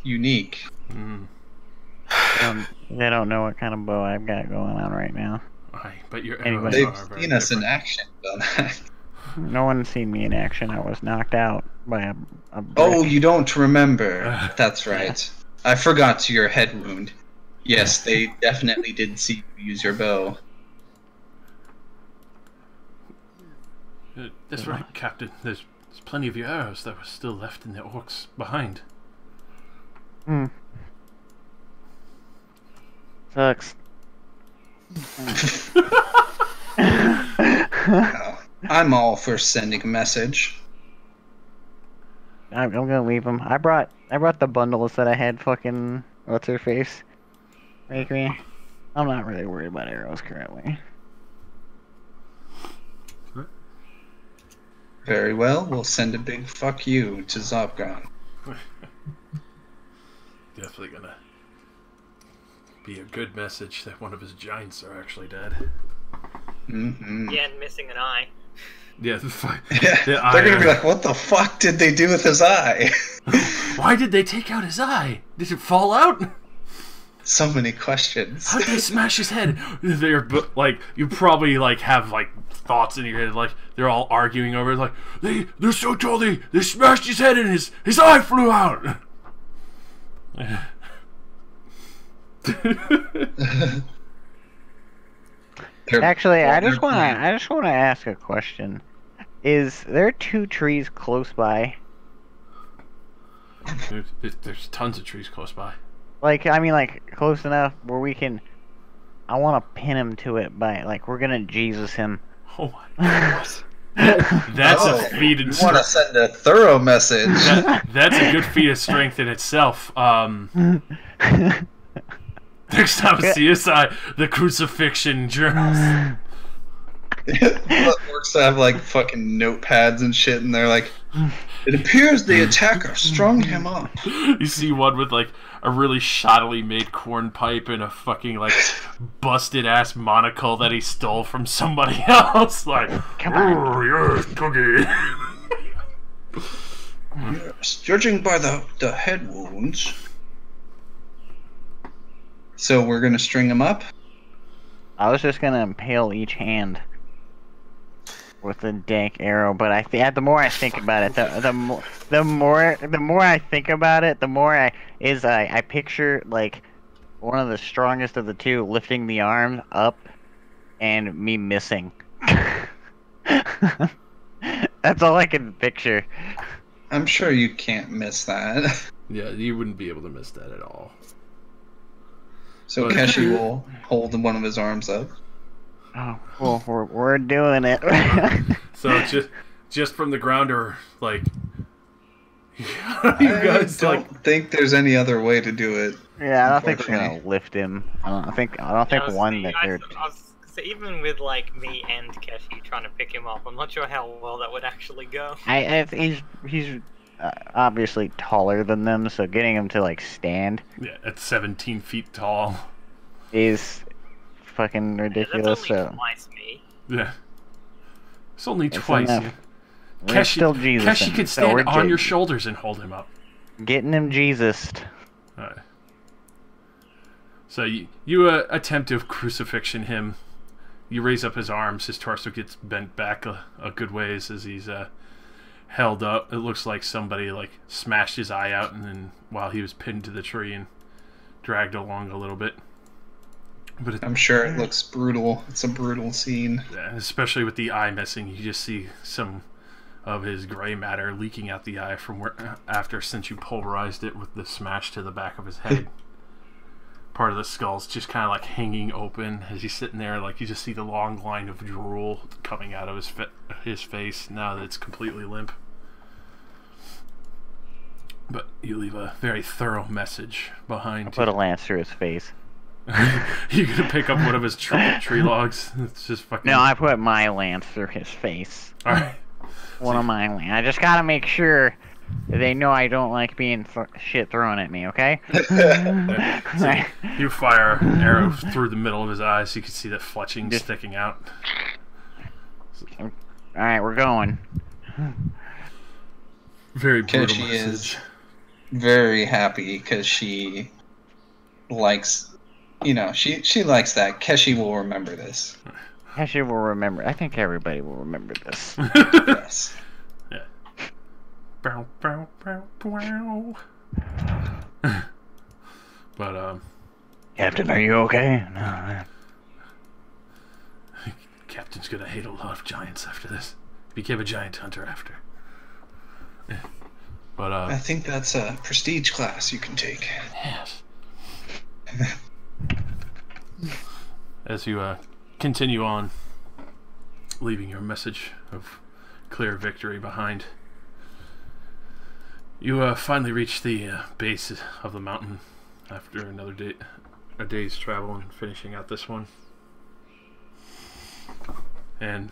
unique. Mm. They don't know what kind of bow I've got going on right now. But your Anyway. arrows They've are very seen us in different. action, Velnak. No one's seen me in action. I was knocked out by a brick. Oh, you don't remember. That's right. I forgot your head wound. Yes, they definitely did see you use your bow. That's right, Captain. There's plenty of your arrows that were still left in the orcs behind. Hmm. Sucks. I'm all for sending a message. I'm gonna leave them. I brought the bundles that I had. Fucking what's her face? Make me. I'm not really worried about arrows currently. Very well, we'll send a big fuck you to Zobgon. Definitely gonna be a good message that one of his giants are actually dead. Mm-hmm. Yeah, and missing an eye. Yeah, Yeah, they're gonna be like, what the fuck did they do with his eye? Why did they take out his eye? Did it fall out? So many questions. How'd they smash his head? They're like, you probably like have like thoughts in your head, like they're all arguing over it, like they're so tall they smashed his head and his eye flew out. Actually, I just wanna ask a question. Is there 2 trees close by? There's tons of trees close by. Like, I mean, like close enough where we can. I want to pin him to it by like we're gonna Jesus him. Oh my god. That's a feat of You want to strength. send a thorough message. That's a good feat of strength in itself. Next time I see us, the crucifixion journals. Orcs have like fucking notepads and shit, and they're like, it appears the attacker strung him up. You see one with like a really shoddily made corn pipe and a fucking like busted ass monocle that he stole from somebody else. Like, Come on. "Oh, yes, cookie." Yes, judging by the head wounds. So we're gonna string him up. I was just gonna impale each hand with a dank arrow, but the more I think about it, the more I think about it, the more I picture like one of the strongest of the two lifting the arm up and me missing. That's all I can picture. I'm sure you can't miss that. Yeah, you wouldn't be able to miss that at all. So But- Keshi will hold one of his arms up. Oh, well, we're doing it. So just from the ground, or like, you I guys don't like. think there's any other way to do it. Yeah, I don't think we're Unfortunately. gonna lift him. I don't think Yeah, that I they're. was so even with like me and Keshi trying to pick him up, I'm not sure how well that would actually go. He's obviously taller than them, so getting him to like stand Yeah, at 17 feet tall. is fucking Yeah, ridiculous. that's only So twice me. Yeah. It's only It's twice. enough. Yeah. we're still Jesus. Keshi can stand on your shoulders and hold him up. Getting him Jesused. Alright. So you attempt to crucifixion him. You raise up his arms. His torso gets bent back a good ways as he's held up. It looks like somebody like smashed his eye out, and then while he was pinned to the tree and dragged along a little bit. But I'm sure it looks brutal. It's a brutal scene. especially with the eye missing, you just see some of his gray matter leaking out the eye from since you pulverized it with the smash to the back of his head. Part of the skull's just kind of like hanging open as he's sitting there. Like you just see the long line of drool coming out of his face now that it's completely limp. But you leave a very thorough message behind. Put a lance through his face. You gonna pick up one of his tree logs? It's just fucking. No, I put my lance through his face. All right. What am I? I just gotta make sure that they know I don't like being shit thrown at me, okay? So you fire an arrow through the middle of his eyes. You can see the fletching sticking out. Alright, we're going. Very brutal Keshi message. is very happy because she likes, she likes that. Keshi will remember this. Keshi will remember. I think everybody will remember this. Yes. Yeah. Bow, bow, bow, bow. But, Captain, are you okay? No. Captain's gonna hate a lot of giants after this. Became a giant hunter after. But, I think that's a prestige class you can take. yes. As you, continue on, leaving your message of clear victory behind, you finally reach the base of the mountain after a day's travel and finishing out this one. And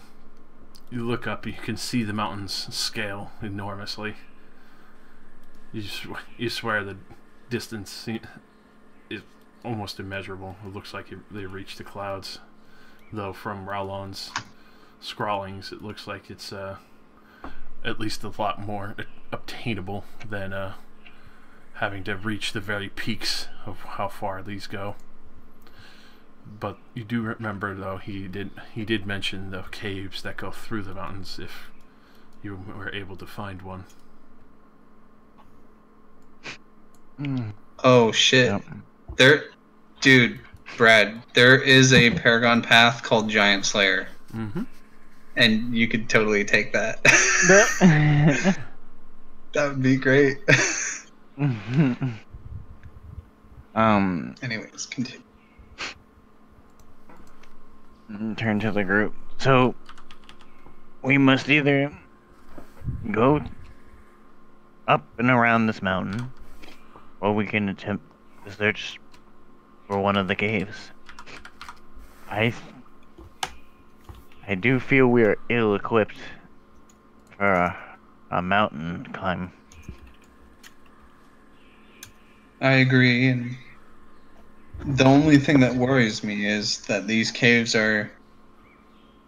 you look up, you can see the mountains scale enormously. You swear the distance is almost immeasurable. It looks like they reach the clouds. Though from Rowlon's scrawlings, it looks like it's at least a lot more obtainable than having to reach the very peaks of how far these go. But you do remember, though, he did mention the caves that go through the mountains if you were able to find one. Oh shit. Yep. Dude, Brad, there is a Paragon path called Giant Slayer. Mm-hmm. And you could totally take that. That would be great. Anyways, continue. Turn to the group. So, we must either go up and around this mountain, or we can attempt to search for one of the caves. I do feel we are ill-equipped for a mountain climb. I agree, and the only thing that worries me is that these caves are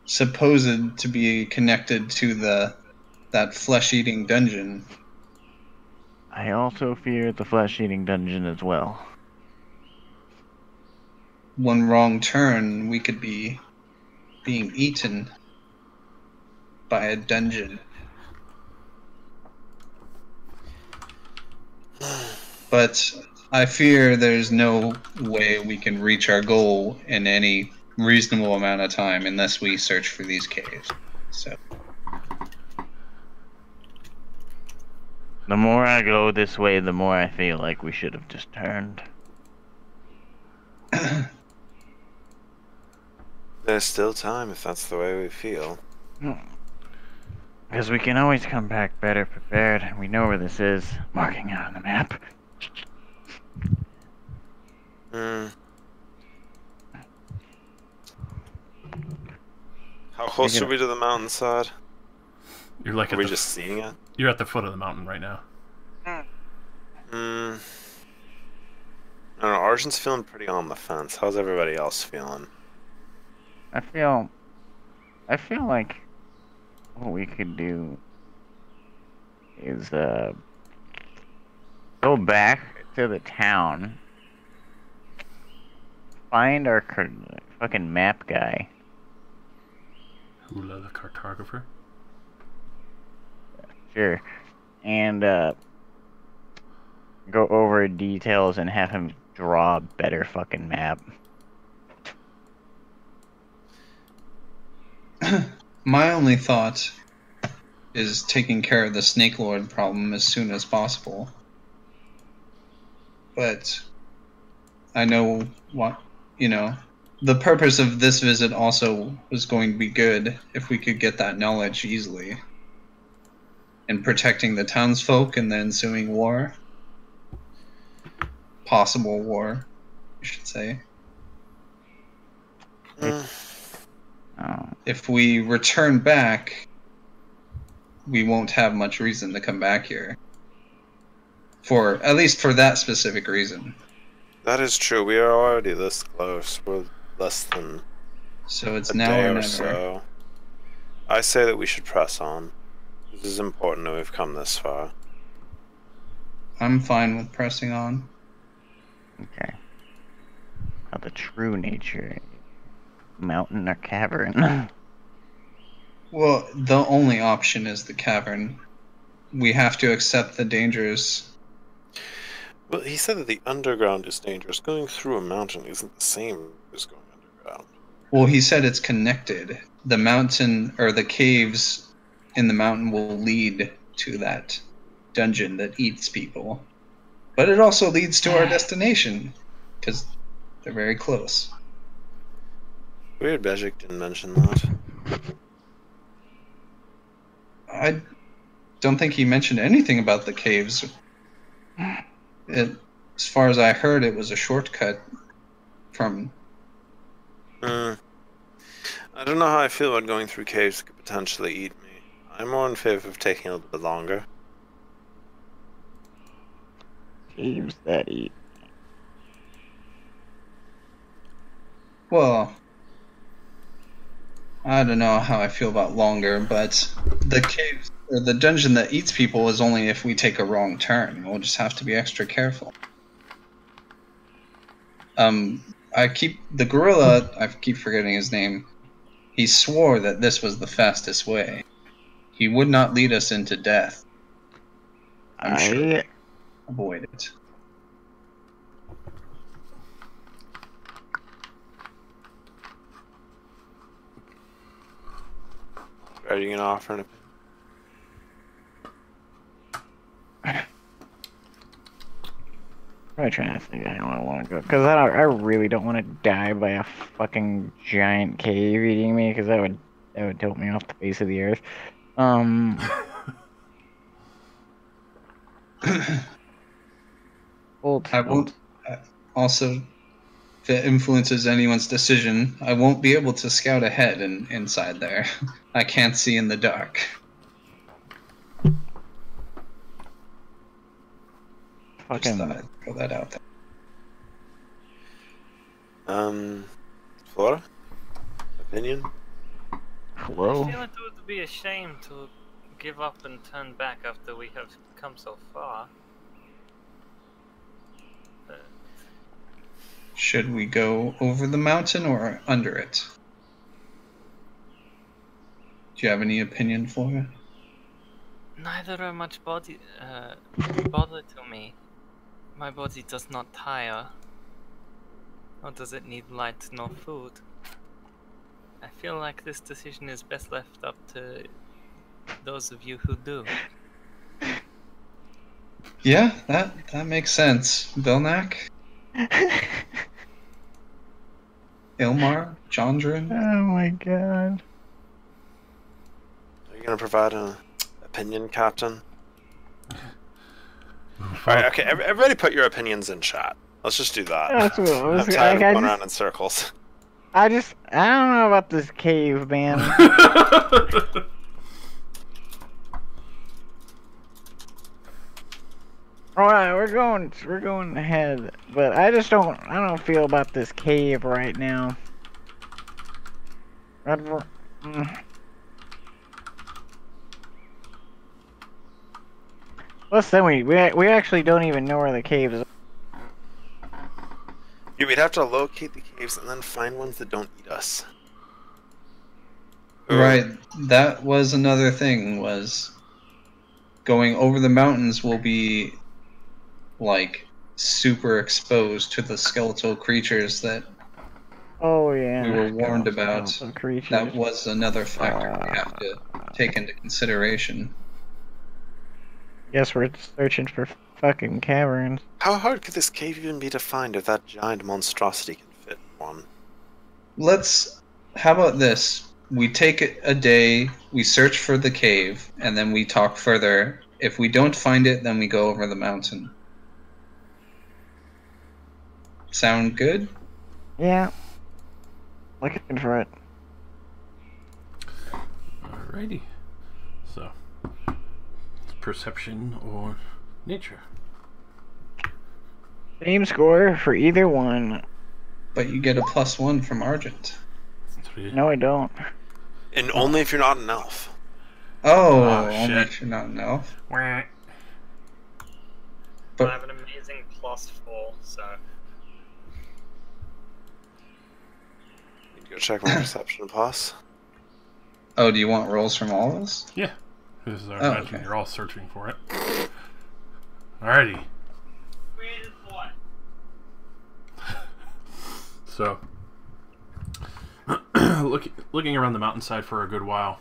supposed to be connected to that flesh-eating dungeon. I also fear the flesh-eating dungeon as well. One wrong turn, we could be being eaten by a dungeon. But I fear there's no way we can reach our goal in any reasonable amount of time unless we search for these caves. So The more I go this way, the more I feel like we should have just turned. There's still time if that's the way we feel. Because we can always come back better prepared. We know where this is. Marking it on the map. How close are we to the mountainside? You're like Are we just seeing it? You're at the foot of the mountain right now. I don't know, Arjun's feeling pretty on the fence. How's everybody else feeling? I feel like what we could do is go back to the town, find our fucking map guy. Hula the cartographer. Sure. And go over details and have him draw a better fucking map. my only thought is taking care of the Snake Lord problem as soon as possible. But I know the purpose of this visit also was going to be good if we could get that knowledge easily. And protecting the townsfolk in the ensuing war. Possible war, I should say. If we return back, we won't have much reason to come back here. For at least for that specific reason. That is true. We are already this close. We're less than So it's a now day or or never. so. I say that we should press on. This is important that we've come this far. I'm fine with pressing on. Okay. Now the true nature. Mountain or cavern? Well, the only option is the cavern. We have to accept the dangers. Well, he said that the underground is dangerous. Going through a mountain isn't the same as going underground. Well, he said it's connected. The mountain, or the caves in the mountain will lead to that dungeon that eats people. But it also leads to our destination, because they're very close. Weird Bejik didn't mention that. I don't think he mentioned anything about the caves. As far as I heard, it was a shortcut from... I don't know how I feel about going through caves that could potentially eat me. I'm more in favor of taking a little bit longer. Caves that eat. Well, I don't know how I feel about longer, but the caves, or the dungeon that eats people is only if we take a wrong turn. We'll just have to be extra careful. The gorilla, I keep forgetting his name, he swore that this was the fastest way. He would not lead us into death. I'm sure we avoid it. Are you gonna offer an opinion? I'm trying to think. I don't want to go because I really don't want to die by a fucking giant cave eating me because that would tilt me off the face of the earth. I won't. Also, if it influences anyone's decision, I won't be able to scout ahead inside there. I can't see in the dark. Just thought I'd throw that out there. Flora? Opinion? Hello? I feel it would be a shame to give up and turn back after we have come so far. But Should we go over the mountain or under it? Do you have any opinion, Flora? neither are much bother to me. My body does not tire, nor does it need light nor food. I feel like this decision is best left up to those of you who do. Yeah, that makes sense. Belknack? Ilmar? Jondrin? Oh my god. Are you gonna provide an opinion, Captain? Alright, okay, everybody put your opinions in chat. Let's just do that. That's what I was I'm tired of like, going around in circles. I don't know about this cave, man. Alright, we're going ahead, but I don't feel about this cave right now. Plus, then we actually don't even know where the caves are. Yeah, we'd have to locate the caves and then find ones that don't eat us. Right, that was another thing, was going over the mountains will be, like, super exposed to the skeletal creatures that Oh yeah. we were warned about. Some creatures. That was another factor we have to take into consideration. Guess we're searching for fucking caverns. How hard could this cave even be to find if that giant monstrosity can fit in one? How about this? We take a day, we search for the cave, and then we talk further. If we don't find it, then we go over the mountain. Sound good? Yeah. Looking for it. Alrighty. So, perception or nature. Same score for either one. But you get a +1 from Argent. 3. No, I don't. And only if you're not an elf. Oh, Oh, only shit. if you're not an elf. Wah. I have an amazing +4, so Need to go check my perception plus. Oh, do you want rolls from all of us? Yeah. Because I Oh, imagine okay. you're all searching for it. Alrighty. created what? So, looking around the mountainside for a good while,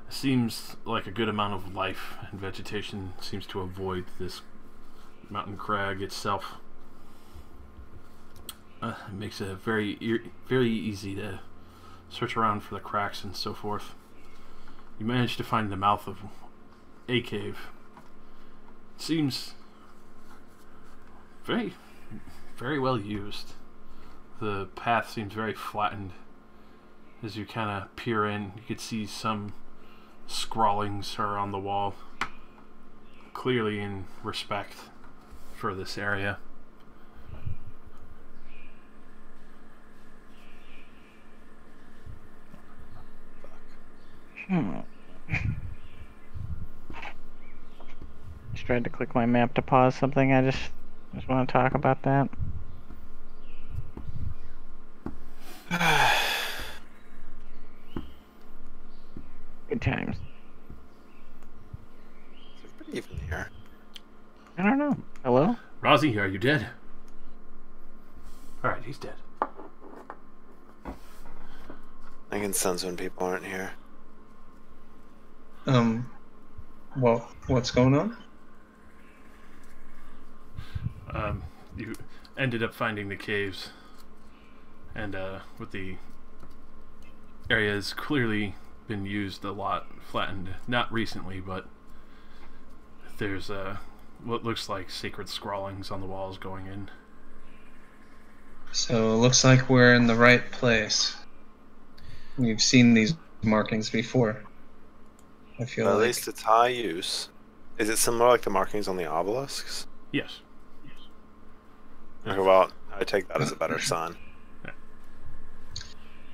it seems like a good amount of life and vegetation seems to avoid this mountain crag itself. It makes it very easy to search around for the cracks and so forth. You manage to find the mouth of a cave. It seems very well used. The path seems very flattened. As you kind of peer in, you could see some scrawlings are on the wall, clearly in respect for this area. Just tried to click my map to pause something. I just want to talk about that. Good times. Is everybody even here? I don't know. Hello? Rozzy, are you dead? Alright, he's dead. I can sense when people aren't here. Well, what's going on? You ended up finding the caves, and with the area has clearly been used a lot, flattened, not recently, but there's what looks like sacred scrawlings on the walls going in. So it looks like we're in the right place. We've seen these markings before. I feel But at like. least it's high use. Is it similar like the markings on the obelisks? Yes. Okay, well, I take that as a better sign.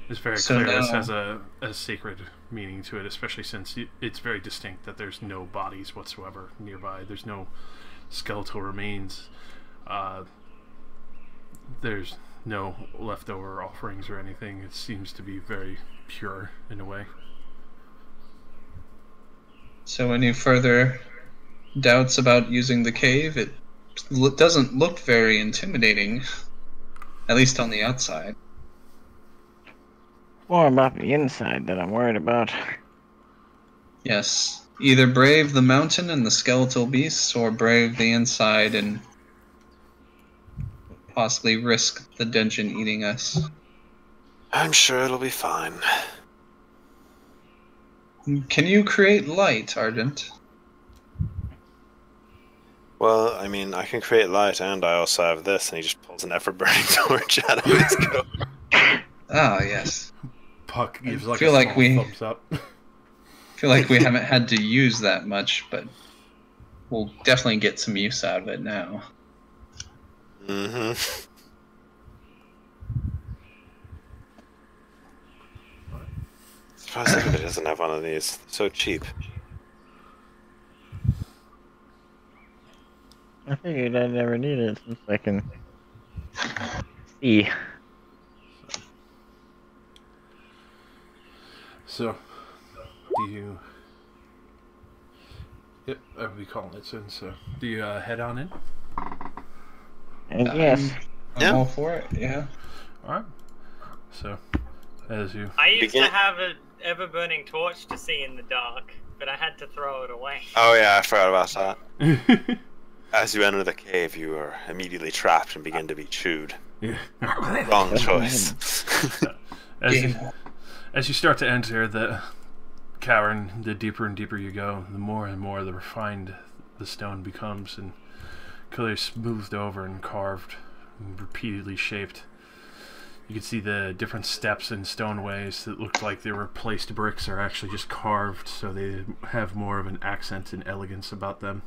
It's very So clear this now- has a sacred meaning to it, especially since it's very distinct that there's no bodies whatsoever nearby. There's no skeletal remains. There's no leftover offerings or anything. It seems to be very pure in a way. So any further doubts about using the cave? It doesn't look very intimidating, at least on the outside. More about the inside that I'm worried about. Yes, either brave the mountain and the skeletal beasts, or brave the inside and possibly risk the dungeon eating us. I'm sure it'll be fine. Can you create light, Argent? Well, I mean, I can create light, and I also have this, and he just pulls an ever-burning torch out of his coat. Ah, yes. Puck gives like feel a like small thumbs up. I feel like we haven't had to use that much, but we'll definitely get some use out of it now. Mm-hmm. Surprised everybody doesn't have one of these. So cheap. I figured I'd never need it since I can see. So, do you... Yep, I would be calling it soon, so... Do you head on in? And yes. I'm Yeah. all for it, yeah. Alright. So, as you... I used Begin- to have an ever-burning torch to see in the dark, but I had to throw it away. Oh yeah, I forgot about that. As you enter the cave, you are immediately trapped and begin to be chewed. Yeah. Wrong choice. As you start to enter the cavern, the deeper and deeper you go, the more and more the refined the stone becomes, and clearly smoothed over and carved and repeatedly shaped. You can see the different steps and stoneways that look like they were placed bricks are actually just carved, so they have more of an accent and elegance about them.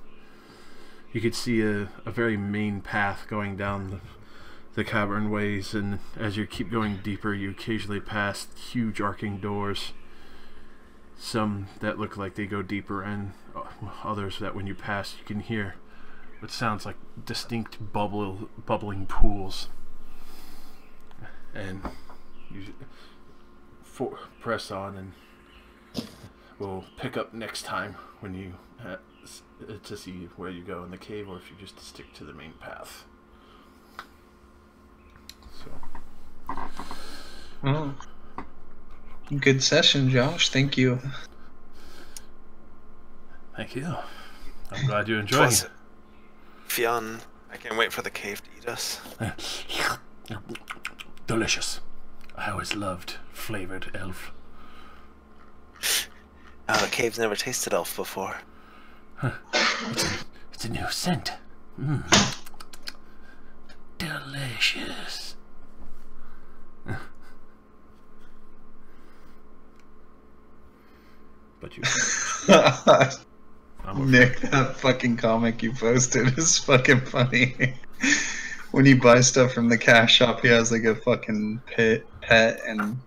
You could see a very main path going down the cavern ways, and as you keep going deeper, you occasionally pass huge arcing doors. Some that look like they go deeper, and others that when you pass you can hear what sounds like distinct bubbling pools. And you press on, and we'll pick up next time when you to see where you go in the cave, or if you just stick to the main path. So, well, good session, Josh. Thank you. Thank you. I'm glad you enjoyed it. Fionn, I can't wait for the cave to eat us. Delicious. I always loved flavored elf. Oh, the cave's never tasted elf before. Huh. It's a new scent. Delicious. But you... Nick, that fucking comic you posted is fucking funny. When you buy stuff from the cash shop, he has like a fucking pet, and